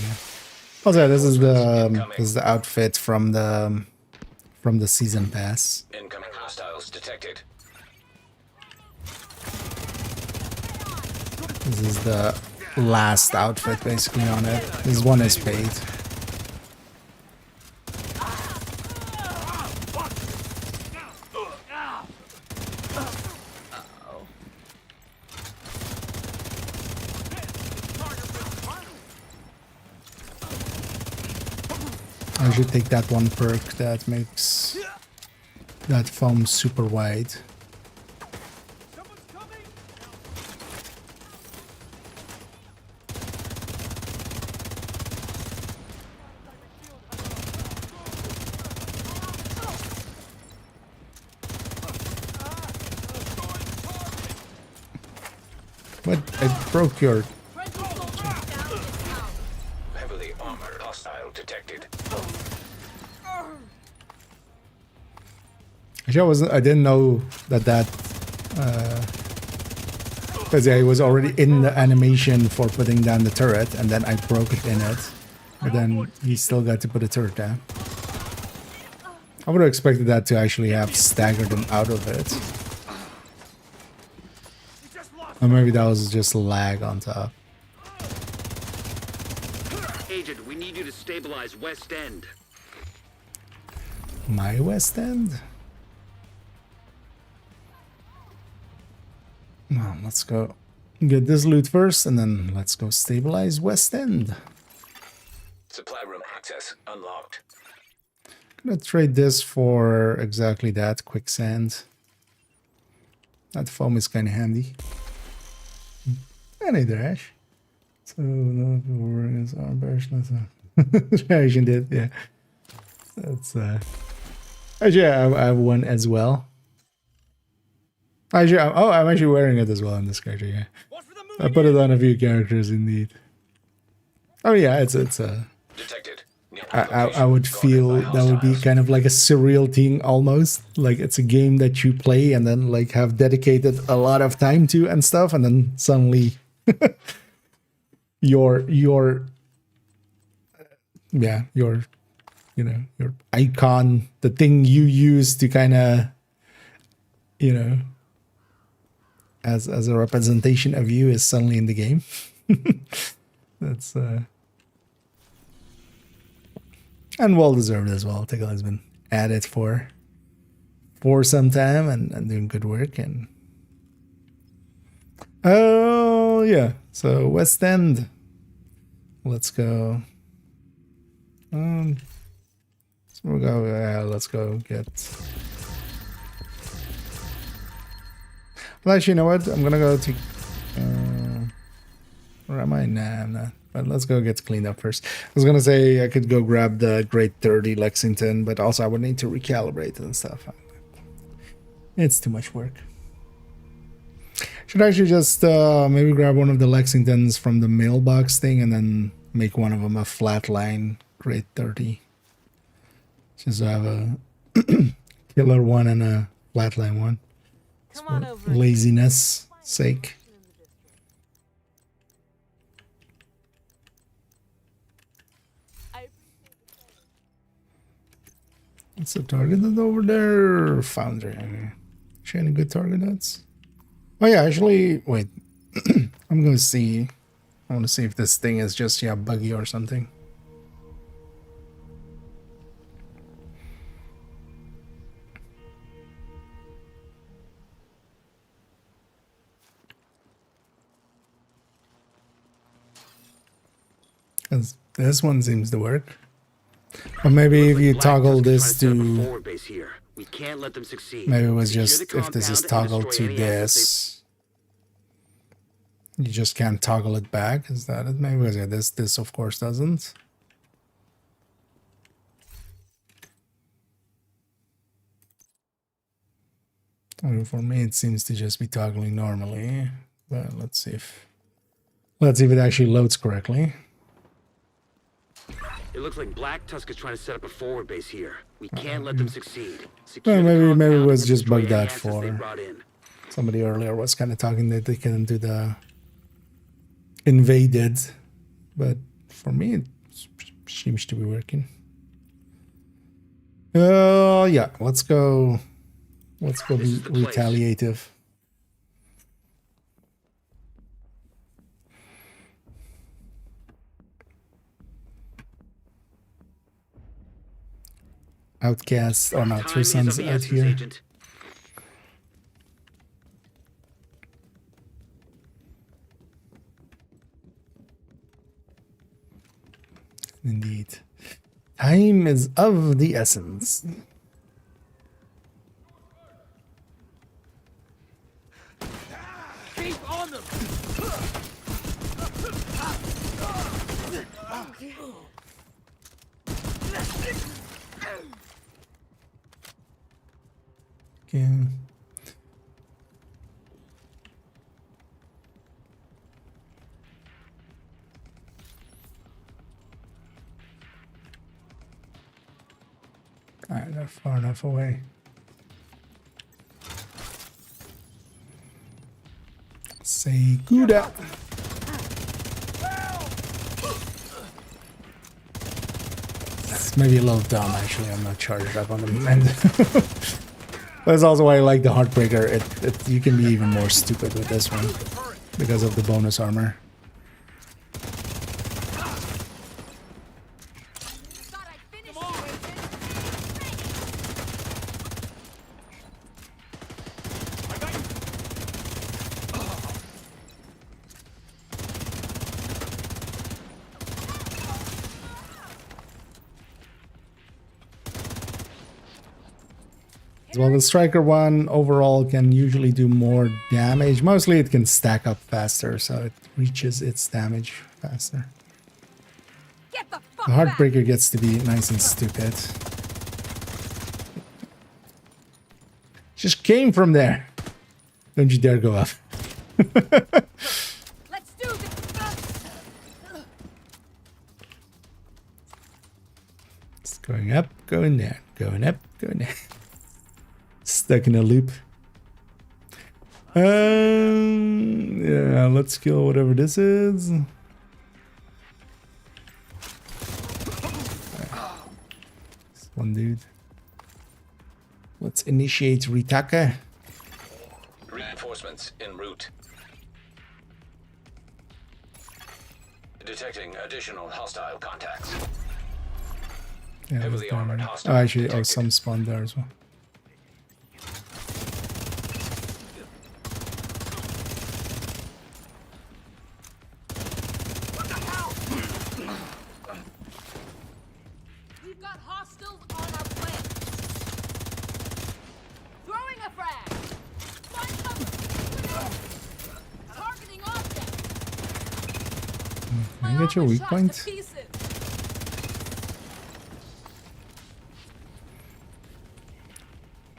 Also, this is the outfit from the season pass. Incoming hostiles detected. This is the last outfit basically on it. This one is paid. I should take that one perk that makes that foam super wide. Someone's coming. What? I broke your... Heavily armored hostile detected. Actually, I didn't know that because yeah, he was already in the animation for putting down the turret, and then I broke it in it. But then he still got to put a turret down. I would have expected that to actually have staggered him out of it. Or maybe that was just lag on top. Agent, we need you to stabilize West End. My West End? Well, let's go get this loot first, and then let's go stabilize West End. Supply room access unlocked. Gonna trade this for exactly that, quicksand. That foam is kind of handy. And a dash. So, no, is our best. Reaction did, yeah. That's, actually, I have one as well. Actually, I'm actually wearing it as well in this character, yeah. I put it on a few characters, indeed. Oh, yeah, it's a... Detected. I would feel that would be kind of like a surreal thing almost. Like it's a game that you play and then like have dedicated a lot of time to and stuff, and then suddenly your icon, the thing you use to kind of as a representation of you is suddenly in the game. That's and well deserved as well. Tickle has been at it for some time and doing good work. And oh yeah, so West End. Let's go. So we'll go. Let's go get. Well, actually, you know what? I'm gonna go to. Where am I? Nah, I'm not. But let's go get cleaned up first. I was gonna say I could go grab the grade 30 Lexington, but also I would need to recalibrate and stuff. It's too much work. Should I actually just maybe grab one of the Lexingtons from the mailbox thing and then make one of them a flatline grade 30. Just have a killer one and a flatline one. Come on For over. laziness sake. What's the target that's over there? Foundry. Actually, any good target nuts? Oh yeah, actually, wait. I'm gonna see. I want to see if this thing is just buggy or something. Because this one seems to work. Or maybe if you toggle this to... We can't let them succeed. Maybe it was Secure just, the if this is compound and toggled destroy to any assets this, you just can't toggle it back. Is that it? Maybe yeah, this of course doesn't. And for me, it seems to just be toggling normally. But let's see if it actually loads correctly. It looks like Black Tusk is trying to set up a forward base here. We can't let them succeed. Well, Secure the maybe it compound was and just destroy bugged any out assets they for... brought in. Somebody earlier was kind of talking that they couldn't do the invaded, but for me it seems to be working. Yeah, let's go be retaliative. Outcast, or not, Three Sons out here. Agent. Indeed. Time is of the essence. Keep on them. Okay. Alright, they're far enough away. Say good out. It's maybe a little dumb actually, I'm not charged up on the end. That's also why I like the Heartbreaker. You can be even more stupid with this one because of the bonus armor. Thought I'd finish you, Agent. Well, the striker one overall can usually do more damage. Mostly it can stack up faster, so it reaches its damage faster. Get the fuck The Heartbreaker gets to be nice and stupid. Just came from there. Don't you dare go up. back. Let's do this. It's going up, going down, going up, going down. Stuck in a loop. Yeah, let's kill whatever this is. This one dude. Let's initiate Ritaka. Reinforcements en route. Detecting additional hostile contacts. Yeah, Heavily armored oh, hostile actually, detected. some spawned there as well. We've got hostiles on our plant. Throwing a frag. Find cover. Targeting object. Can you get your weak point?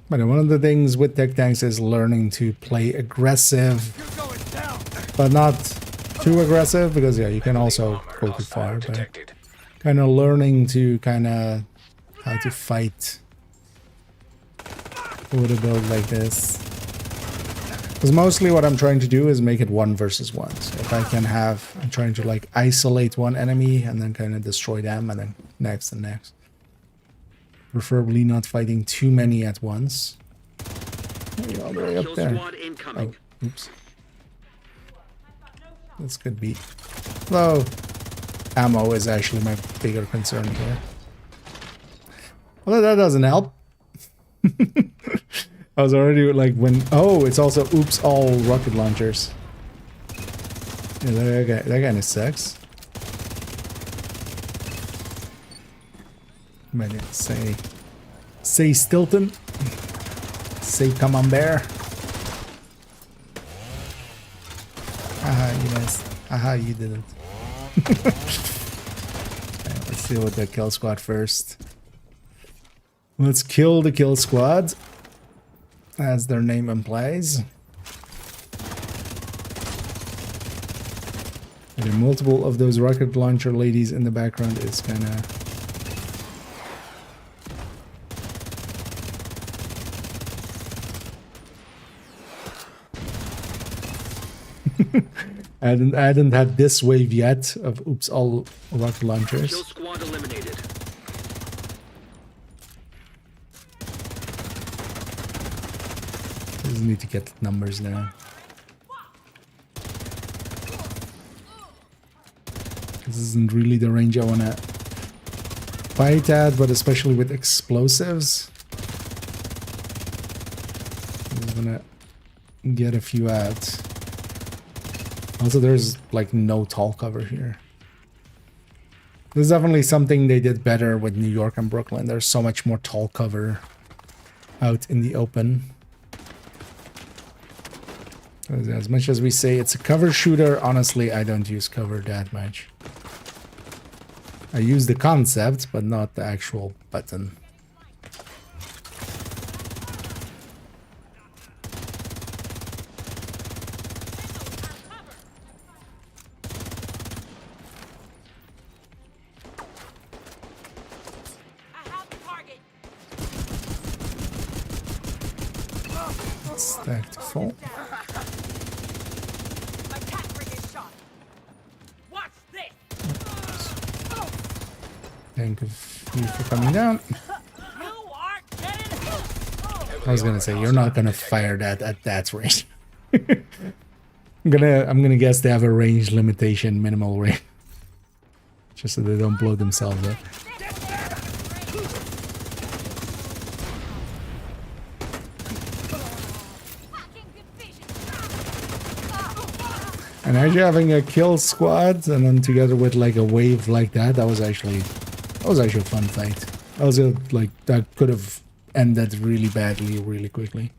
But one of the things with tech tanks is learning to play aggressive, but not too aggressive, because yeah, you can also Armored go too hostile far. But detected. kind of learning to kind of how to fight with a build like this. Because mostly what I'm trying to do is make it 1 versus 1. So if I can have, I'm trying to like isolate one enemy and then kind of destroy them and then next and next. Preferably not fighting too many at once. Maybe all the way up Kill there. squad incoming. Oh, oops. This could be low. Ammo is actually my bigger concern here. Well, that doesn't help. I was already like when... Oh, it's also oops all rocket launchers. Yeah, that kind of sucks. But yeah, say Stilton. Say come on bear. Aha, you guys. Aha, you didn't. Right, let's deal with the kill squad first. Let's kill the kill squad, as their name implies. And multiple of those rocket launcher ladies in the background is kind of... I hadn't had this wave yet of oops all rocket launchers. Kill squad eliminated. Just need to get numbers now. This isn't really the range I want to fight at, but especially with explosives. I'm just gonna get a few out. Also, there's like no tall cover here. This is definitely something they did better with New York and Brooklyn. There's so much more tall cover out in the open. As much as we say it's a cover shooter, honestly, I don't use cover that much. I use the concept, but not the actual button. Stack to full. My cat rig is shot. Watch this. Thank you for coming down. You are getting I was gonna say you're not gonna fire that at that range. I'm gonna guess they have a range limitation, minimal range, just so they don't blow themselves up. And actually having a kill squad and then together with like a wave like that, that was actually a fun fight. That was that could have ended really badly, really quickly,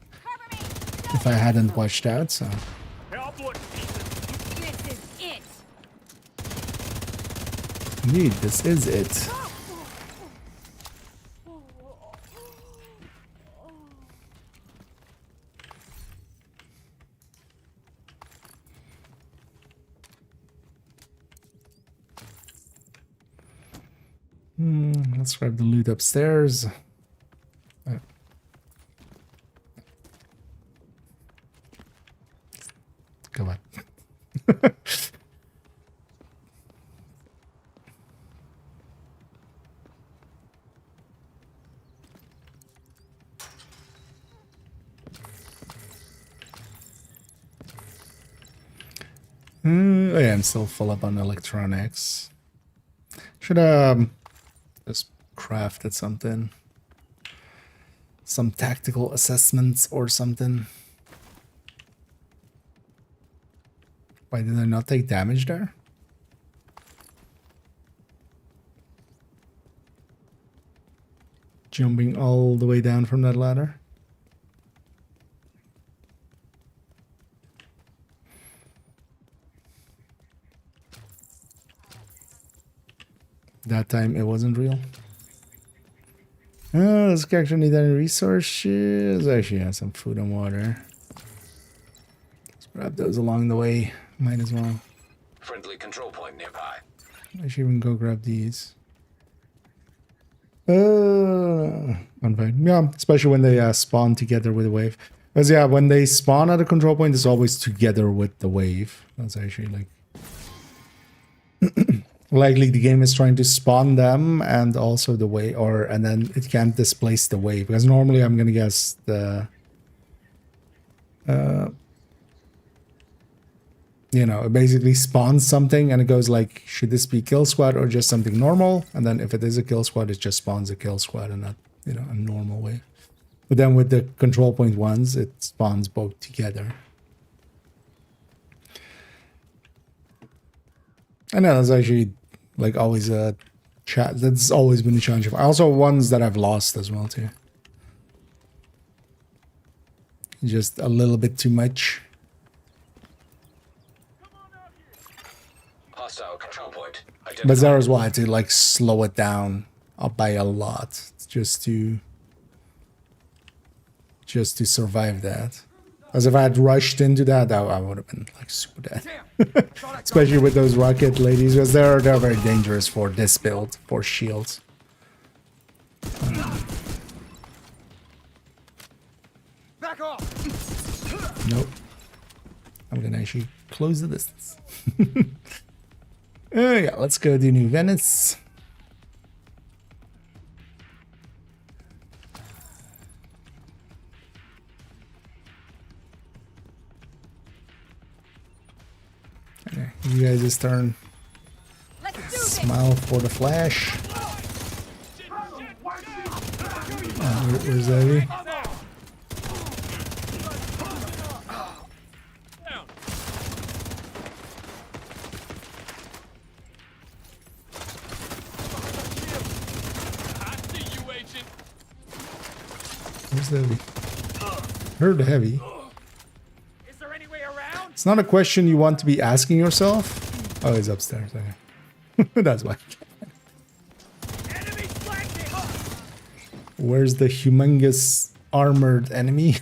if I hadn't watched out. So. This is it. Indeed, this is it. Let's grab the loot upstairs. Come on. Oh yeah, I'm still full up on electronics. Should just crafted something. Some tactical assessments or something. Why did I not take damage there? Jumping all the way down from that ladder. That time it wasn't real. Oh, this character need any resources? Actually, yeah, some food and water. Let's grab those along the way. Might as well. Friendly control point nearby. I should even go grab these. Unfine. Yeah, especially when they spawn together with the wave. Because yeah, when they spawn at a control point, it's always together with the wave. That's actually like likely the game is trying to spawn them and also the wave, or and then it can't displace the wave. Because normally I'm gonna guess the you know, it basically spawns something and it goes like, should this be kill squad or just something normal? And then if it is a kill squad, it just spawns a kill squad and not, you know, a normal wave. But then with the control point ones, it spawns both together. I know that's actually like always a chat. That's always been a challenge. Also ones that I've lost as well too. Just a little bit too much. Hostile control point. But there is why I had to like slow it down up by a lot just to survive that. As if I had rushed into that, I would have been like super dead. Especially with those rocket ladies, because they're very dangerous for this build, for shields. Back off. Nope. I'm gonna actually close the distance. Yeah, let's go to New Venice. Okay, you guys' turn. Let's do this. Smile for the flash. Where's Evie? Where's the Heavy? Heard the Heavy. Is there any way around? It's not a question you want to be asking yourself. Oh, he's upstairs. Okay. That's why. Enemy flanking! Where's the humongous armored enemy?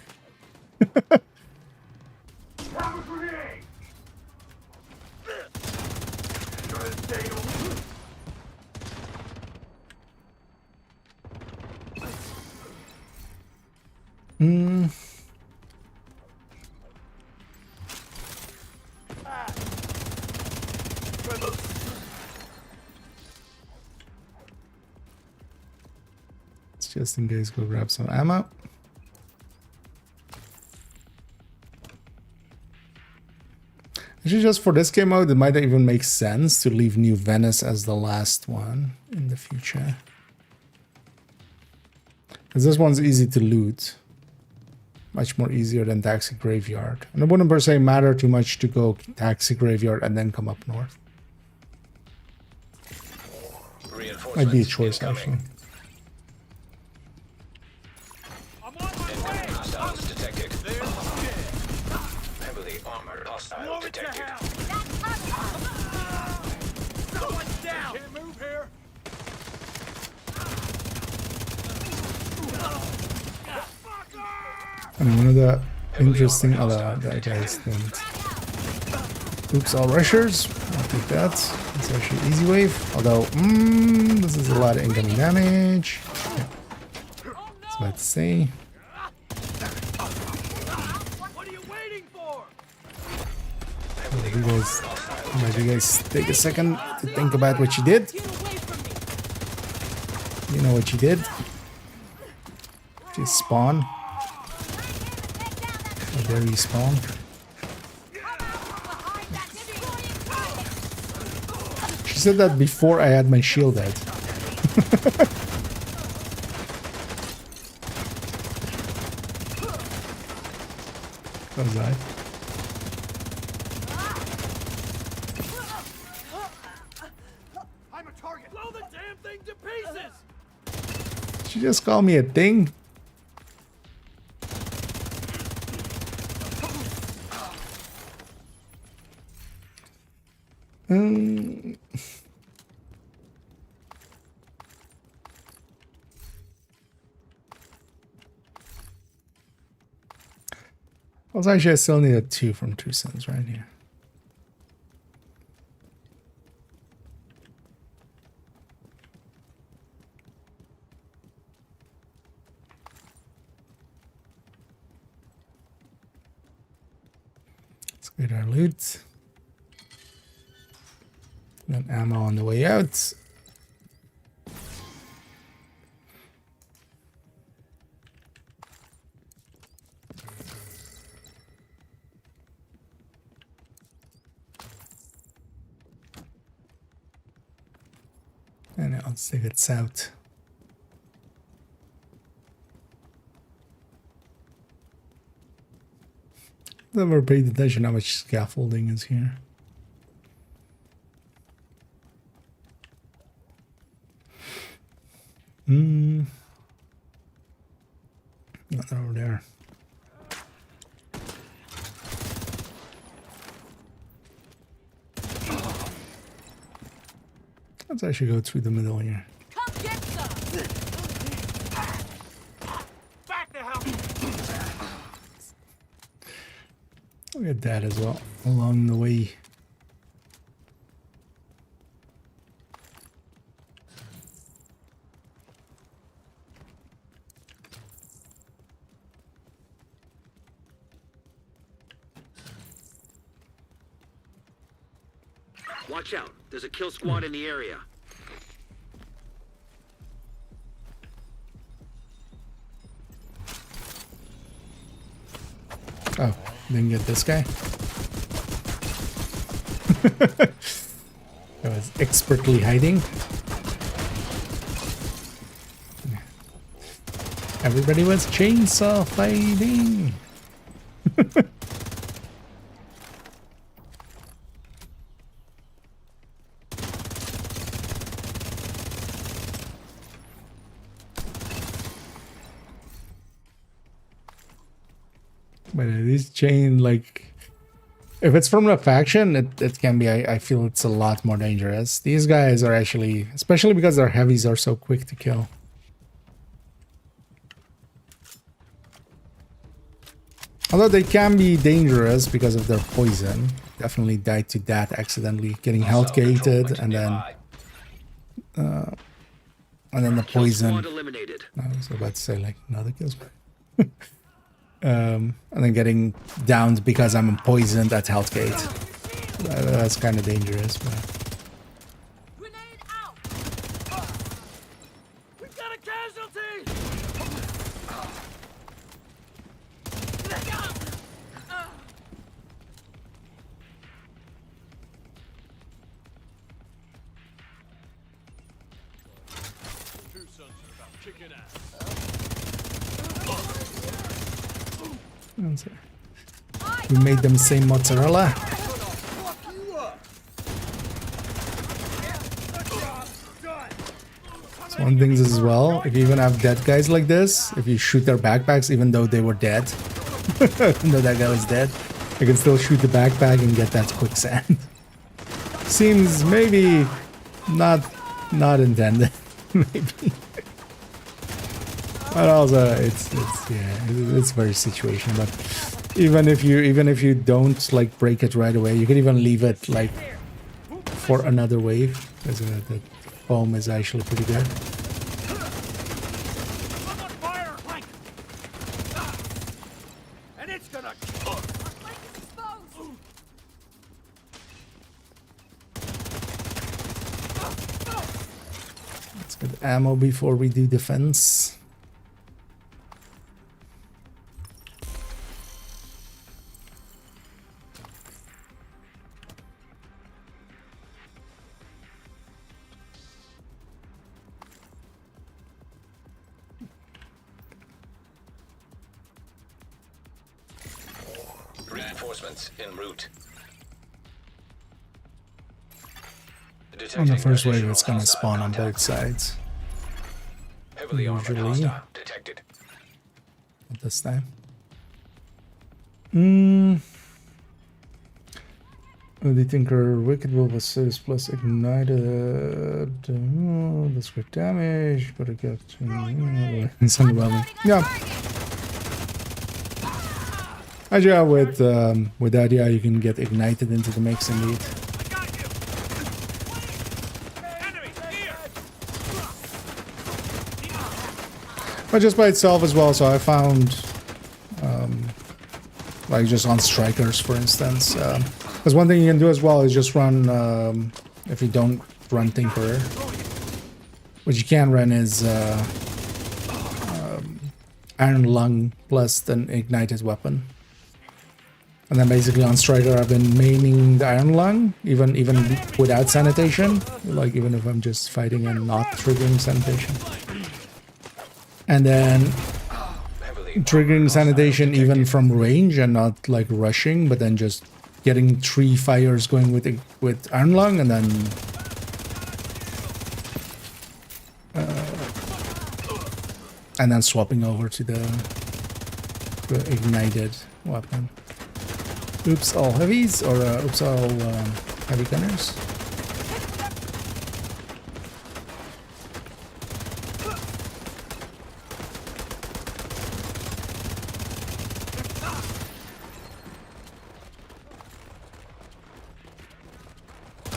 Just in case, go grab some ammo. Actually, just for this game mode, it might even make sense to leave New Venice as the last one in the future. Because this one's easy to loot. Much more easier than Taxi Graveyard. And it wouldn't per se matter too much to go Taxi Graveyard and then come up north. Might be a choice, actually. Hostiles detected. Heavily armored hostile detected. Someone's down! Can't move here! And one of the interesting other guys didn't. Oops, all rushers. I'll take that. It's actually easy wave. Although, this is a lot of incoming damage. Yeah. That's what I'd say. What are you waiting for? You guys take a second to think about what you did. You know what you did. Just spawn. Oh, there you spawn. She said that before I had my shield out. What was that? I'm a target. Blow the damn thing to pieces! She just called me a thing. Well, actually, I still need a 2 from 2 cents right here. Get our loot. And ammo on the way out. And now let's take it south. Never paid attention how much scaffolding is here. Nothing over there. Let's actually go through the middle here. Come get some! Back to help! Look at that as well along the way. Watch out. There's a kill squad in the area. Oh, didn't get this guy. I was expertly hiding. Everybody was chainsaw fighting. But this chain, like, if it's from a faction, it can be, I feel it's a lot more dangerous. These guys are actually, especially because their heavies are so quick to kill. Although they can be dangerous because of their poison. Definitely died to that accidentally, getting health gated, and then the poison. I was about to say like another kill squad. And then getting downed because I'm poisoned at health gate. That's kind of dangerous, but Grenade out! We've got a casualty! Two sons are about kicking ass. we made them say mozzarella. So one thing is as well, if you even have dead guys like this, if you shoot their backpacks even though they were dead, even though that guy was dead, you can still shoot the backpack and get that quicksand. Seems maybe not intended, maybe. But also it's very situational. But even if you don't like break it right away, you can even leave it like for another wave, because the foam is actually pretty good. And it's gonna Let's get ammo before we do defense. Reinforcements en route. On the first wave, it's gonna spawn on both sides. Heavily armored Usually. hostile detected. Not this time. The Tinker Wicked Wolf Assist plus ignited. The script damage, but it gets it's underwhelming. Yeah. Actually, with that, yeah, you can get ignited into the mix indeed. But just by itself as well, so I found like just on strikers, for instance. Because one thing you can do as well is just run, if you don't run Tinkerer, what you can run is Iron Lung plus an ignited weapon. And then basically on Striker, I've been maining the Iron Lung, even without sanitation. Like even if I'm just fighting and not triggering sanitation. And then triggering sanitation even from range and not like rushing, but then just getting 3 fires going with Iron Lung, and then swapping over to the ignited weapon. Oops, all heavies, or oops, all heavy gunners.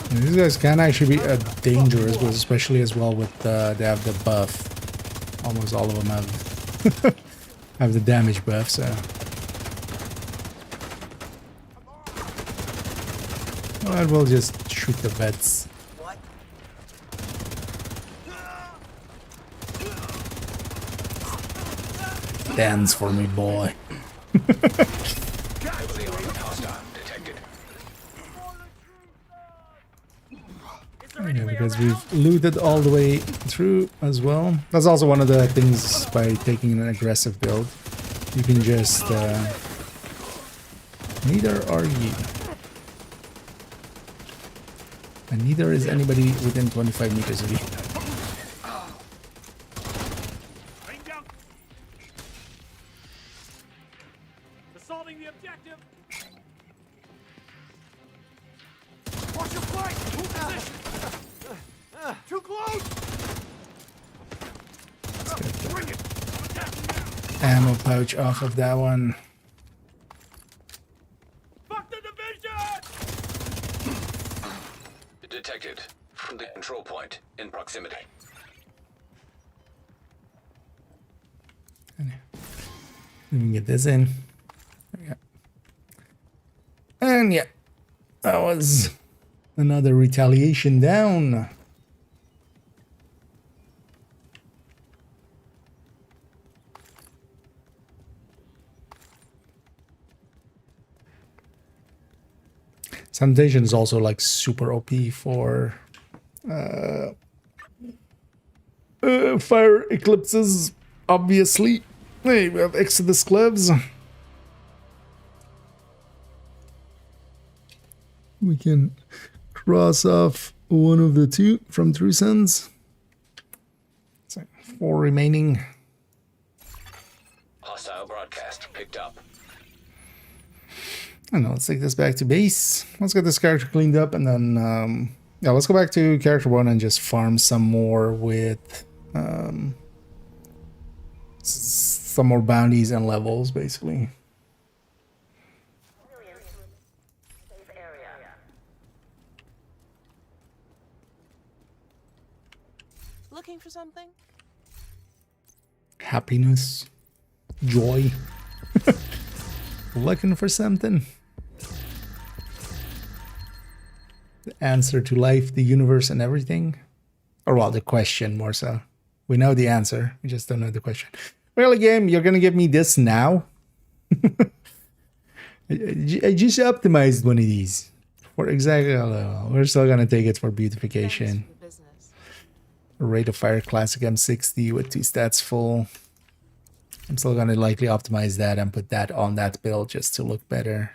These guys can actually be dangerous, but especially as well with they have the buff. Almost all of them have have the damage buff, so. I will just shoot the vets. Dance for me, boy. Yeah, because we've looted all the way through as well. That's also one of the things by taking an aggressive build. You can just... neither are you. And neither is anybody within 25 meters of you. Assaulting the objective. Watch your flank. Move position. Too close. Bring it. Ammo pouch off of that one. Fuck the division. Detected from the control point in proximity. Let me get this in. There we go. And yeah, that was another retaliation down. Sanitation is also like super OP for fire eclipses, obviously. Hey, we have Exodus gloves. We can cross off one of the 2 from True Sons. So 4 remaining. Hostile broadcast picked up. I don't know, let's take this back to base. Let's get this character cleaned up, and then yeah, let's go back to character 1 and just farm some more with some more bounties and levels, basically. Looking for something? Happiness, joy, looking for something. The answer to life, the universe, and everything. Or well, the question more so. We know the answer, we just don't know the question. Really, game, you're gonna give me this now? I just optimized one of these for exactly. We're still gonna take it for beautification. Rate of fire classic M60 with 2 stats full. I'm still gonna likely optimize that and put that on that build just to look better.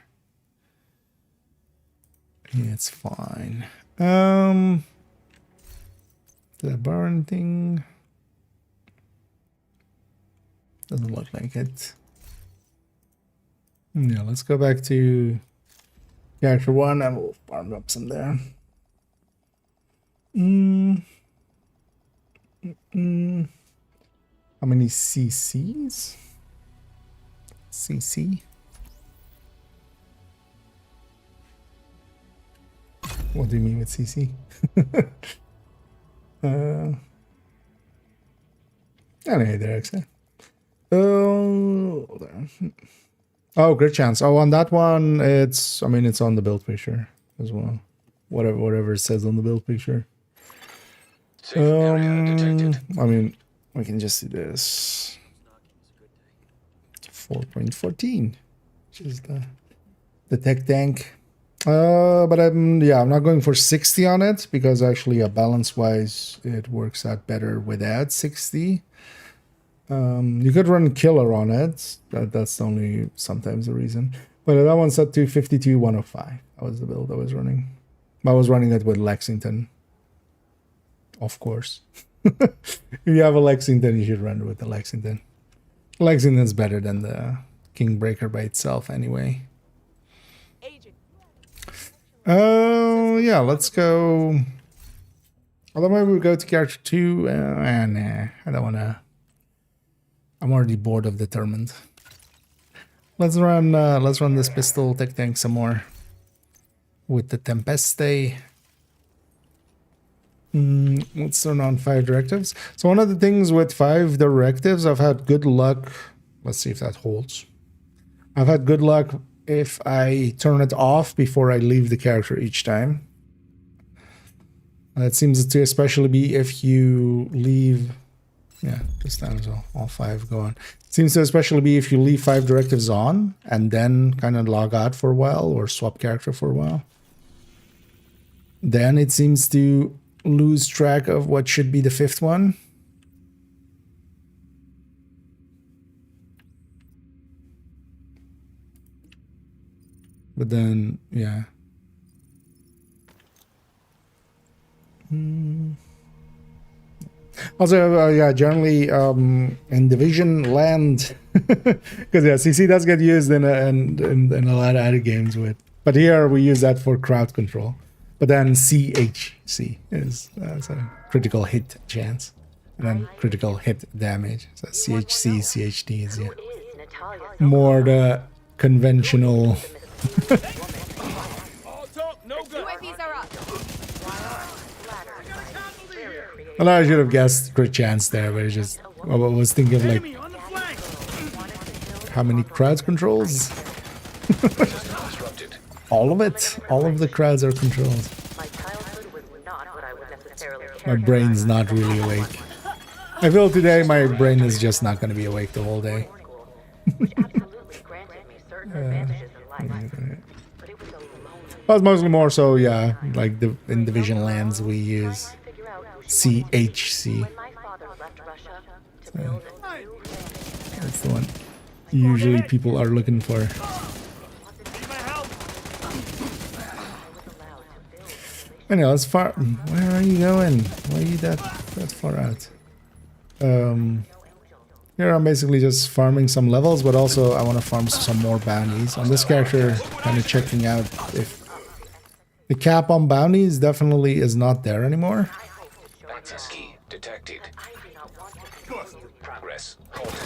Yeah, it's fine. The burn thing doesn't look like it. Yeah, let's go back to character 1 and we'll farm up some there. How many CCs? CC? What do you mean with CC? Anyway, there, actually. Oh, there. Oh, great chance. Oh, on that one, it's, I mean, it's on the build picture as well. Whatever it says on the build picture. Safe area detected. I mean, we can just do this. 4.14, which is the tech tank. But I'm not going for 60 on it because actually, balance wise, it works out better without 60. You could run killer on it. That's only sometimes the reason. But that one's set to 52 105. That was the build I was running. I was running it with Lexington. Of course. If you have a Lexington, you should run it with the Lexington. Lexington's better than the Kingbreaker by itself anyway. Agent. Oh, yeah, let's go. Although maybe we go to character 2. Nah, I don't want to. I'm already bored of Determined. Let's run this pistol tech tank some more. With the Tempeste. Let's turn on 5 directives. So one of the things with 5 directives, I've had good luck. Let's see if that holds. I've had good luck if I turn it off before I leave the character each time. That seems to especially be if you leave. Yeah, this time as well. All 5 go on. Seems to especially be if you leave 5 directives on and then kind of log out for a while or swap character for a while. Then it seems to lose track of what should be the 5th one. But then, yeah. Also, yeah, generally in Division land, because yeah, CC does get used in a lot of other games with. But here we use that for crowd control. But then CHC is a critical hit chance, and then critical hit damage. So CHC, CHD is more the conventional. UAVs are up. Well, I should have guessed crit chance there, but it's just I was thinking of like how many crowd controls. All of it. All of the crowds are controlled. My brain's not really awake. I feel today my brain is just not going to be awake the whole day. Well, it's mostly more so, yeah, like in Division lands we use CHC. So, that's the one usually people are looking for. Anyway, let's far. Where are you going? Why are you that far out? Here I'm basically just farming some levels, but also I want to farm some more bounties. On this character, kind of checking out if the cap on bounties definitely is not there anymore. Access key detected. Progress halted.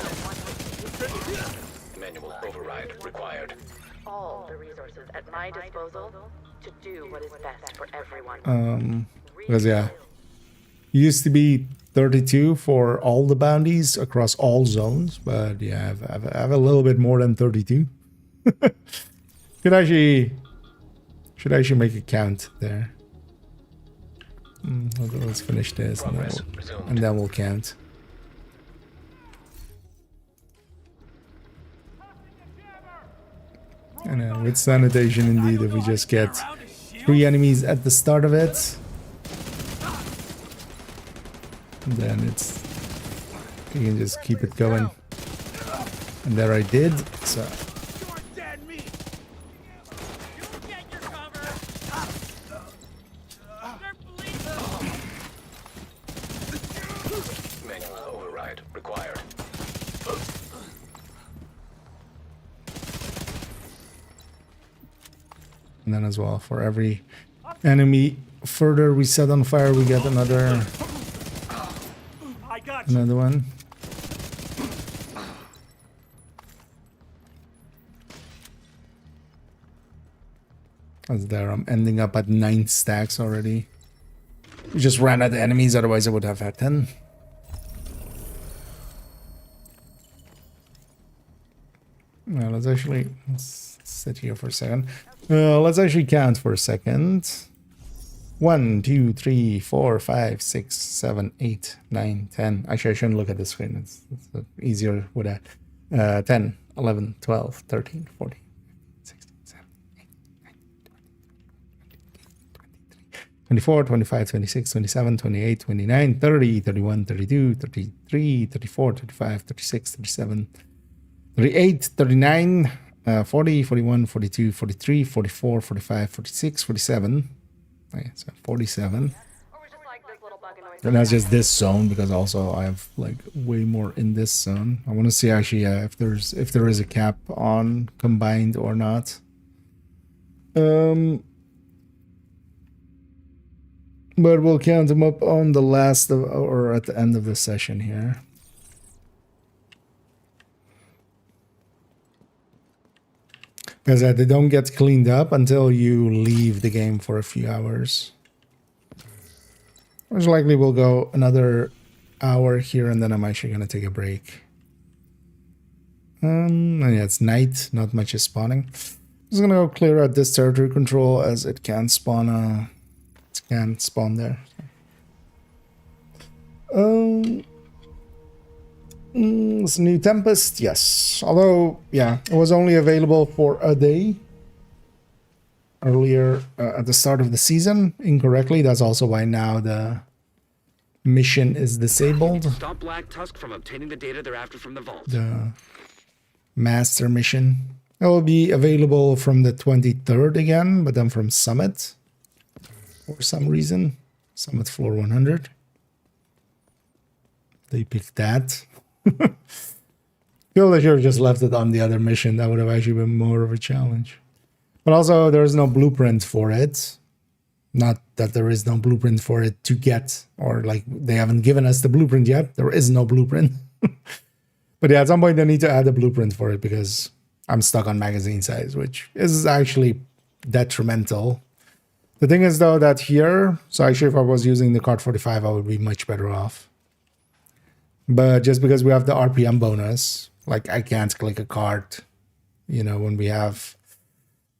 Manual override required. All the resources at my disposal to do what is best for everyone. Because yeah, used to be 32 for all the bounties across all zones, but yeah, I have a little bit more than 32. Should actually make a count there. Let's finish this and then we'll count. And with sanitation, indeed, if we just get 3 enemies at the start of it, then it's you can just keep it going. And there I did. So. Manual override required. And then as well, for every enemy further we set on fire, we get another one. As there, I'm ending up at 9 stacks already. We just ran out of enemies, otherwise I would have had 10. Now let's let's sit here for a second. Let's actually count for a second. 1, 2, 3, 4, 5, 6, 7, 8, 9, 10. Actually, I shouldn't look at the screen. It's easier with that. 10, 11, 12, 13, 14, 16, 17, 18, 19, 20, 24, 25, 26, 27, 28, 29, 30, 31, 32, 33, 34, 35, 36, 37, 38, 39, 40, 41, 42, 43, 44, 45, 46, 47. Okay, so 47. Or we just like this little bug annoys And that's just this zone, because also I have like way more in this zone. I want to see actually if there is a cap on combined or not. But we'll count them up on the last of, or at the end of the session here. Because they don't get cleaned up until you leave the game for a few hours. Most likely we'll go another hour here, and then I'm actually going to take a break. And yeah, it's night, not much is spawning. I'm just going to go clear out this territory control, as it can spawn, there. It's a new Tempest, yes. Although, yeah, it was only available for a day earlier at the start of the season, incorrectly. That's also why now the mission is disabled. Stop Black Tusk from obtaining the data they're after from the vault. The master mission. It will be available from the 23rd again, but then from Summit for some reason. Summit floor 100. They picked that. Feel they should have just left it on the other mission. That would have actually been more of a challenge. But also, there is no blueprint for it. Not that there is no blueprint for it to get, or like they haven't given us the blueprint yet. There is no blueprint. But yeah, at some point they need to add a blueprint for it, because I'm stuck on magazine size, which is actually detrimental. The thing is though that here, so actually if I was using the card 45, I would be much better off. But just because we have the RPM bonus, like I can't click a card, you know, when we have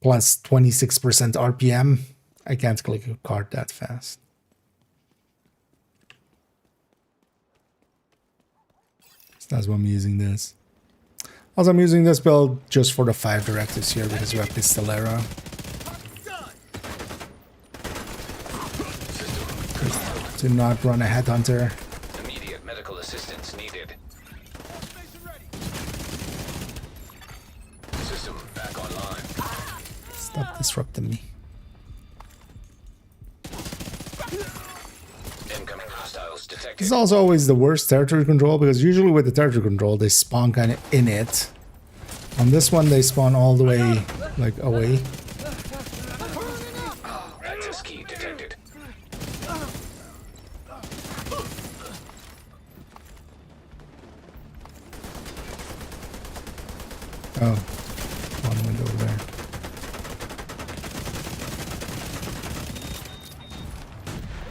plus 26% RPM, I can't click a card that fast. So that's why I'm using this. Also, I'm using this build just for the 5 directives here, because we have Pistolero. To not run a headhunter. Immediate medical assistance needed. System back online. Stop disrupting me. Incoming hostiles detected. This is also always the worst territory control, because usually with the territory control, they spawn kind of in it. On this one, they spawn all the way, like, away. Access key detected. Oh, one went over there.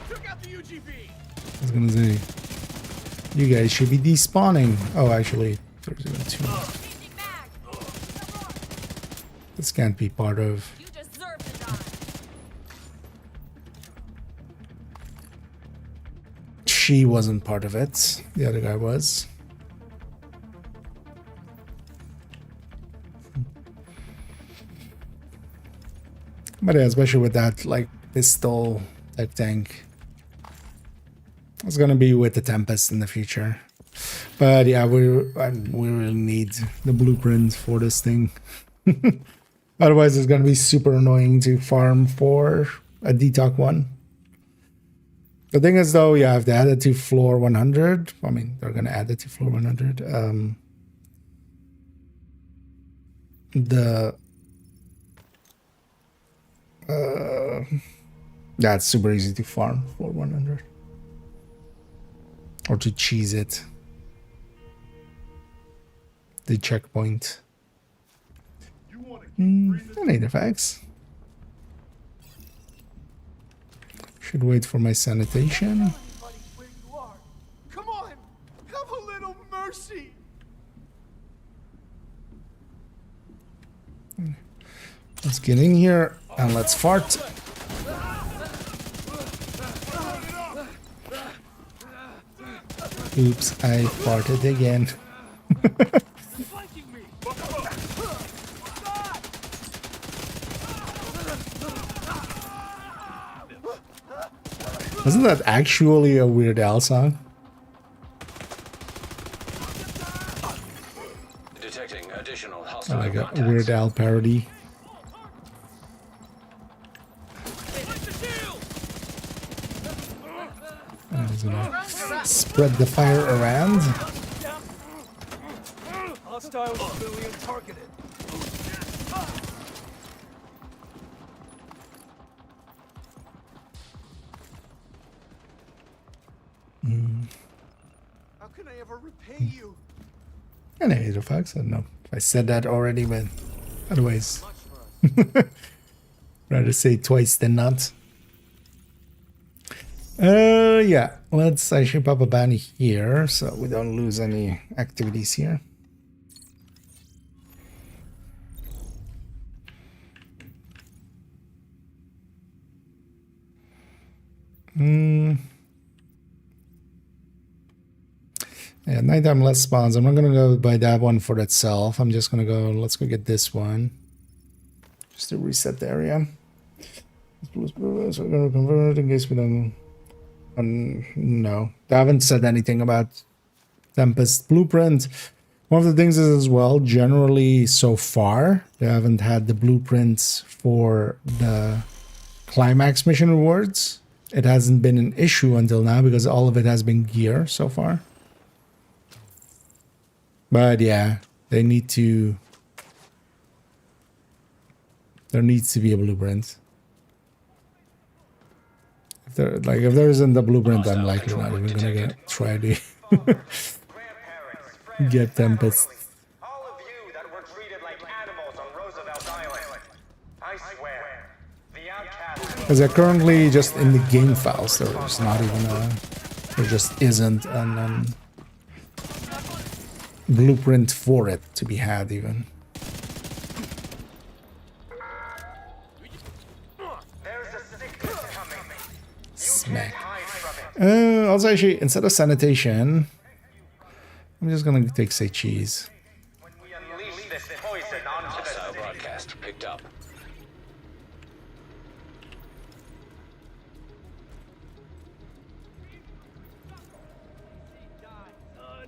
Took out the UGV. I was gonna say, you guys should be despawning. Oh, actually, there's even 2. This can't be part of. You deserve to die. She wasn't part of it. The other guy was. But yeah, especially with that, like, pistol type tank. It's gonna be with the Tempest in the future. But yeah, we really need the blueprint for this thing. Otherwise, it's gonna be super annoying to farm for a detox one. The thing is, though, yeah, if they add it to floor 100, I mean, they're gonna add it to floor 100. Yeah, it's super easy to farm for 100. Or to cheese it. The checkpoint. Any effects. Should wait for my sanitation. Buddy, where you are. Come on, have a little mercy. let's fart. Oops, I farted again. Wasn't that actually a Weird Al song? Detecting additional hostile Like a contacts. Weird Al parody. I'm just gonna spread the fire around. Hostile civilian targeted. How can I ever repay you? And I hate Fox. I don't know if I said that already, but otherwise, rather say twice than not. Yeah, let's actually pop a bounty here so we don't lose any activities here. Yeah, nighttime less spawns. I'm not gonna go by that one for itself. I'm just gonna go, let's go get this one. Just to reset the area. So we're gonna convert in case we don't... no, they haven't said anything about Tempest Blueprint. One of the things is as well, generally so far, they haven't had the blueprints for the climax mission rewards. It hasn't been an issue until now because all of it has been gear so far. But yeah, they need to... there needs to be a blueprint. If there isn't the blueprint, I'm likely not even gonna try to get Tempest. All of you that were treated like animals on Roosevelt Island. I swear, the outcasts Because they're currently just in the game files. There's not even a... there just isn't an blueprint for it to be had even. there's a sickness coming. Smack. Hide from it. Also, actually, instead of sanitation, I'm just gonna take, say, cheese. When we unleash this poison onto the Hostile city. broadcast picked up.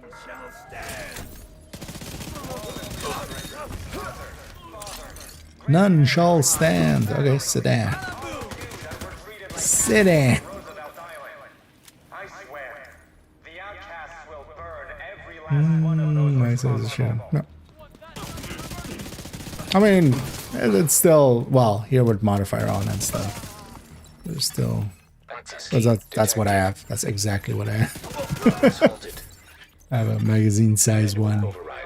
None shall stand. None shall stand. Okay, sit down. Sit down. Roosevelt Island. I swear, the outcasts will burn every last one of those Nice as a responsible. shit. No. I mean, it's still, well, here with modifier on and stuff. There's still... that's what I have. That's exactly what I have. Assaulted. I have a magazine size one.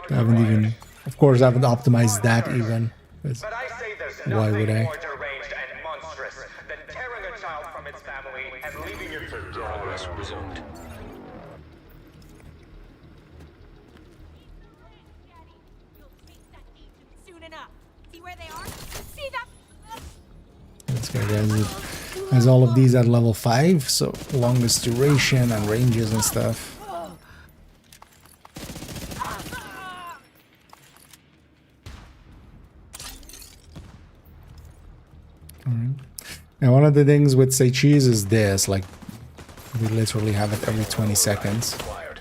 I haven't even... of course, I haven't optimized that even. 'Cause But I say there's why nothing would I? more deranged and monstrous than tearing a child from its family and leaving it for dead. Progress resumed. Soon enough. See where they are? See that? This guy has all of these at level 5, so longest duration and ranges and stuff. Alright. Now one of the things with say cheese is this, like we literally have it every 20 seconds. Acquired.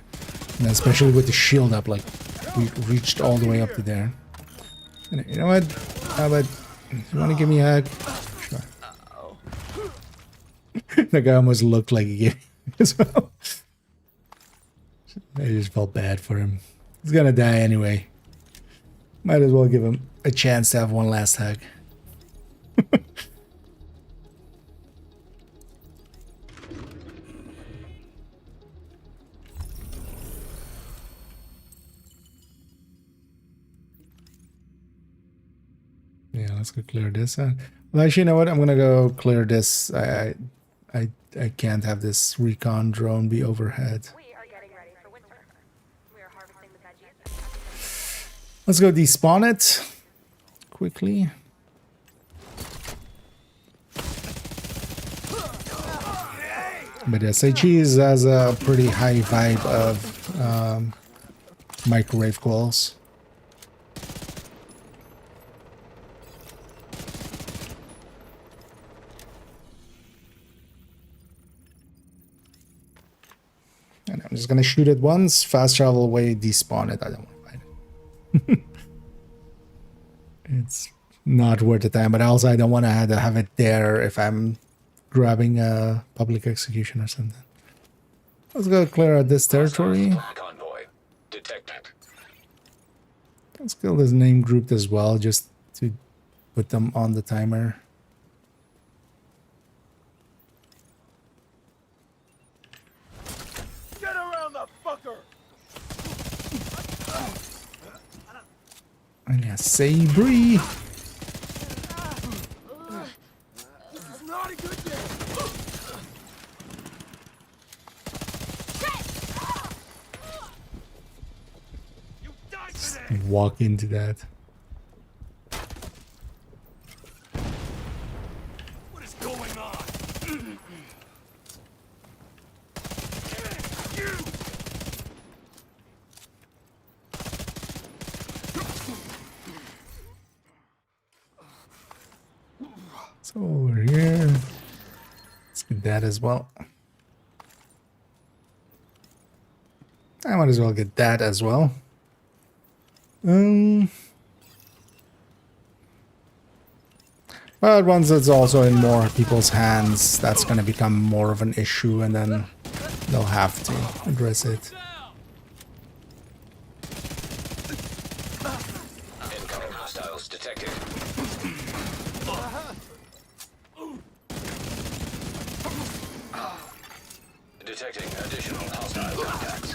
And especially with the shield up, like we reached all the way up to there. And you know what? How about you wanna give me a hug? Sure. The guy almost looked like he gave me as well. I just felt bad for him. He's gonna die anyway. Might as well give him a chance to have one last hug. Yeah, let's go clear this. Well, actually, you know what? I'm gonna go clear this. I can't have this recon drone be overhead. We are getting ready for winter. We are harvesting the veggies. Let's go despawn it quickly. But yeah, say cheese has a pretty high vibe of microwave coils. And I'm just gonna shoot it once, fast travel away, despawn it. I don't want to fight it. It's not worth the time, but also I don't want to have it there if I'm grabbing a public execution or something. Let's go clear out this territory. Convoy detected. Let's kill this name grouped as well, just to put them on the timer. Get around the fucker! And yeah, Sabri. This is not a good day. You died today. Walk into that. What is going on? So over here, let's get that as well. I might as well get that as well. But once it's also in more people's hands, that's going to become more of an issue, and then they'll have to address it. Incoming hostiles detected. Detecting additional hostile contacts.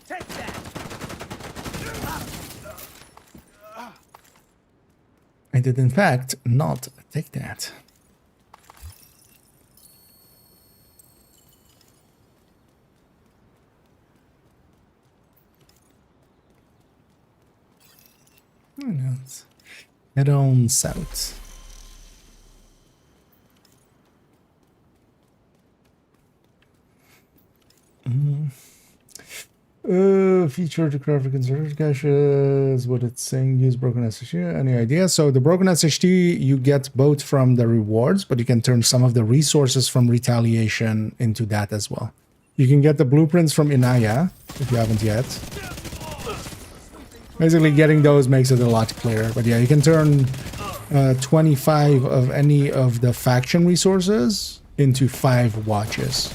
Take that! I did, in fact, not take that. Oh, no, let's head on south. Feature to graphic inserted caches, what it's saying, use broken SHD. Any idea? So the broken SHD you get both from the rewards, but you can turn some of the resources from retaliation into that as well. You can get the blueprints from Inaya if you haven't yet. Basically getting those makes it a lot clearer. But yeah, you can turn 25 of any of the faction resources into 5 watches.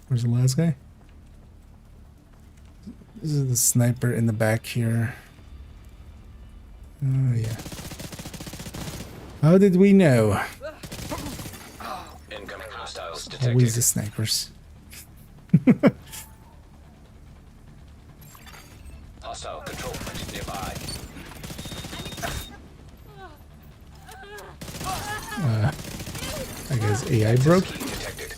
Where's the last guy? This is the sniper in the back here. Oh, yeah. How did we know? Incoming hostiles detected. Always the snipers. Hostile control point nearby. I guess AI broke. Key detected.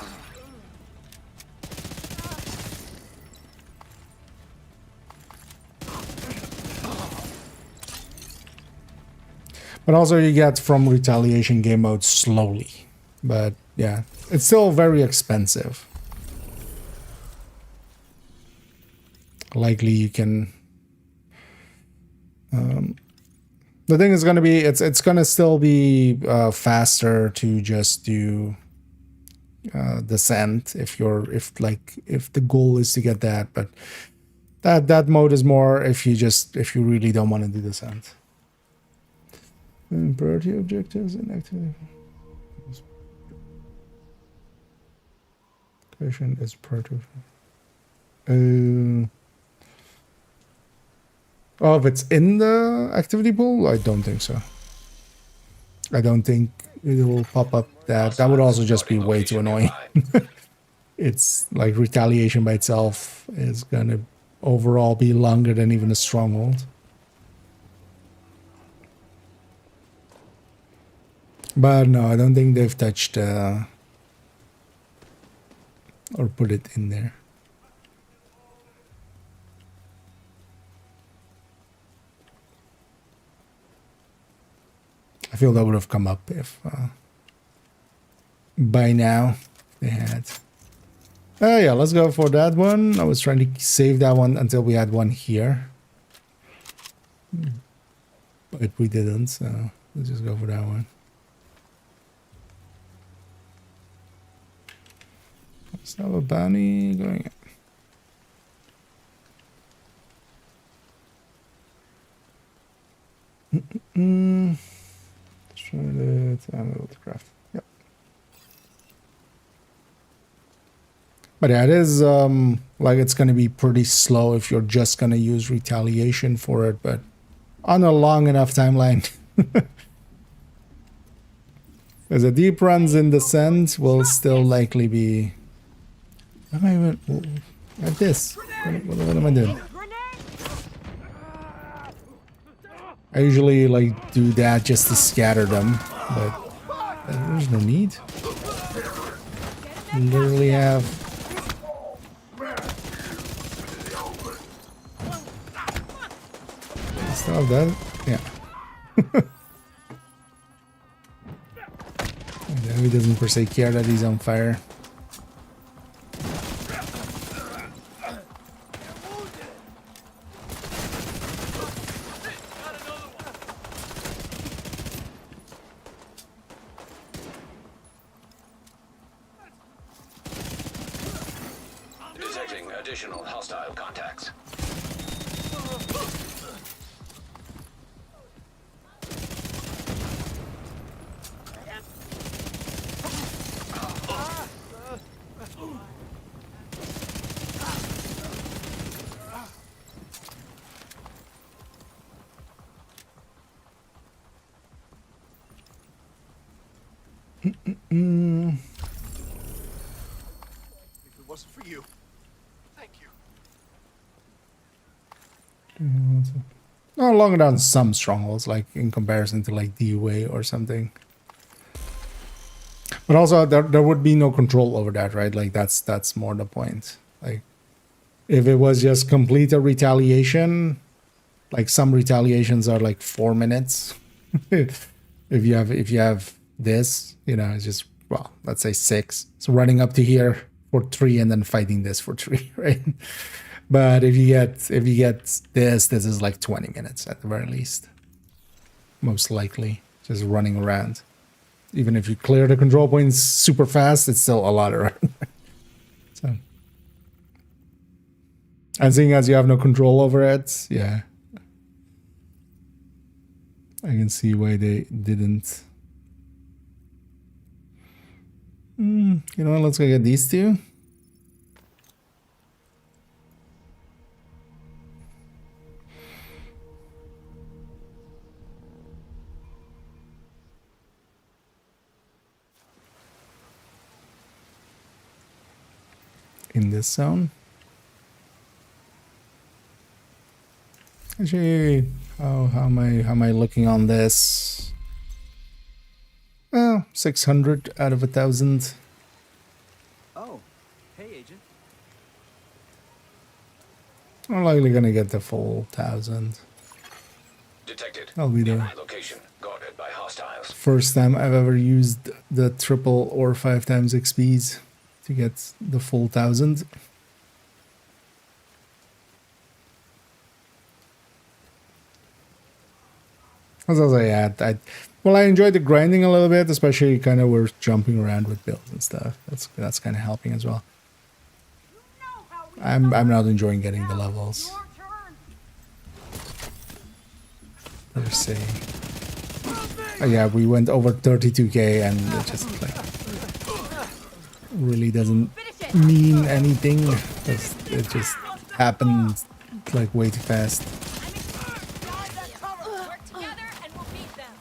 But also you get from retaliation game mode slowly. But yeah, it's still very expensive. Likely you can... the thing is going to be, it's going to still be faster to just do descent if the goal is to get that. But that mode is more if you really don't want to do descent. Priority objectives and activity. Question is part of. Oh, if it's in the activity pool, I don't think so. I don't think it will pop up that. That would also just be way too annoying. It's like retaliation by itself is gonna overall be longer than even a stronghold. But no, I don't think they've touched or put it in there. I feel that would have come up if by now they had. Oh yeah, let's go for that one. I was trying to save that one until we had one here. But we didn't, so let's just go for that one. Let's have a bounty going. Craft. Yep. But yeah, it is like it's gonna be pretty slow if you're just gonna use retaliation for it, but on a long enough timeline. As the deep runs in descent will still likely be. How am I even like this? What am I doing? I usually like do that just to scatter them, but there's no need. Literally have. Still have that? Yeah. He doesn't per se care that he's on fire. Detecting additional hostile contacts. If it wasn't for you, thank you. No, longer down some strongholds, like in comparison to like DUA or something. But also there would be no control over that, right? Like that's more the point. Like if it was just complete a retaliation, like some retaliations are like 4 minutes. if you have this, you know, it's just, well, let's say 6. So running up to here for 3 and then fighting this for 3, right? But if you get this is like 20 minutes at the very least. Most likely. Just running around. Even if you clear the control points super fast, it's still a lot around. So, and seeing as you have no control over it, yeah. I can see why they didn't. You know what, let's go get these two. In this zone. Actually, how am I looking on this? Oh, 600 out of 1,000. Oh, hey, Agent. I'm likely gonna get the full 1,000. Detected. I'll be there. Nearby location guarded by hostiles. First time I've ever used the triple or 5 times XPs to get the full 1,000. As I had, I enjoyed the grinding a little bit, especially kind of we're jumping around with builds and stuff. That's kind of helping as well. I'm not enjoying getting the levels per se. Oh, yeah, we went over 32k and it just like really doesn't mean anything. It just happened like way too fast. Work together and we'll beat them.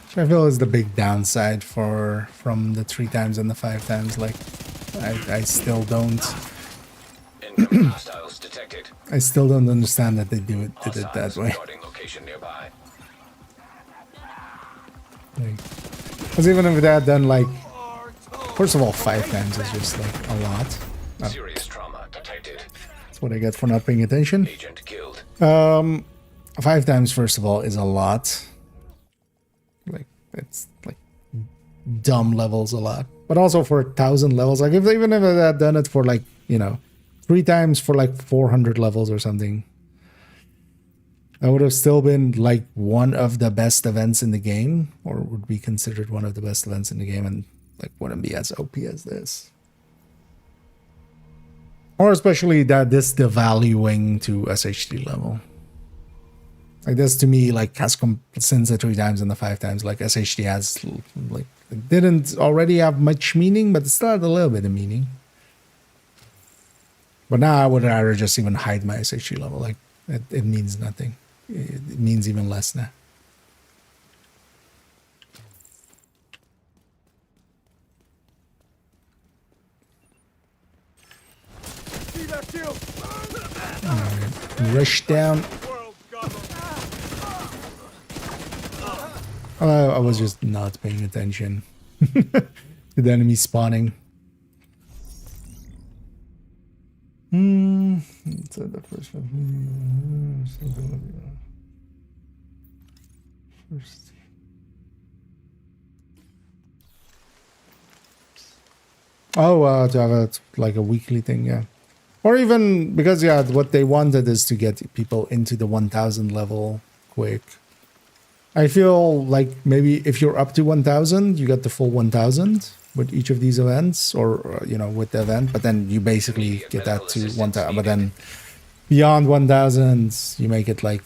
Which I feel is the big downside from the 3 times and the 5 times. Like I still don't. Incoming hostiles detected. I still don't understand that they did it that Hostiles way. guarding location nearby. Because even if that done like, first of all, 5 times is just like a lot. Serious trauma detected. That's what I get for not paying attention. Agent killed. 5 times, first of all, is a lot. Like, it's like dumb levels a lot. But also for 1,000 levels, like even if I had done it for like, you know, 3 times for like 400 levels or something, that would have still been like one of the best events in the game, or would be considered one of the best events in the game, and like wouldn't be as OP as this. Or especially that this devaluing to SHD level. Like this to me, like has since the 3 times and the 5 times, like SHD has like it didn't already have much meaning, but it still had a little bit of meaning. But now I would rather just even hide my SHD level. Like it means nothing. It means even less now. Alright, rush down. I was just not paying attention to the enemy spawning. So the first one. First. Oh, to have a like a weekly thing, yeah. Or even because yeah, what they wanted is to get people into the 1,000 level quick. I feel like maybe if you're up to 1,000, you get the full 1,000 with each of these events, or you know, with the event. But then you basically get that to 1,000. But then beyond 1,000, you make it like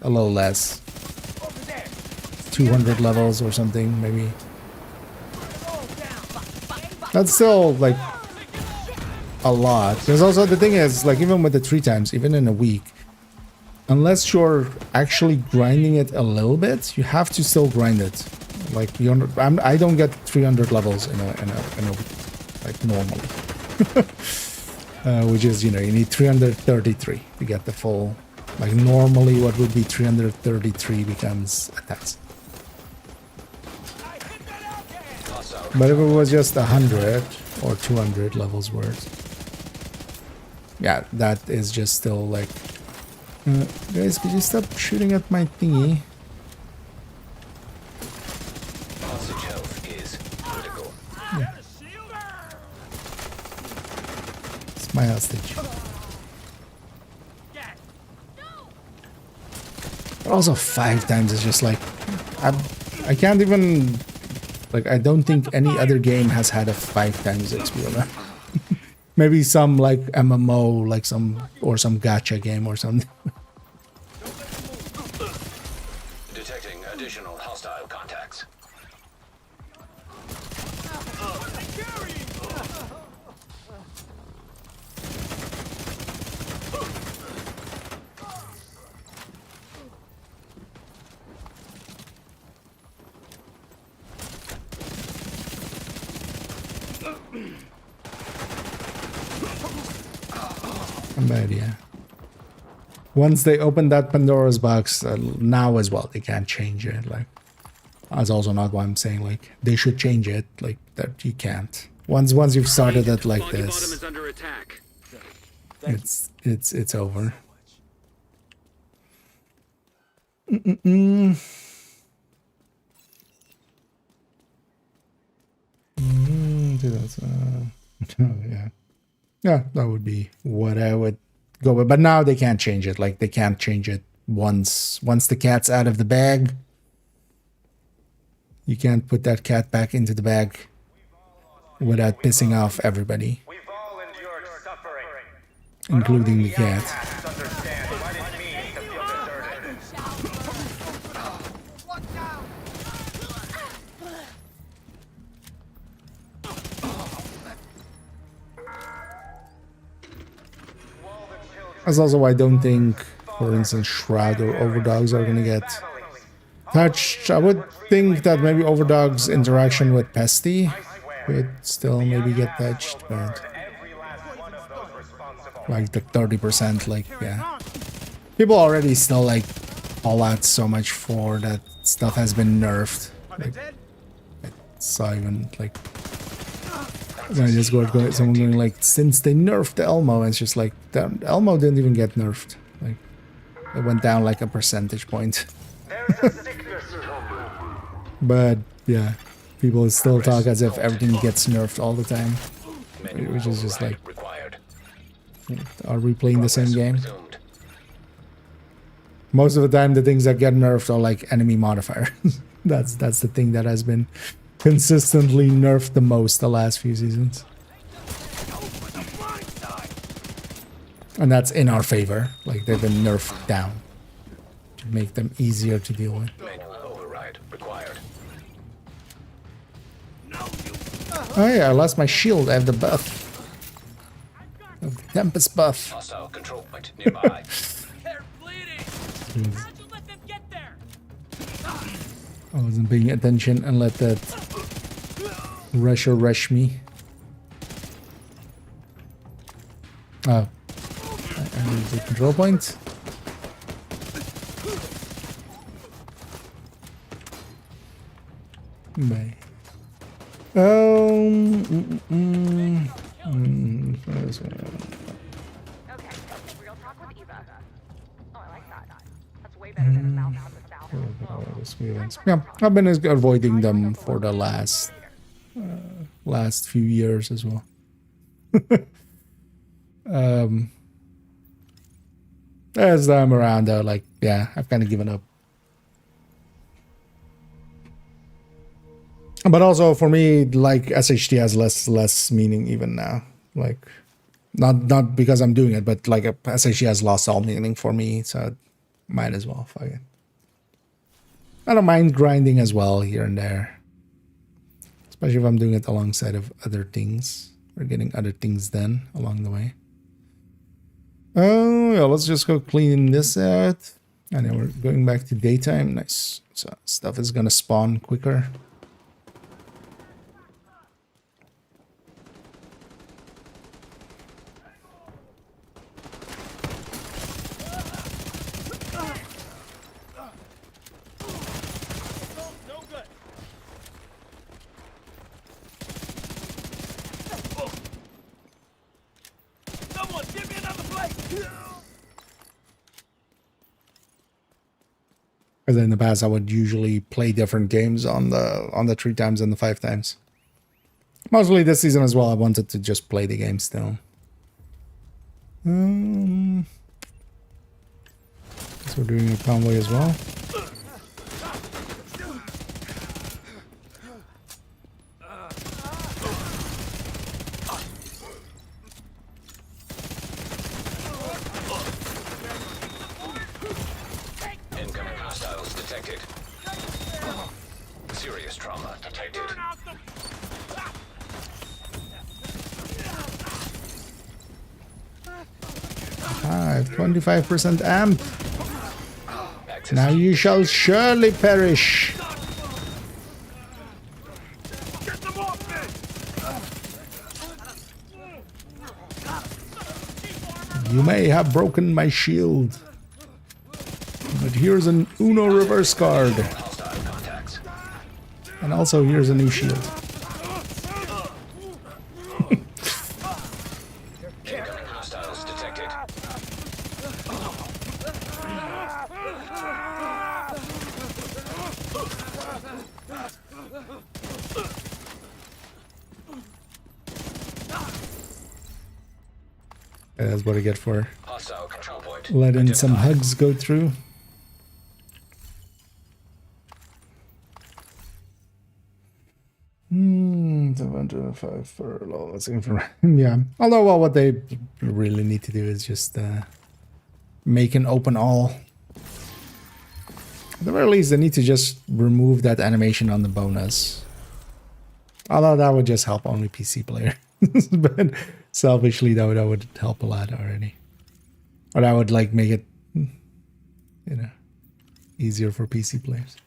a little less, 200 levels or something, maybe. That's still like a lot. Because also the thing is, like even with the 3 times, even in a week, unless you're actually grinding it a little bit, you have to still grind it. Like I don't get 300 levels in a week, like normally. Which is, you know, you need 333 to get the full. Like normally, what would be 333 becomes 1,000. But if it was just 100 or 200 levels worth, yeah, that is just still like. Guys, could you stop shooting at my thingy? Hostage health is critical. Yeah. It's my hostage. Also 5 times is just like I can't even like I don't think any other game has had a 5 times XP on that. Maybe some like MMO, like some gacha game or something. Detecting additional hostile contacts. Bad idea. Once they open that Pandora's box, now as well, they can't change it. Like, that's also not why I'm saying like they should change it. Like that you can't. Once you've started it like this, it's over. Yeah. Yeah, that would be what I would go with. But now they can't change it. Like, they can't change it once the cat's out of the bag. You can't put that cat back into the bag without pissing off everybody, We've all endured suffering, including the cat. understand what it means to feel deserted. That's also why I don't think, for instance, Shroud or Overdogs are going to get touched. I would think that maybe Overdog's interaction with Pesty could still maybe get touched, but like the 30%, like, yeah. People already still like all out so much for that stuff has been nerfed. Like, I saw even like I just got someone going like, since they nerfed the Elmo, and it's just like the Elmo didn't even get nerfed. Like, it went down like a percentage point. There's a sickness coming. But yeah, people still talk as if everything gets nerfed all the time. Menu Which is just override like, required. are we playing the same game? Resumed. Most of the time, the things that get nerfed are like enemy modifiers. that's the thing that has been consistently nerfed the most the last few seasons. And that's in our favor. Like, they've been nerfed down to make them easier to deal with. Menu override required. Oh yeah, I lost my shield. I have the buff. I have the Tempest buff. Hostile control point nearby. They're bleeding. How'd you let them get there? I wasn't paying attention and let that rusher rush me. Oh. I need the control point. Bye. This one. Okay, real talk with Eva. Oh, I like that. That's way better than a mouth on the south. Yeah, I've been avoiding them for the last few years as well. As I'm around though, like, yeah, I've kind of given up. But also for me, like, SHT has less meaning even now. Like, not because I'm doing it, but like SHT has lost all meaning for me, so might as well. Fuck it. I don't mind grinding as well here and there, especially if I'm doing it alongside of other things or getting other things done along the way. Oh yeah, let's just go clean this out, and then we're going back to daytime. Nice. So stuff is gonna spawn quicker. Someone give me another plate. Because in the past, I would usually play different games on the 3 times and the 5 times. Mostly this season as well, I wanted to just play the game still. So we're doing a convoy as well. Incoming hostiles detected. Serious trauma detected. 25% amp. Now you shall surely perish. Get them off me. You may have broken my shield, but here's an Uno reverse card. Hostile contacts. And also here's a new shield. Incoming hostiles detected. That's what I get for Hostile control point. letting some identified. hugs go through. Hmm, 725 for let's see for yeah. Although, well, what they really need to do is just make an open all. At the very least, they need to just remove that animation on the bonus. Although that would just help only PC players. But selfishly, that would help a lot already. Or that would like make it, you know, easier for PC players.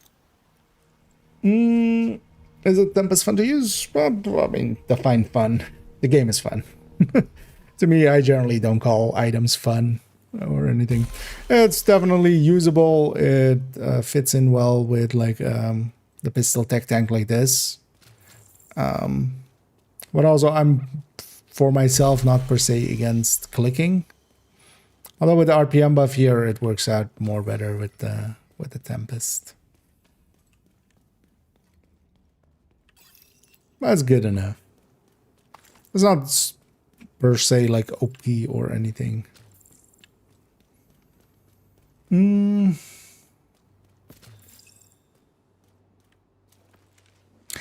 Is it Tempest fun to use? Well, I mean, define fun. The game is fun. To me, I generally don't call items fun or anything. It's definitely usable. It fits in well with like the pistol tech tank like this. But also, I'm for myself not per se against clicking. Although with the RPM buff here, it works out more better with the Tempest. That's good enough. It's not per se like OP or anything.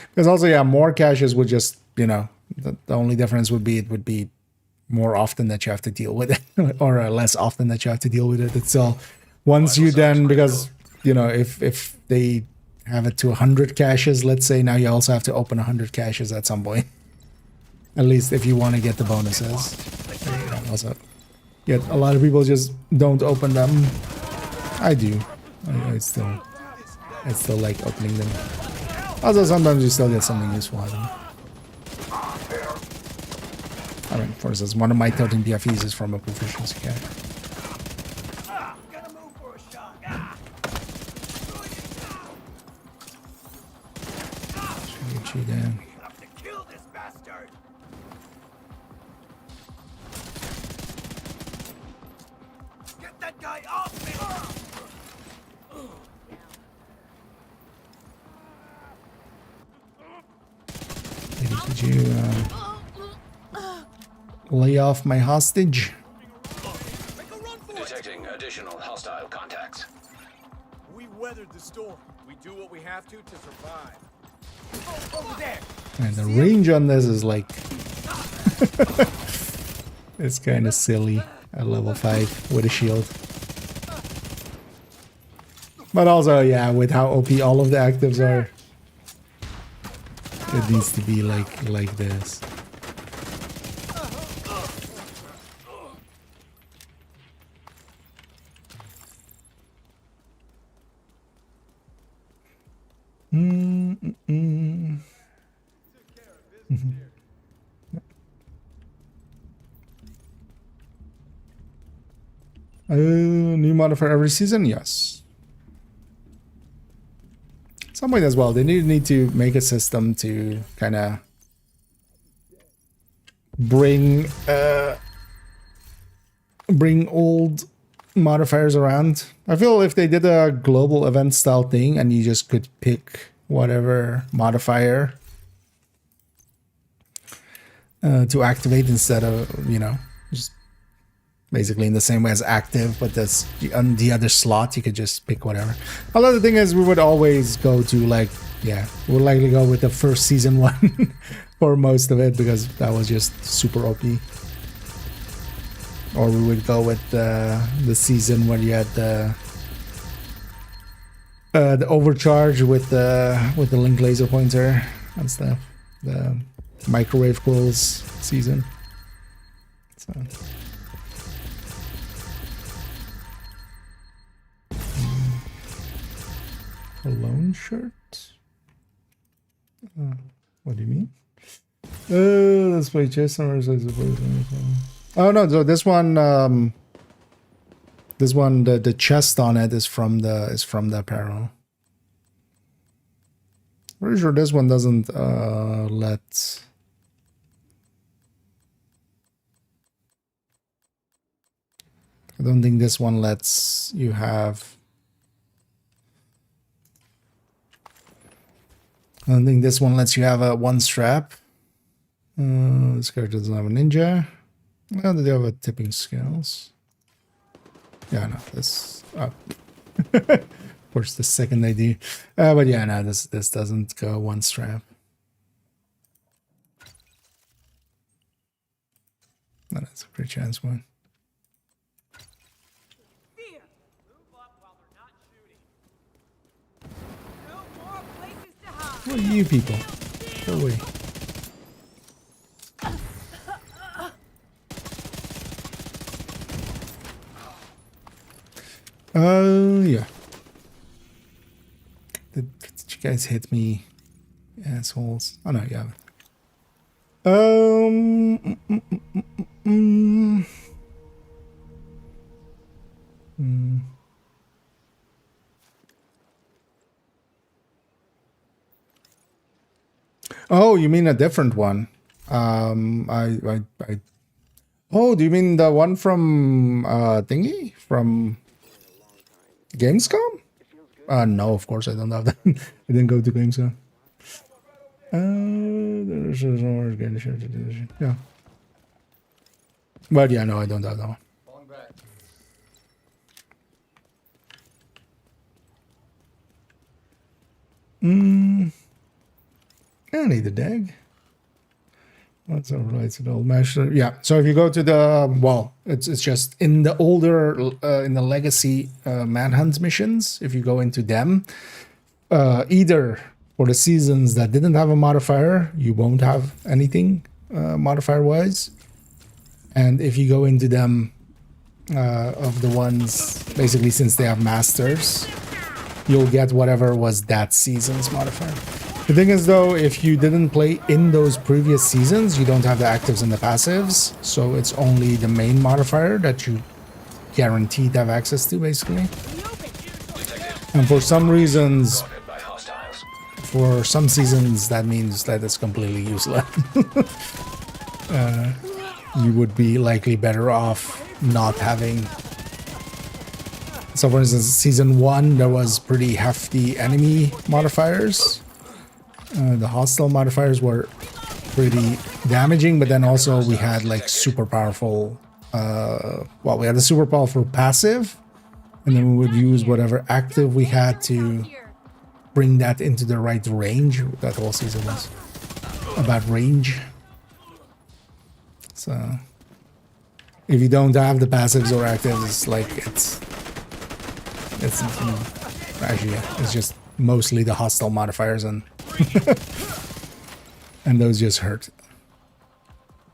Because also, yeah, more caches would just, you know, the only difference would be it would be more often that you have to deal with it, or less often that you have to deal with it. It's all once you then, because, you know, if they have it to 100 caches, let's say, now you also have to open 100 caches at some point. At least if you want to get the bonuses. Also, yet a lot of people just don't open them. I do. I still like opening them. Also, sometimes you still get something useful out of them. I mean, for instance, one of my 13 BFEs is from a proficiency cache. Get you down. Get that guy off me! Maybe could you lay off my hostage? Detecting additional hostile contacts. We weathered the storm. We do what we have to survive. Over there! And the range on this is like... it's kind of silly at level 5 with a shield. But also, yeah, with how OP all of the actives are, it needs to be like this. New modifier every season? Yes. Some way as well. They need to make a system to kind of bring old modifiers around. I feel if they did a global event style thing and you just could pick whatever modifier to activate instead of, you know, just basically in the same way as active, but that's on the other slot you could just pick whatever. Although the thing is, we would always go to, like, yeah, we'll likely go with the first season one for most of it, because that was just super OP. Or we would go with the season where you had the overcharge with the link laser pointer and stuff, the microwave quills season. So cologne shirt. What do you mean? Let's play chess numbers. Oh no, so this one the chest on it is from the apparel. Pretty sure this one doesn't let. I don't think this one lets you have. I don't think this one lets you have a one strap. This character doesn't have a ninja. Well, they have a tipping scales. Yeah, no, this. Oh. Of course, the second they do. But yeah, no, this doesn't go one strap. No, that's a pretty chance one. Fear. Move up while they're not shooting. No more places to hide. What are you people? Go away. Yeah. Did you guys hit me, assholes? Oh no, yeah. Oh, you mean a different one? Oh, do you mean the one from thingy? From Gamescom? No, of course I don't have that. I didn't go to Gamescom. Yeah. But yeah, no, I don't have that one. I need the dag. That's all right. It's an old master. Yeah. So if you go to the it's just in the older in the legacy manhunt missions. If you go into them, either for the seasons that didn't have a modifier, you won't have anything modifier wise, and if you go into them of the ones basically since they have masters, you'll get whatever was that season's modifier. The thing is though, if you didn't play in those previous seasons, you don't have the actives and the passives, so it's only the main modifier that you guaranteed to have access to basically. And for some reasons, for some seasons, that means that it's completely useless. You would be likely better off not having. So for instance, season 1, there was pretty hefty enemy modifiers. The hostile modifiers were pretty damaging, but then also we had like super powerful, we had a super powerful passive, and then we would use whatever active we had to bring that into the right range. That whole season was about range. So if you don't have the passives or actives, it's like it's just mostly the hostile modifiers, and and those just hurt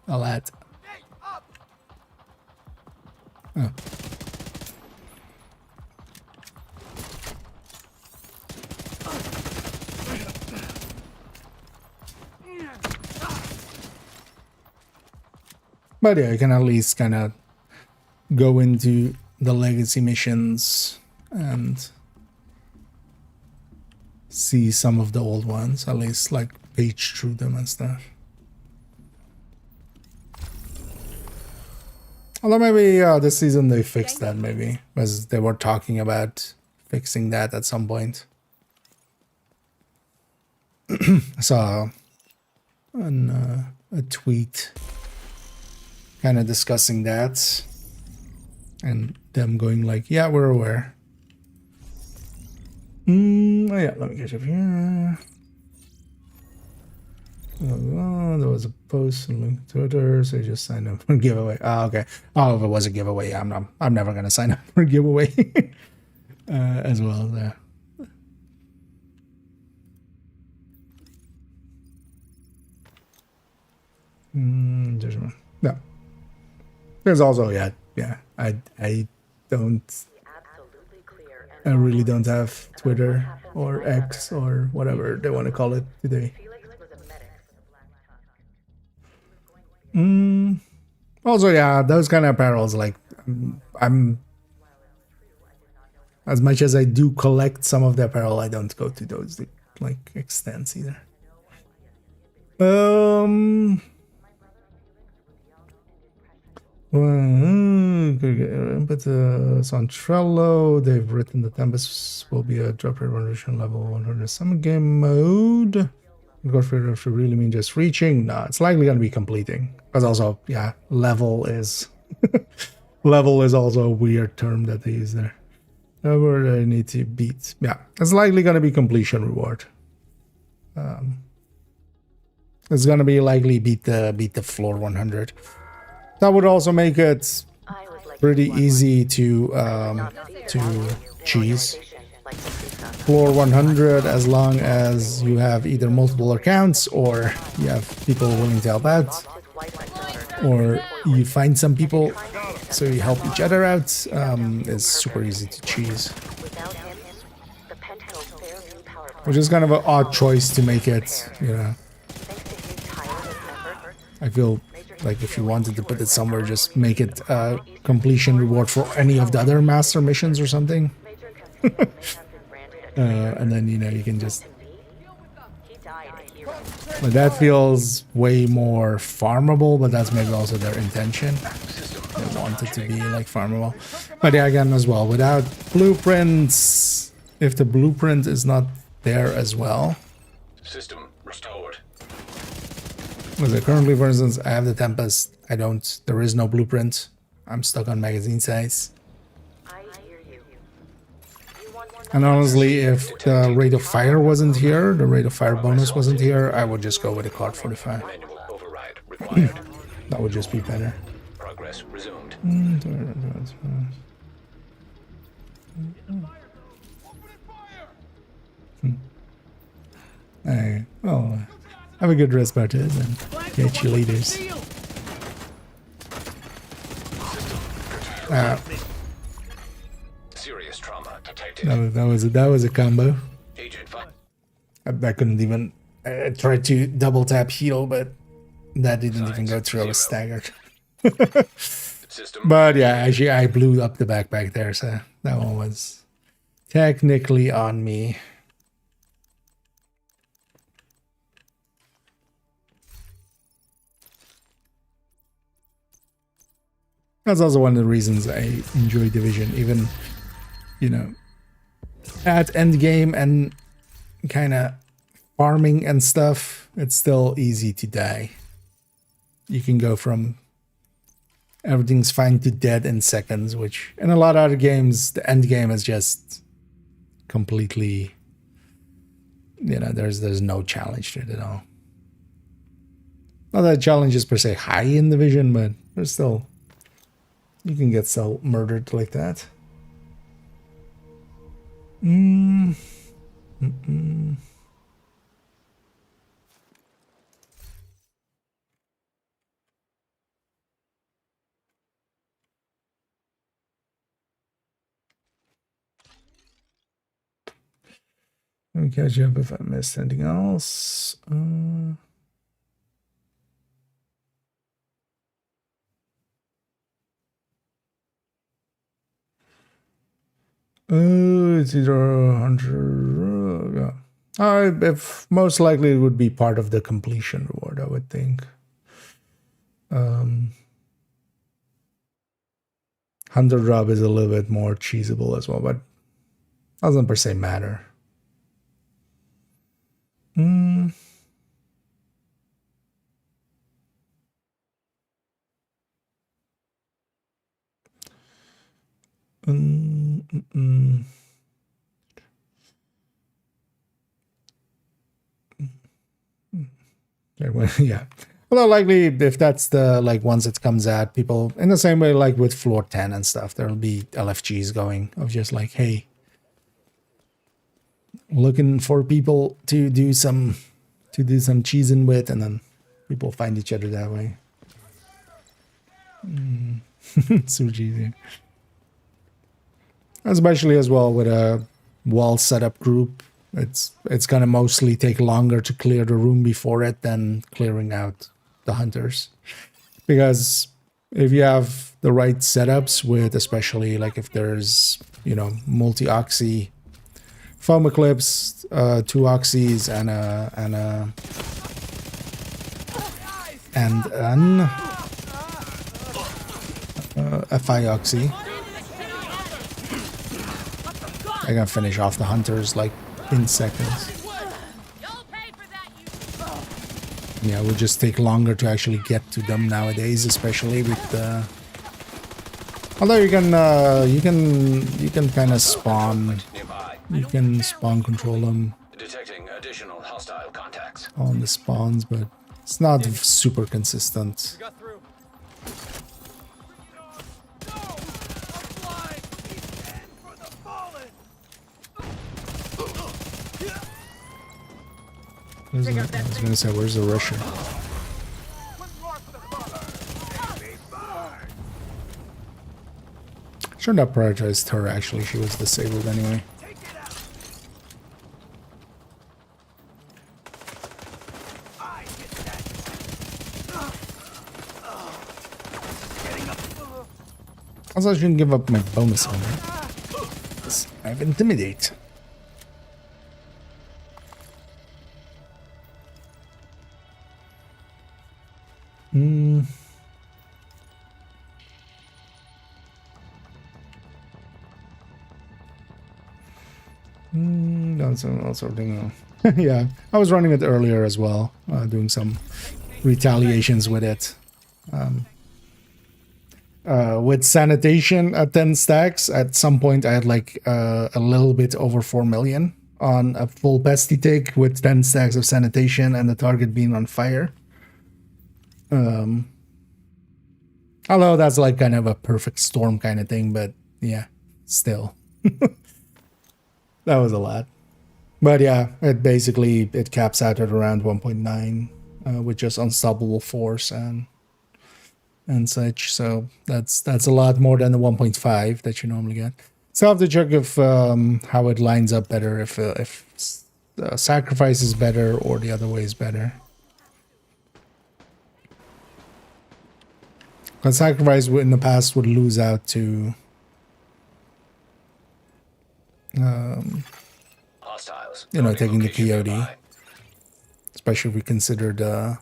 a lot. Oh. But yeah, you can at least kind of go into the legacy missions and see some of the old ones, at least like page through them and stuff. Although maybe this season they fixed that, maybe, because they were talking about fixing that at some point. I saw a tweet kind of discussing that, and them going like, yeah, we're aware. Oh yeah, let me catch up here. There was a post on Twitter, so you just signed up for a giveaway. Oh, okay. Oh, if it was a giveaway, yeah, I'm never gonna sign up for a giveaway as well. There. Judgment. No. There's also I don't. I really don't have Twitter or X or whatever they want to call it today. Also, yeah, those kind of apparels, like, I'm as much as I do collect some of the apparel, I don't go to those like extents either. But it's on Trello. They've written the Tempest will be a drop rate rendition level 100 summer game mode. Drop rate should really mean just reaching. No, it's likely going to be completing. Because also, yeah, level is level is also a weird term that they use there. Where they need to beat. Yeah, it's likely going to be completion reward. It's going to be likely beat the floor 100. That would also make it pretty easy to cheese floor 100, as long as you have either multiple accounts or you have people willing to help out, or you find some people so you help each other out. It's super easy to cheese, which is kind of an odd choice to make it, you know. I feel like if you wanted to put it somewhere, just make it a completion reward for any of the other master missions or something. And then, you know, you can just But that feels way more farmable, but that's maybe also their intention. They want it to be like farmable. But yeah, again, as well, without blueprints, if the blueprint is not there as well. System restored. Because currently, for instance, I have the Tempest. There is no blueprint. I'm stuck on magazine size. I hear you. You want more And honestly, if the rate of fire wasn't here, the rate of fire bonus wasn't here, I would just go with a card 45. Manual override required. That would just be better. Progress resumed. Hey, well, have a good rest about it and get cheerleaders. Serious trauma detected. That was a combo. Agent I couldn't even try to double tap heal, but that didn't even go through. I was staggered. system. But yeah, actually, I blew up the backpack there, so that one was technically on me. That's also one of the reasons I enjoy Division, even, you know, at endgame and kind of farming and stuff, it's still easy to die. You can go from everything's fine to dead in seconds, which in a lot of other games, the end game is just completely, you know, there's no challenge to it at all. Not that challenge is per se high in Division, but there's still, you can get so murdered like that. Let me catch up if I missed anything else. It's either 100. Yeah. If most likely it would be part of the completion reward, I would think. 100 drop is a little bit more cheesable as well, but doesn't per se matter. Yeah. Well, likely if that's the like once it comes out, people in the same way like with floor 10 and stuff, there'll be LFGs going of just like, hey, looking for people to do some cheesing with, and then people find each other that way. So cheesy. Especially as well with a wall setup group. It's gonna mostly take longer to clear the room before it than clearing out the hunters. Because if you have the right setups with, especially like if there's, you know, multi-oxy foam eclipse, 2 oxys and a 5 oxy, I can finish off the hunters like in seconds. Yeah, it would just take longer to actually get to them nowadays, especially with the. Although you can kind of spawn. You can spawn control them. Detecting additional hostile contacts. On the spawns, but it's not super consistent. Got through. I was gonna say, where's the Rusher? Should not prioritize her, actually. She was disabled anyway. Also, I shouldn't give up my bonus on her. I have Intimidate. Hmm. That's also thing. Yeah, I was running it earlier as well, doing some retaliations with it. With sanitation at 10 stacks, at some point I had like a little bit over 4 million on a full pesty take with 10 stacks of sanitation and the target being on fire. Although that's like kind of a perfect storm kind of thing, but yeah, still. That was a lot. But yeah, it basically, it caps out at around 1.9 with just unstoppable force and such. So that's a lot more than the 1.5 that you normally get. So I have to check if how it lines up better, if sacrifice is better or the other way is better. Because sacrifice in the past would lose out to Hostiles. you know, Guarding taking the location POD, nearby. especially if we consider the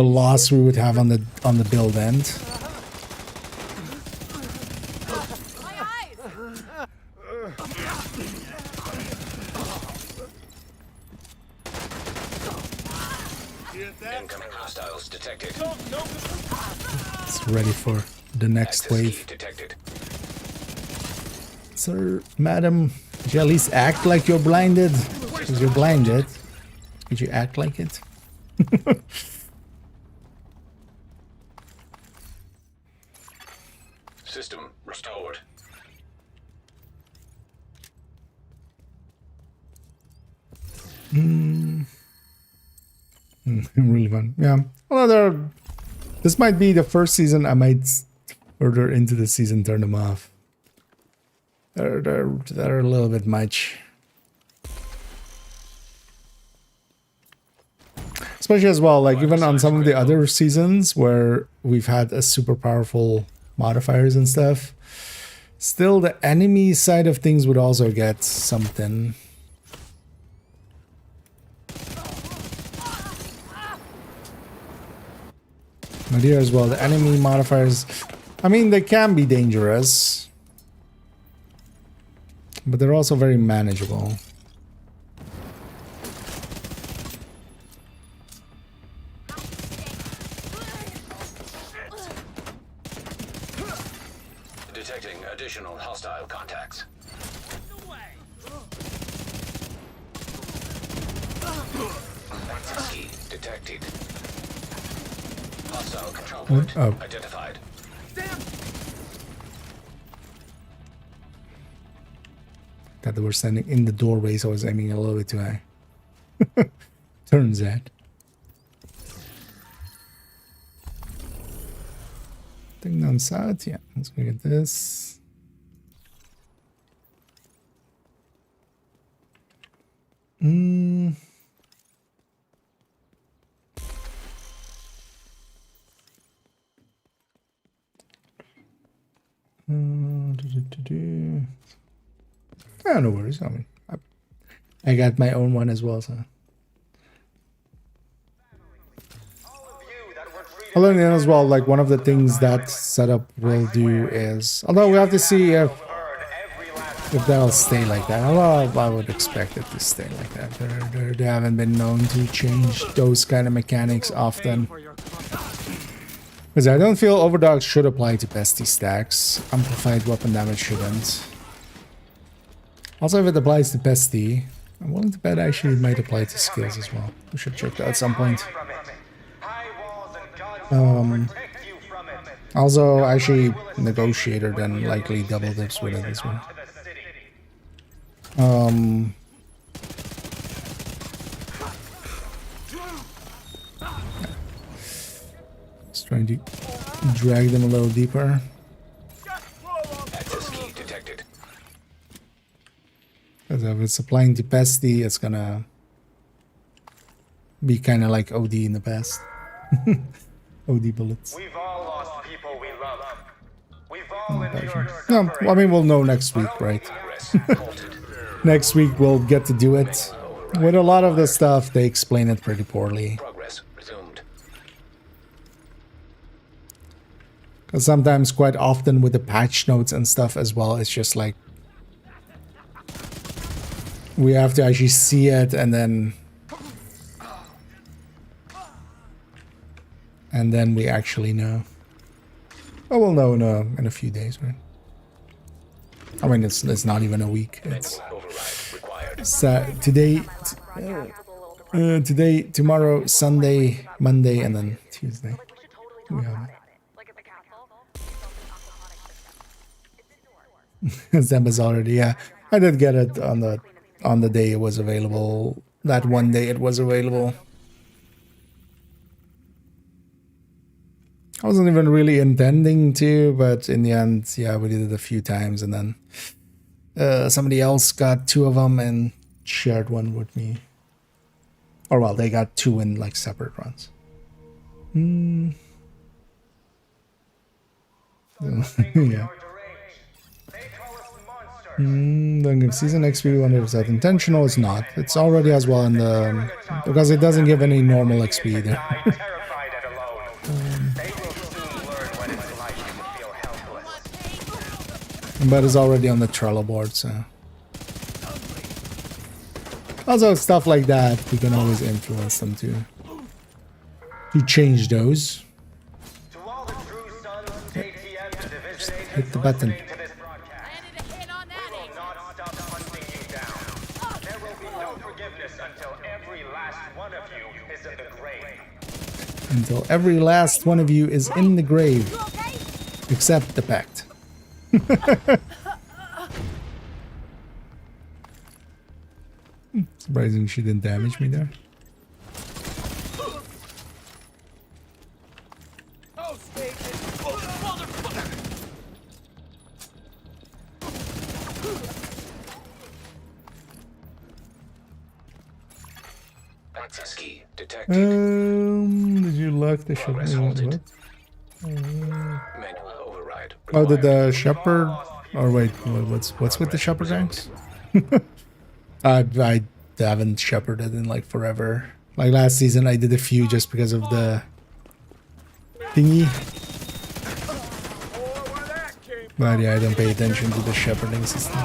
loss we would have on the build end. My eyes! Incoming hostiles detected. It's ready for the next Access key wave. detected. Sir, madam, could you at least act like you're blinded? Because you're blinded. Could you act like it? System restored. Really fun. Yeah. Well, this might be the first season I might further into the season turn them off. They're a little bit much. Especially as well, like even on some of the other seasons where we've had a super powerful modifiers and stuff, still the enemy side of things would also get something. But here as well, the enemy modifiers, I mean, they can be dangerous, but they're also very manageable. Detecting additional hostile contacts. Access key detected. Hostile control point identified. That they were standing in the doorway, so I was aiming a little bit too high. Turns out. Thing down south, yeah. Let's go get this. Yeah, no worries. I mean, I got my own one as well, so. Although then as well, like one of the things that setup will do is, although we have to see if that'll stay like that. Although I would expect it to stay like that. They haven't been known to change those kind of mechanics often. Because I don't feel overdogs should apply to pesty stacks. Amplified weapon damage shouldn't. Also, if it applies to pesty, I'm willing to bet actually it might apply to skills as well. We should check that at some point. Also, actually, negotiator then likely double dips with it as well. Just trying to drag them a little deeper. Access key detected. Because if it's applying to pesty, it's gonna be kind of like OD in the past. OD bullets. We've all lost people we love. We've all endured No, suffering. I mean, we'll know next week, right? Progress halted. Next week we'll get to do it. With a lot of the stuff, they explain it pretty poorly. Progress resumed. Because sometimes, quite often, with the patch notes and stuff as well, it's just like we have to actually see it and then we actually know. Oh, we'll know in a few days, right? I mean, it's not even a week. It's today, tomorrow, Sunday, Monday, and then Tuesday. We have it. Zemba's already, yeah. I did get it on the day it was available. That one day it was available. I wasn't even really intending to, but in the end, yeah, we did it a few times, and then somebody else got 2 of them and shared one with me. Or well, they got 2 in like separate runs. Yeah. Don't give season XP wonder if that's intentional. It's not. It's already as well in the because it doesn't give any normal XP either. But it's already on the Trello board, so also stuff like that we can always influence them to change those. Just hit the button. Until every last one of you is in the grave. Except the pact. Surprising she didn't damage me there. Access key detected. Did you lock the Progress shepherd? halted. What? Manual override. Oh, did required. the shepherd? Or wait, what's with the shepherd ranks? I haven't shepherded in like forever. Like last season, I did a few just because of the thingy. But yeah, I don't pay attention to the shepherding system.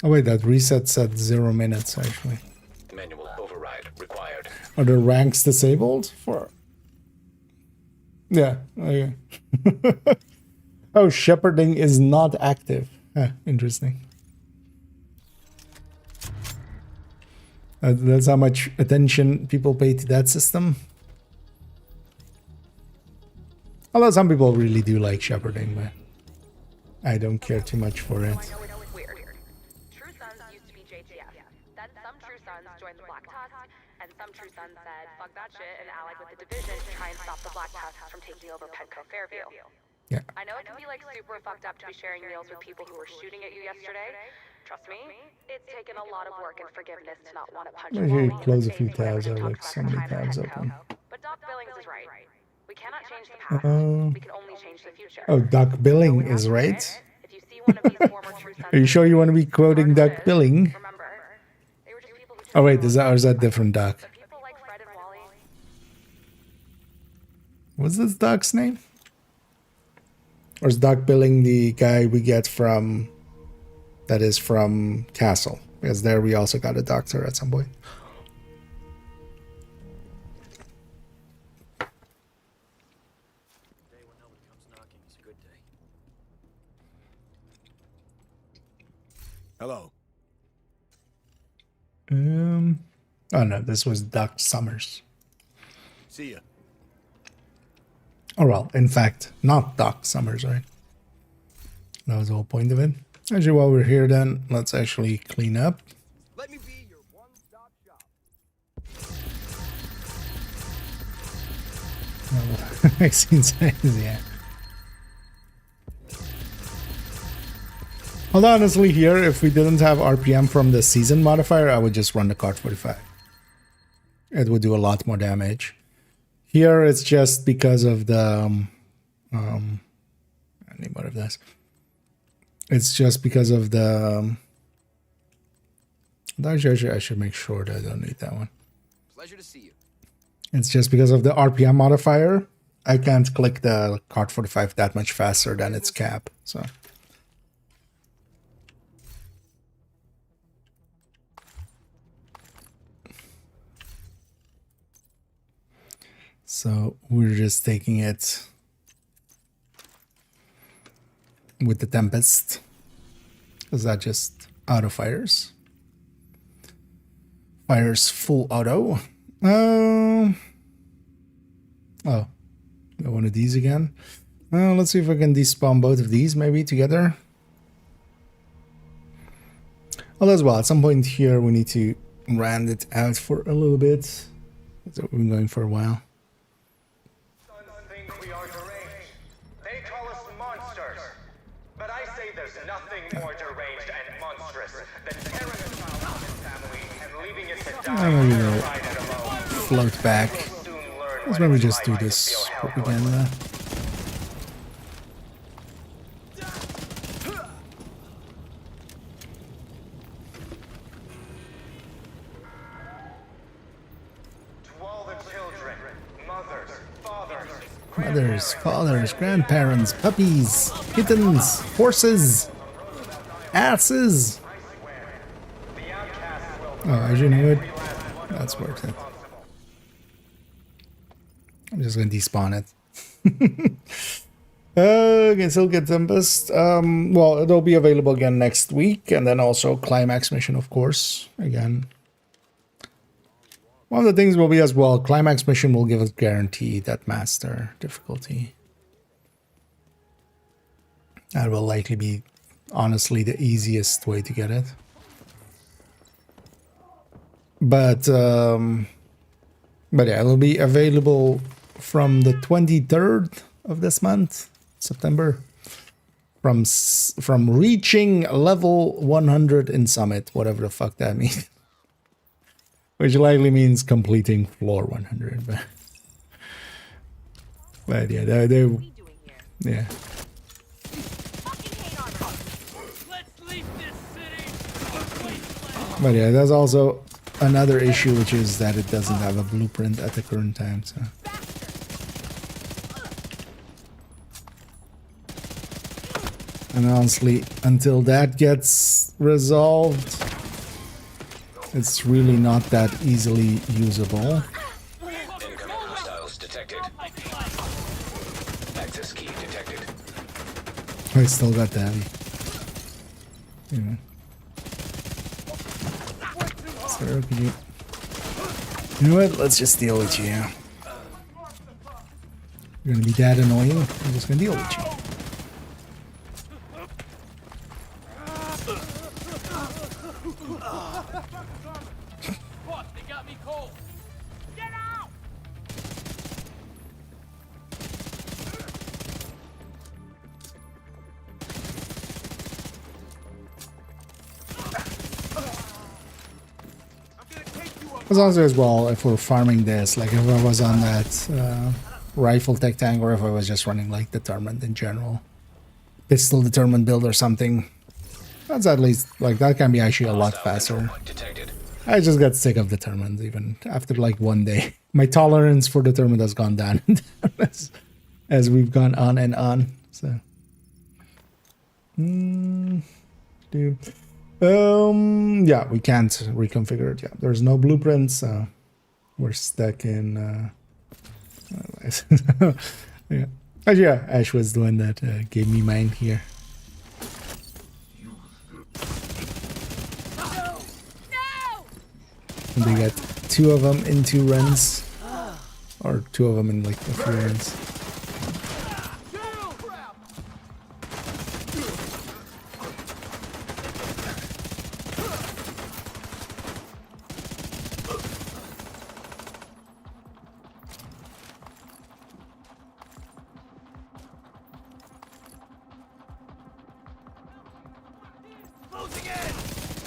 Oh wait, that resets at 0 minutes actually. Manual override required. Are the ranks disabled for? Yeah. Okay. Oh, shepherding is not active. Interesting. That's how much attention people pay to that system. Although some people really do like shepherding, but I don't care too much for it. Some True Sons said, fuck that shit, and allied with the division to try and stop the Black Tusks from taking over Petco Fairview. Yeah. I know it can be like super fucked up to be sharing meals with people who were shooting at you yesterday. Trust me, it's taken a lot of work and forgiveness to not want to punch I hear you close a few tabs. I have like so many tabs open. But Doc Billings is right. We cannot change the past. We can only change the future. Oh, Doc Billing is right. If you see one of these former True Sons, Are you sure you want to be quoting Doc Billing? remember, they were just people who Oh wait, is that different Doc? people like Fred and Wally. What's this Doc's name? Or is Doc Billing the guy we get from... that is from Castle? Because there we also got a doctor at some point. Hello. Oh no, this was Doc Summers. See ya. Oh well, in fact, not Doc Summers, right? That was the whole point of it. Actually, while we're here then, let's actually clean up. Let me be your one-stop shop. Vaccine size, yeah. Although honestly here, if we didn't have RPM from the season modifier, I would just run the card 45. It would do a lot more damage. Here it's just because of the need more of this. It's just because of the... Actually, I should make sure that I don't need that one. Pleasure to see you. It's just because of the RPM modifier. I can't click the card 45 that much faster than its cap. So we're just taking it with the Tempest. Is that just auto fires? Fires full auto. Oh, got one of these again. Let's see if I can despawn both of these maybe together. Well, as well, at some point here we need to round it out for a little bit. That's what we've been going for a while. Sons think we are deranged. They call us monsters. But I say there's nothing more deranged and monstrous than tearing a child from his family and leaving it to die terrified and alone. Float back. Soon learn Let's what maybe it's just do like to this feel helpless. propaganda. To all the children, mothers, Fathers, grandparents, puppies, kittens, horses, asses. the outcasts will Oh, as you know it, that's worth it. I'm just gonna despawn it. Can still get Tempest. Well, it'll be available again next week, and then also Climax mission, of course. Again, one of the things will be as well. Climax mission will give us guaranteed that master difficulty. That will likely be, honestly, the easiest way to get it. But yeah, it'll be available from the 23rd of this month, September, from reaching level 100 in Summit, whatever the fuck that means. Which likely means completing floor 100, but yeah, yeah. Let's leave this city a wasteland. But yeah, there's also another issue, which is that it doesn't have a blueprint at the current time, so. And honestly, until that gets resolved, it's really not that easily usable. Incoming hostiles detected. Access key detected. I still got that. Yeah. Sir, could you... You know what? Let's just deal with you. You're gonna be that annoying. I'm just gonna deal with you. Fuck, they got me cold. Get out! As also as well, if we're farming this, like if I was on that rifle tech tank, or if I was just running like determined in general, pistol determined build or something, that's at least like that can be actually a lot faster. Detected. I just got sick of determined even after like one day. My tolerance for determined has gone down as we've gone on and on. So, yeah, we can't reconfigure it. Yeah, there's no blueprints. So we're stuck in. Yeah, actually, yeah, Ash was the one that gave me mine here. And they got 2 of them in 2 runs, or 2 of them in like a few runs.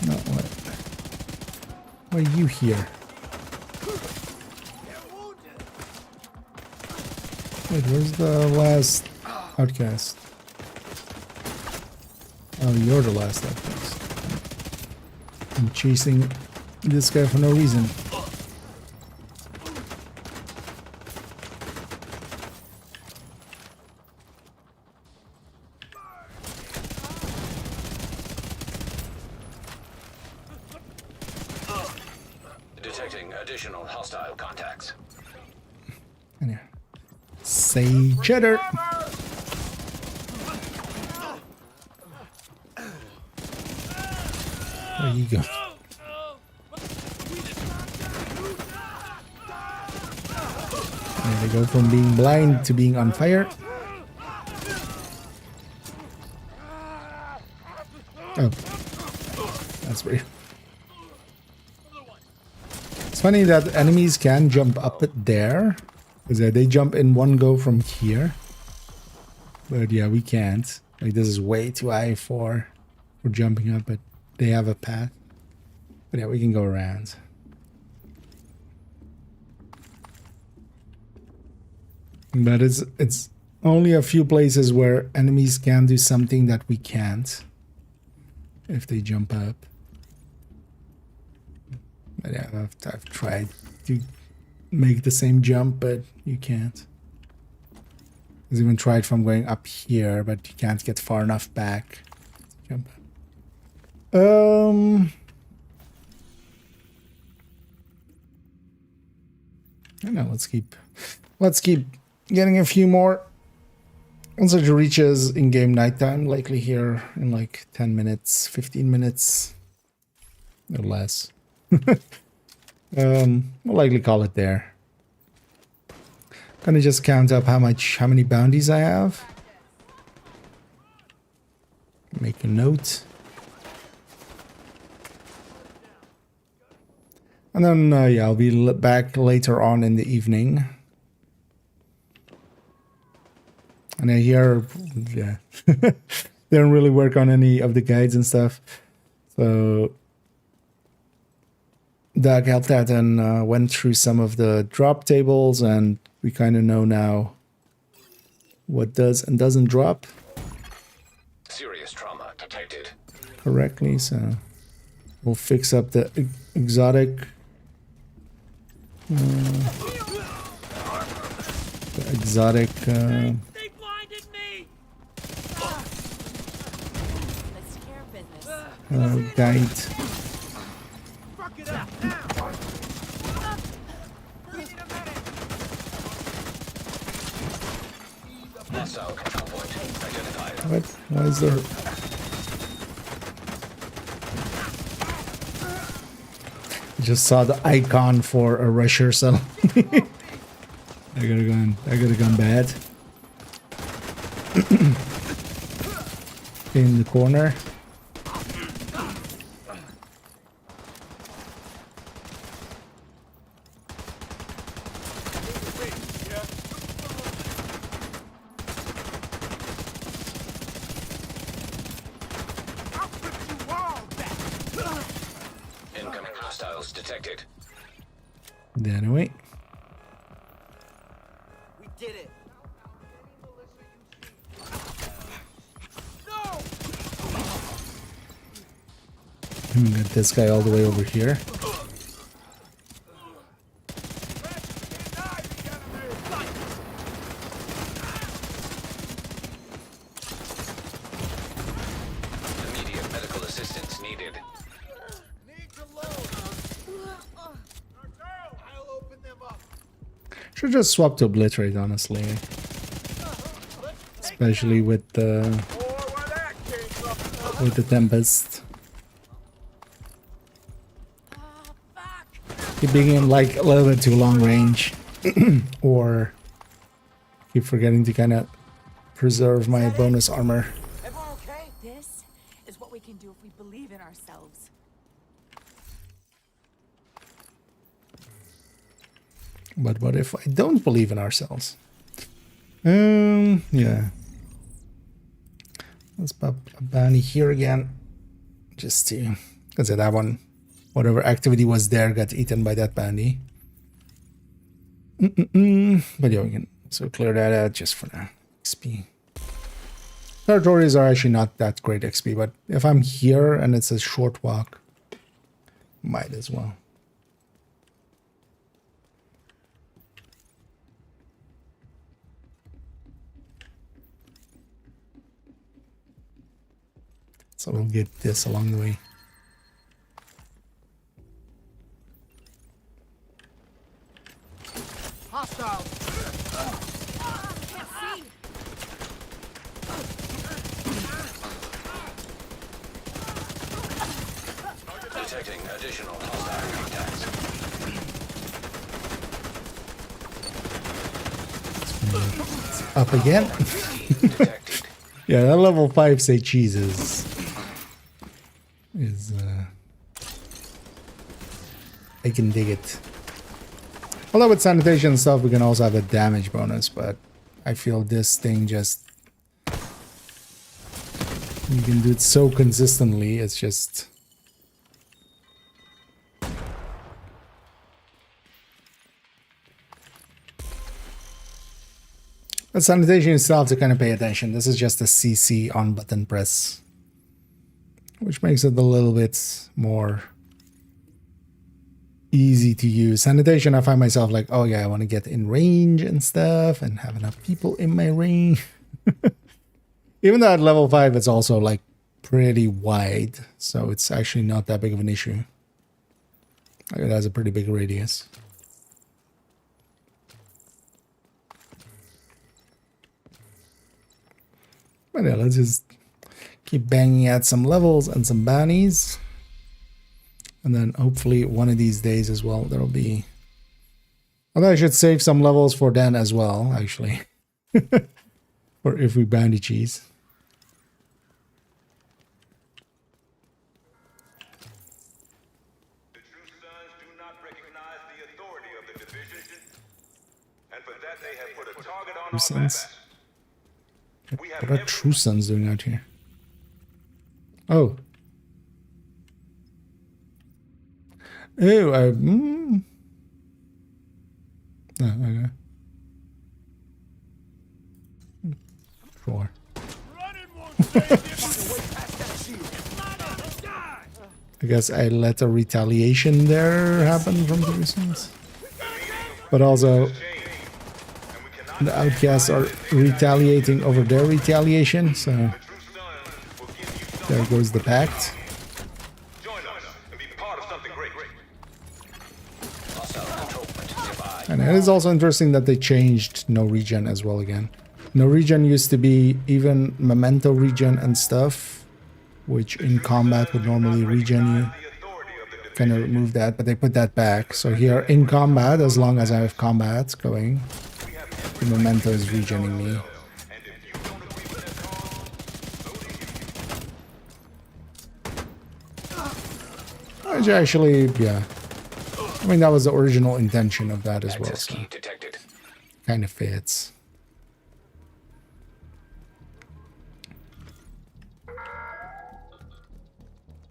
No, what? Why are you here? Wait, where's the last outcast? Oh, you're the last up. I'm chasing this guy for no reason. Detecting additional hostile contacts. And yeah. Say cheddar. There you go. There they go from being blind to being on fire. Oh. That's weird. It's funny that enemies can jump up there. Because they jump in one go from here. But yeah, we can't. Like, this is way too high for jumping up, but they have a path. But yeah, we can go around. But it's only a few places where enemies can do something that we can't. If they jump up. But yeah, I've tried to make the same jump, but you can't. I've even tried from going up here, but you can't get far enough back to jump up. I don't know, let's keep getting a few more. Once it reaches in-game nighttime, likely here in like 10 minutes, 15 minutes or less. We'll likely call it there. Gonna just count up how many bounties I have. Make a note. And then, yeah, I'll be back later on in the evening. And I hear, yeah, they don't really work on any of the guides and stuff. So Doug helped out and went through some of the drop tables, and we kind of know now what does and doesn't drop Serious trauma detected. correctly. So we'll fix up the exotic. The exotic. They blinded me. Let's take care of business. Guide. Fuck it up now! Hostile control point identified. What? Why is there? I just saw the icon for a rusher, so I gotta gone bad. In the corner. Incoming hostiles detected. Then away. We did it! Got this guy all the way over here. Immediate medical assistance needed. Should just swap to obliterate, honestly. Especially with the tempest. Keeping him like a little bit too long range, or keep forgetting to kind of preserve my bonus armor. Everyone okay? This is what we can do if we believe in ourselves. But what if I don't believe in ourselves? Yeah. Let's pop a bounty here again. Just to, because that one, whatever activity was there got eaten by that bounty. But yeah, we can also clear that out just for now. XP. Territories are actually not that great XP, but if I'm here and it's a short walk, might as well. So we'll get this along the way. Hostile. Detecting additional hostile contacts. It's up again. Detected. Yeah, that level 5 say cheeses is I can dig it. Although with sanitation and stuff we can also have a damage bonus, but I feel this thing just, you can do it so consistently, it's just but sanitation itself to kind of pay attention. This is just a CC on button press, which makes it a little bit more easy to use. Sanitation, I find myself like, oh yeah, I want to get in range and stuff and have enough people in my range. Even though at level 5 it's also like pretty wide, so it's actually not that big of an issue. It has a pretty big radius. But yeah, let's just keep banging out some levels and some bounties. And then hopefully one of these days as well, there'll be... Although I should save some levels for then as well, actually. Or if we bounty cheese. The True Sons do not recognize the authority of the division, and for that they have put a target on True our backs. Sons? What are True Sons doing out here? Oh. Oh, oh, okay. Sure. I guess I let a retaliation there happen from the reasons. But also, the outcasts are retaliating over their retaliation, so there goes the pact. Join us and be part of something great. Hostile controlment nearby. And it is also interesting that they changed no regen as well again. No regen used to be even memento regen and stuff, which in combat would normally regen you. Kind of remove that, but they put that back. So here in combat, as long as I have combat going, the memento is regening me. Which actually, yeah. I mean, that was the original intention of that as well, Access so key detected. kind of fits.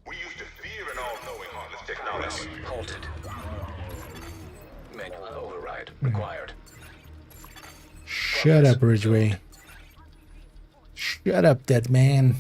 We used to fear an all-knowing heartless technology. Halted. Manual override required. Shut up, Ridgeway. Shut up, dead man.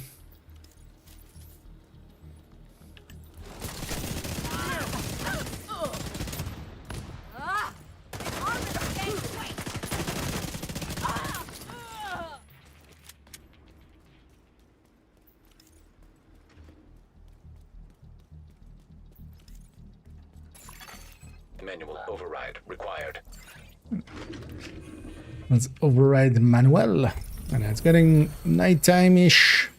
Manual override required. Let's override Manuel. And it's getting nighttime-ish.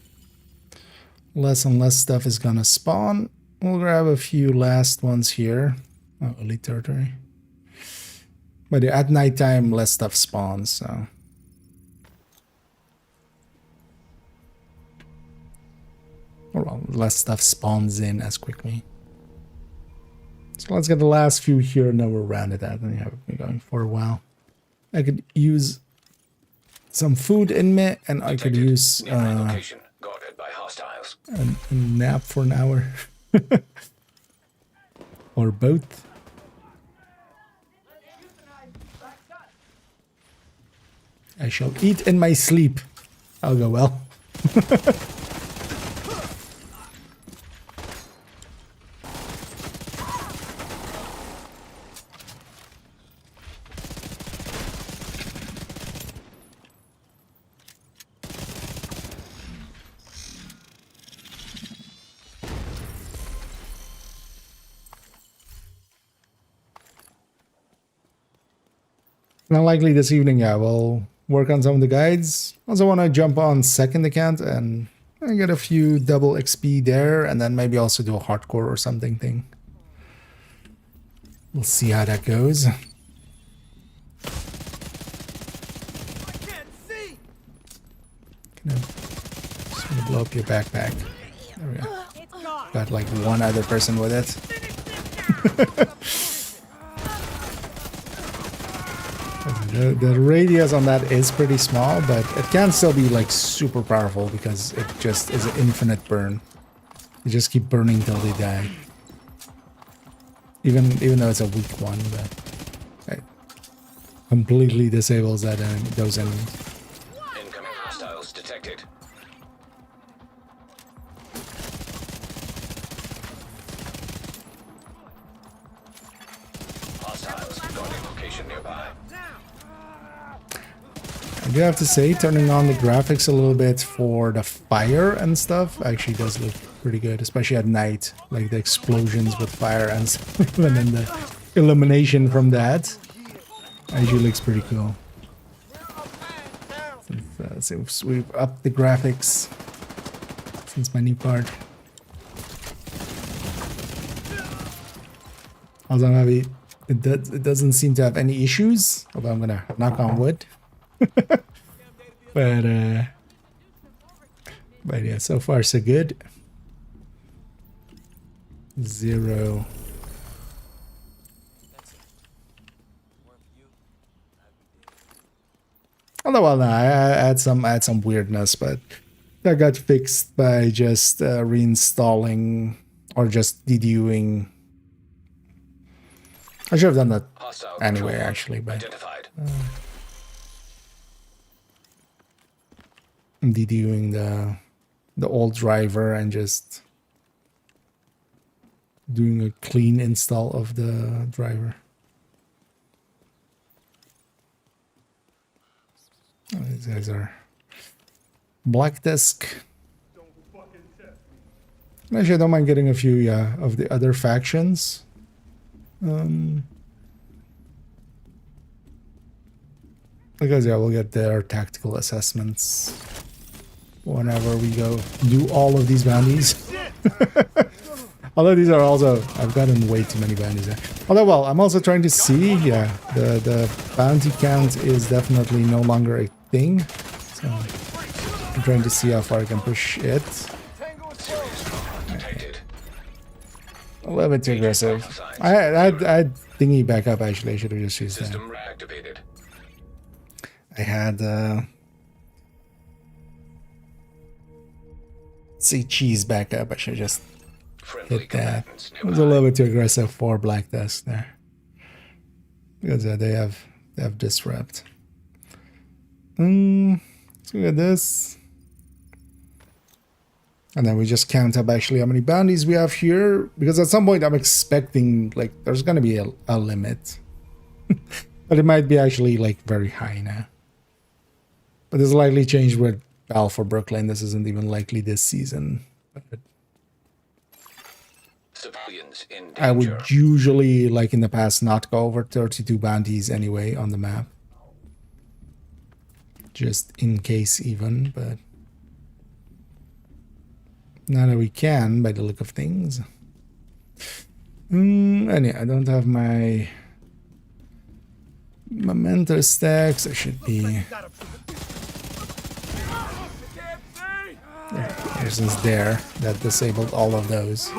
Less and less stuff is gonna spawn. We'll grab a few last ones here. Oh, elite territory. But at nighttime, less stuff spawns, so... Or well, less stuff spawns in as quickly. So let's get the last few here and then we'll round it out and have it going for a while. I could use some food in me and I could use Nearby location guarded by hostiles. a nap for an hour. Or both. I shall eat in my sleep. I'll go well. Not likely this evening, yeah. We'll work on some of the guides. Also want to jump on second account and get a few double XP there, and then maybe also do a hardcore or something thing. We'll see how that goes. I can't see. Just gonna blow up your backpack. There we go. It's gone. Got like one other person with it. The radius on that is pretty small, but it can still be like super powerful because it just is an infinite burn. You just keep burning till they die. Even though it's a weak one, but it completely disables those enemies. Incoming hostiles detected. Hostiles guarding location nearby. I do have to say, turning on the graphics a little bit for the fire and stuff actually does look pretty good, especially at night. Like the explosions with fire and stuff, and then the illumination from that actually looks pretty cool. So we've upped the graphics since my new card. Also, maybe it doesn't seem to have any issues, although I'm gonna knock on wood. but yeah, so far so good. 0. Although, well, no, I had some weirdness, but that got fixed by just reinstalling or just deduing. I should have done that Hostile anyway, control actually, but identified. deduing the old driver and just doing a clean install of the driver. Oh, these guys are Black Disk. Actually, I don't mind getting a few, yeah, of the other factions. Because yeah, we'll get their tactical assessments whenever we go do all of these bounties. Although these are also, I've gotten way too many bounties there. Although, well, I'm also trying to see, yeah, the bounty count is definitely no longer a thing. So I'm trying to see how far I can push it. Detected. A little bit too aggressive. I had thingy back up, actually. I should have just used that. System reactivated. I had, see, cheese back up. I should just Friendly hit that. combatants It was a nearby. little bit too aggressive for Black Death there. Because they have disrupt. Let's look at this. And then we just count up actually how many bounties we have here. Because at some point I'm expecting, like, there's going to be a limit. But it might be actually, like, very high now. But this likely changed with Val for Brooklyn. This isn't even likely this season. But Civilians in danger. I would usually, like in the past, not go over 32 bounties anyway on the map. Just in case even, but now that we can, by the look of things. And yeah, I don't have my memento stacks. I should be. There's this there that disabled all of those.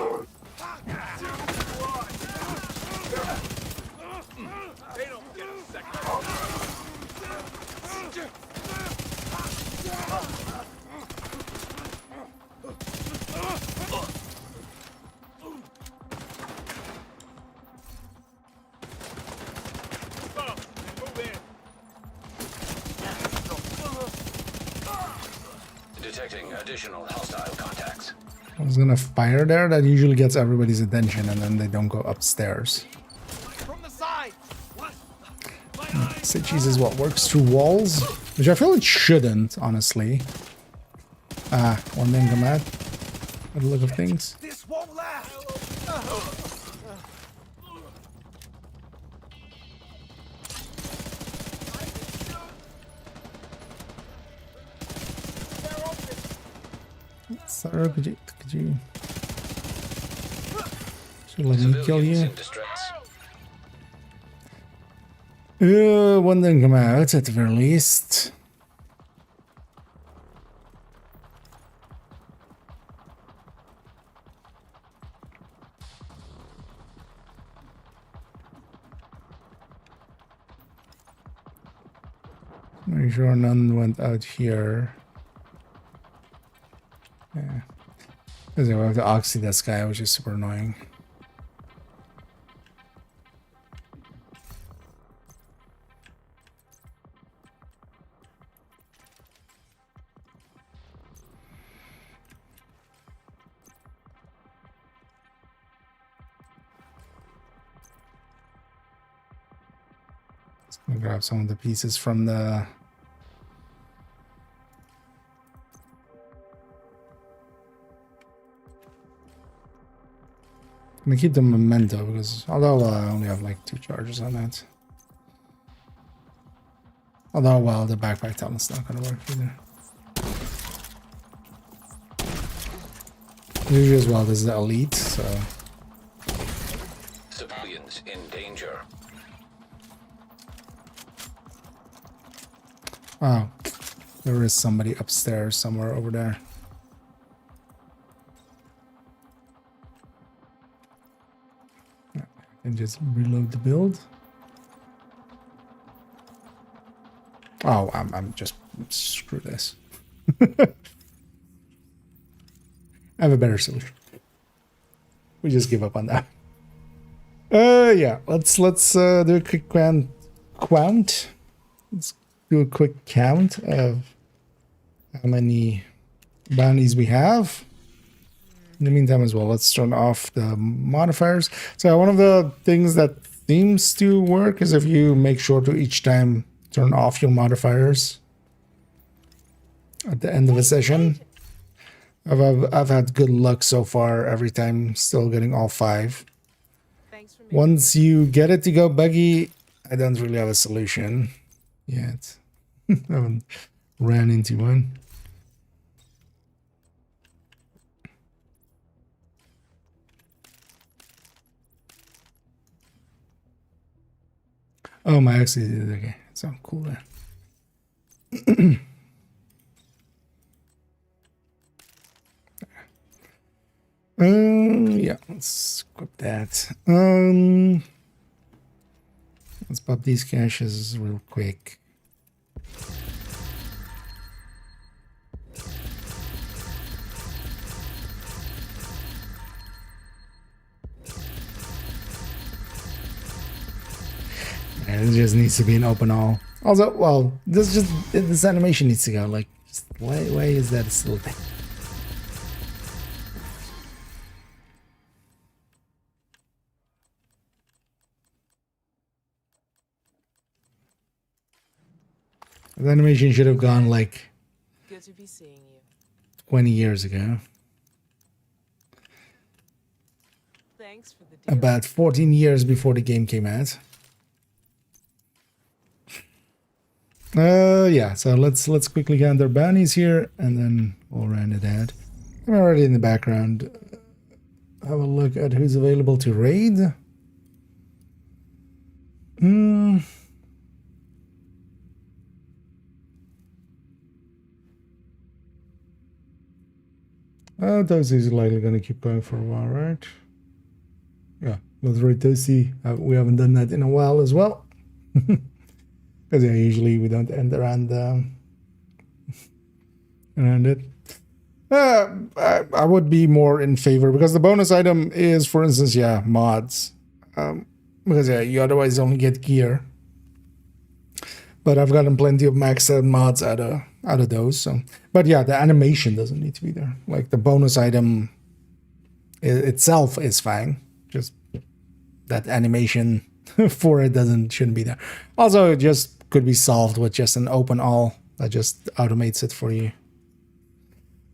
Detecting a Additional hostile contacts. I was gonna fire there. That usually gets everybody's attention, and then they don't go upstairs. From the side. What? Say Jesus, what works through walls? Which I feel it shouldn't, honestly. One thing come out. By the look of things. This won't last. Sarah, could you should let me kill you? In distress. One didn't come out at the very least. Pretty sure none went out here. Yeah. Because we have to oxy this guy, which is super annoying. Just gonna grab some of the pieces from the I'm gonna keep the memento because although I only have like 2 charges on that. Although well the backpack talent's not gonna work either. Usually as well this is the elite, so Civilians in danger. wow. There is somebody upstairs somewhere over there. And just reload the build. Oh, I'm just screw this. I have a better solution. We just give up on that. Yeah, let's do a quick count. Let's do a quick count of how many bounties we have. In the meantime as well, let's turn off the modifiers. So one of the things that seems to work is if you make sure to each time turn off your modifiers at the end of a session. I've had good luck so far every time, still getting all 5. Thanks for Once you get it to go buggy, I don't really have a solution yet. I haven't ran into one. Oh, my actually did it. Okay, sound cool there. Yeah, let's equip that. Let's pop these caches real quick. And it just needs to be an open all. Also, well, this animation needs to go. Like, just why is that still there? The animation should have gone like Good to be seeing you. 20 years ago. Thanks for the deal. About 14 years before the game came out. Yeah, so let's quickly count their bounties here and then we'll round it out. I'm already in the background. Have a look at who's available to raid. Those is likely going to keep going for a while, right? Yeah, let's raid Toasty. We haven't done that in a while as well. Because yeah, usually we don't end around it. I would be more in favor because the bonus item is, for instance, yeah, mods. Because yeah, you otherwise only get gear. but I've gotten plenty of maxed out mods out of those. So, but yeah, the animation doesn't need to be there. Like the bonus item itself is fine. Just that animation for it shouldn't be there. Also, it just could be solved with just an open all that just automates it for you.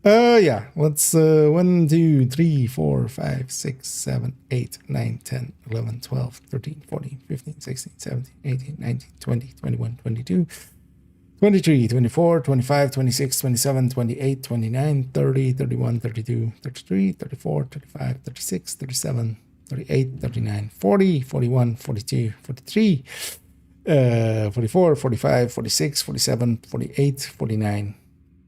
Yeah, let's 1, 2, 3, 4, 5, 6, 7, 8, 9, 10, 11, 12, 13, 14, 15, 16, 17, 18, 19, 20, 21, 22, 23, 24, 25, 26, 27, 28, 29, 30, 31, 32, 33, 34, 35, 36, 37, 38, 39, 40, 41, 42, 43, 44, 45, 46, 47, 48, 49,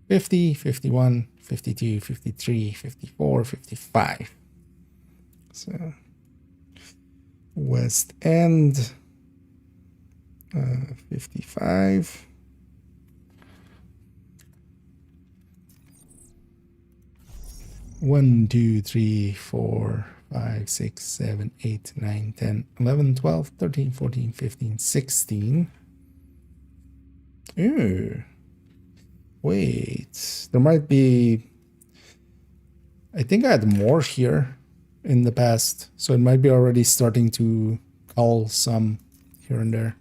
50, 51, 52, 53, 54, 55. So, West End, 55. One, 2, 3, 4, 5, 6, 7, 8, 9, 10, 11, 12, 13, 14, 15, 16. Ew. Wait, there might be... I think I had more here in the past, so it might be already starting to call some here and there.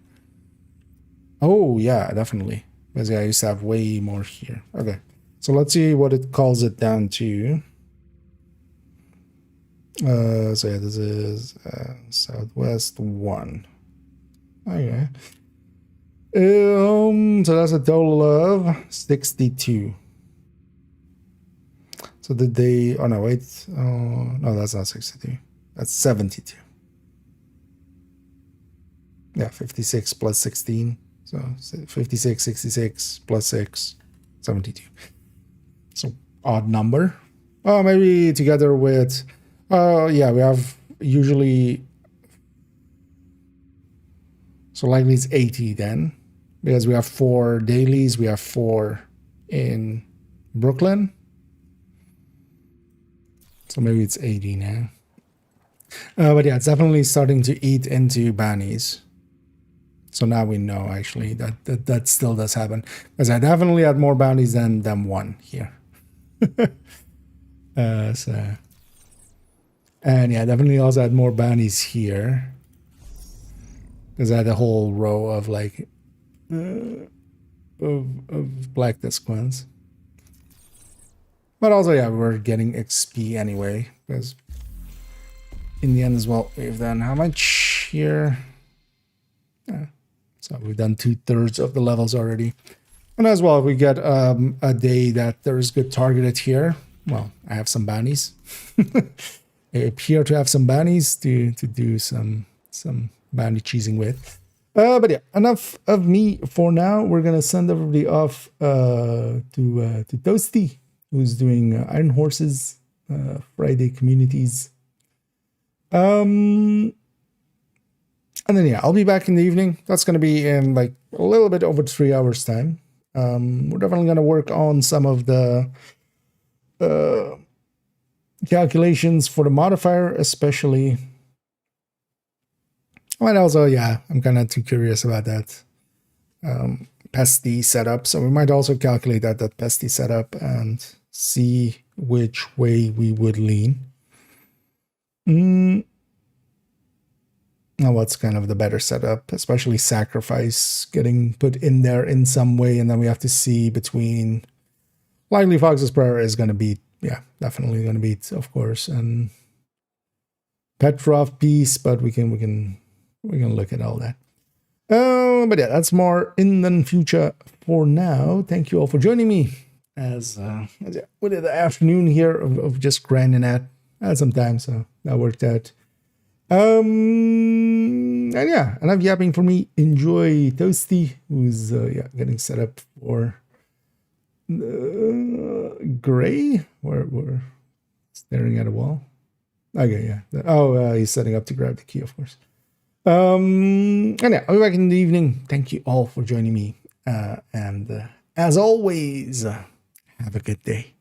Oh, yeah, definitely. Because yeah, I used to have way more here. Okay, so let's see what it calls it down to. So yeah, this is Southwest 1. Okay. So that's a total of 62. So did they... Oh no, wait. Oh no, that's not 62. That's 72. Yeah, 56 plus 16. So 56, 66 plus 6, 72. So odd number. Oh, maybe together with... yeah, we have usually... So likely it's 80 then. Because we have 4 dailies, we have 4 in Brooklyn. So maybe it's 80 now. But yeah, it's definitely starting to eat into bounties. So now we know actually that still does happen. Because I definitely had more bounties than 1 here. So, and yeah, definitely also had more bounties here. Because I had a whole row of like of black disc ones. But also, yeah, we're getting XP anyway, because in the end as well, we've done how much here? Yeah. So we've done 2/3 of the levels already. And as well, if we get a day that there is good targeted here, well, I have some bounties. I appear to have some bounties to do some bounty cheesing with. But yeah, enough of me for now. We're gonna send everybody off to Toasty, who's doing Iron Horses Friday communities. And then yeah, I'll be back in the evening. That's gonna be in like a little bit over 3 hours time. We're definitely gonna work on some of the calculations for the modifier, especially. And also, yeah, I'm kind of too curious about that pesty setup. So we might also calculate that pesty setup and see which way we would lean. Now, what's kind of the better setup, especially sacrifice getting put in there in some way, and then we have to see between likely Fox's Prayer is going to beat, yeah, definitely going to beat, of course, and Petrov Peace, but we can look at all that. But yeah, that's more in the future for now. Thank you all for joining me as with the afternoon here of just grinding at. I had some time, so that worked out. And yeah, enough yapping for me. Enjoy Toasty, who's getting set up for Gray. We're staring at a wall. Okay, yeah. He's setting up to grab the key, of course. And yeah, I'll be back in the evening. Thank you all for joining me. And as always, have a good day.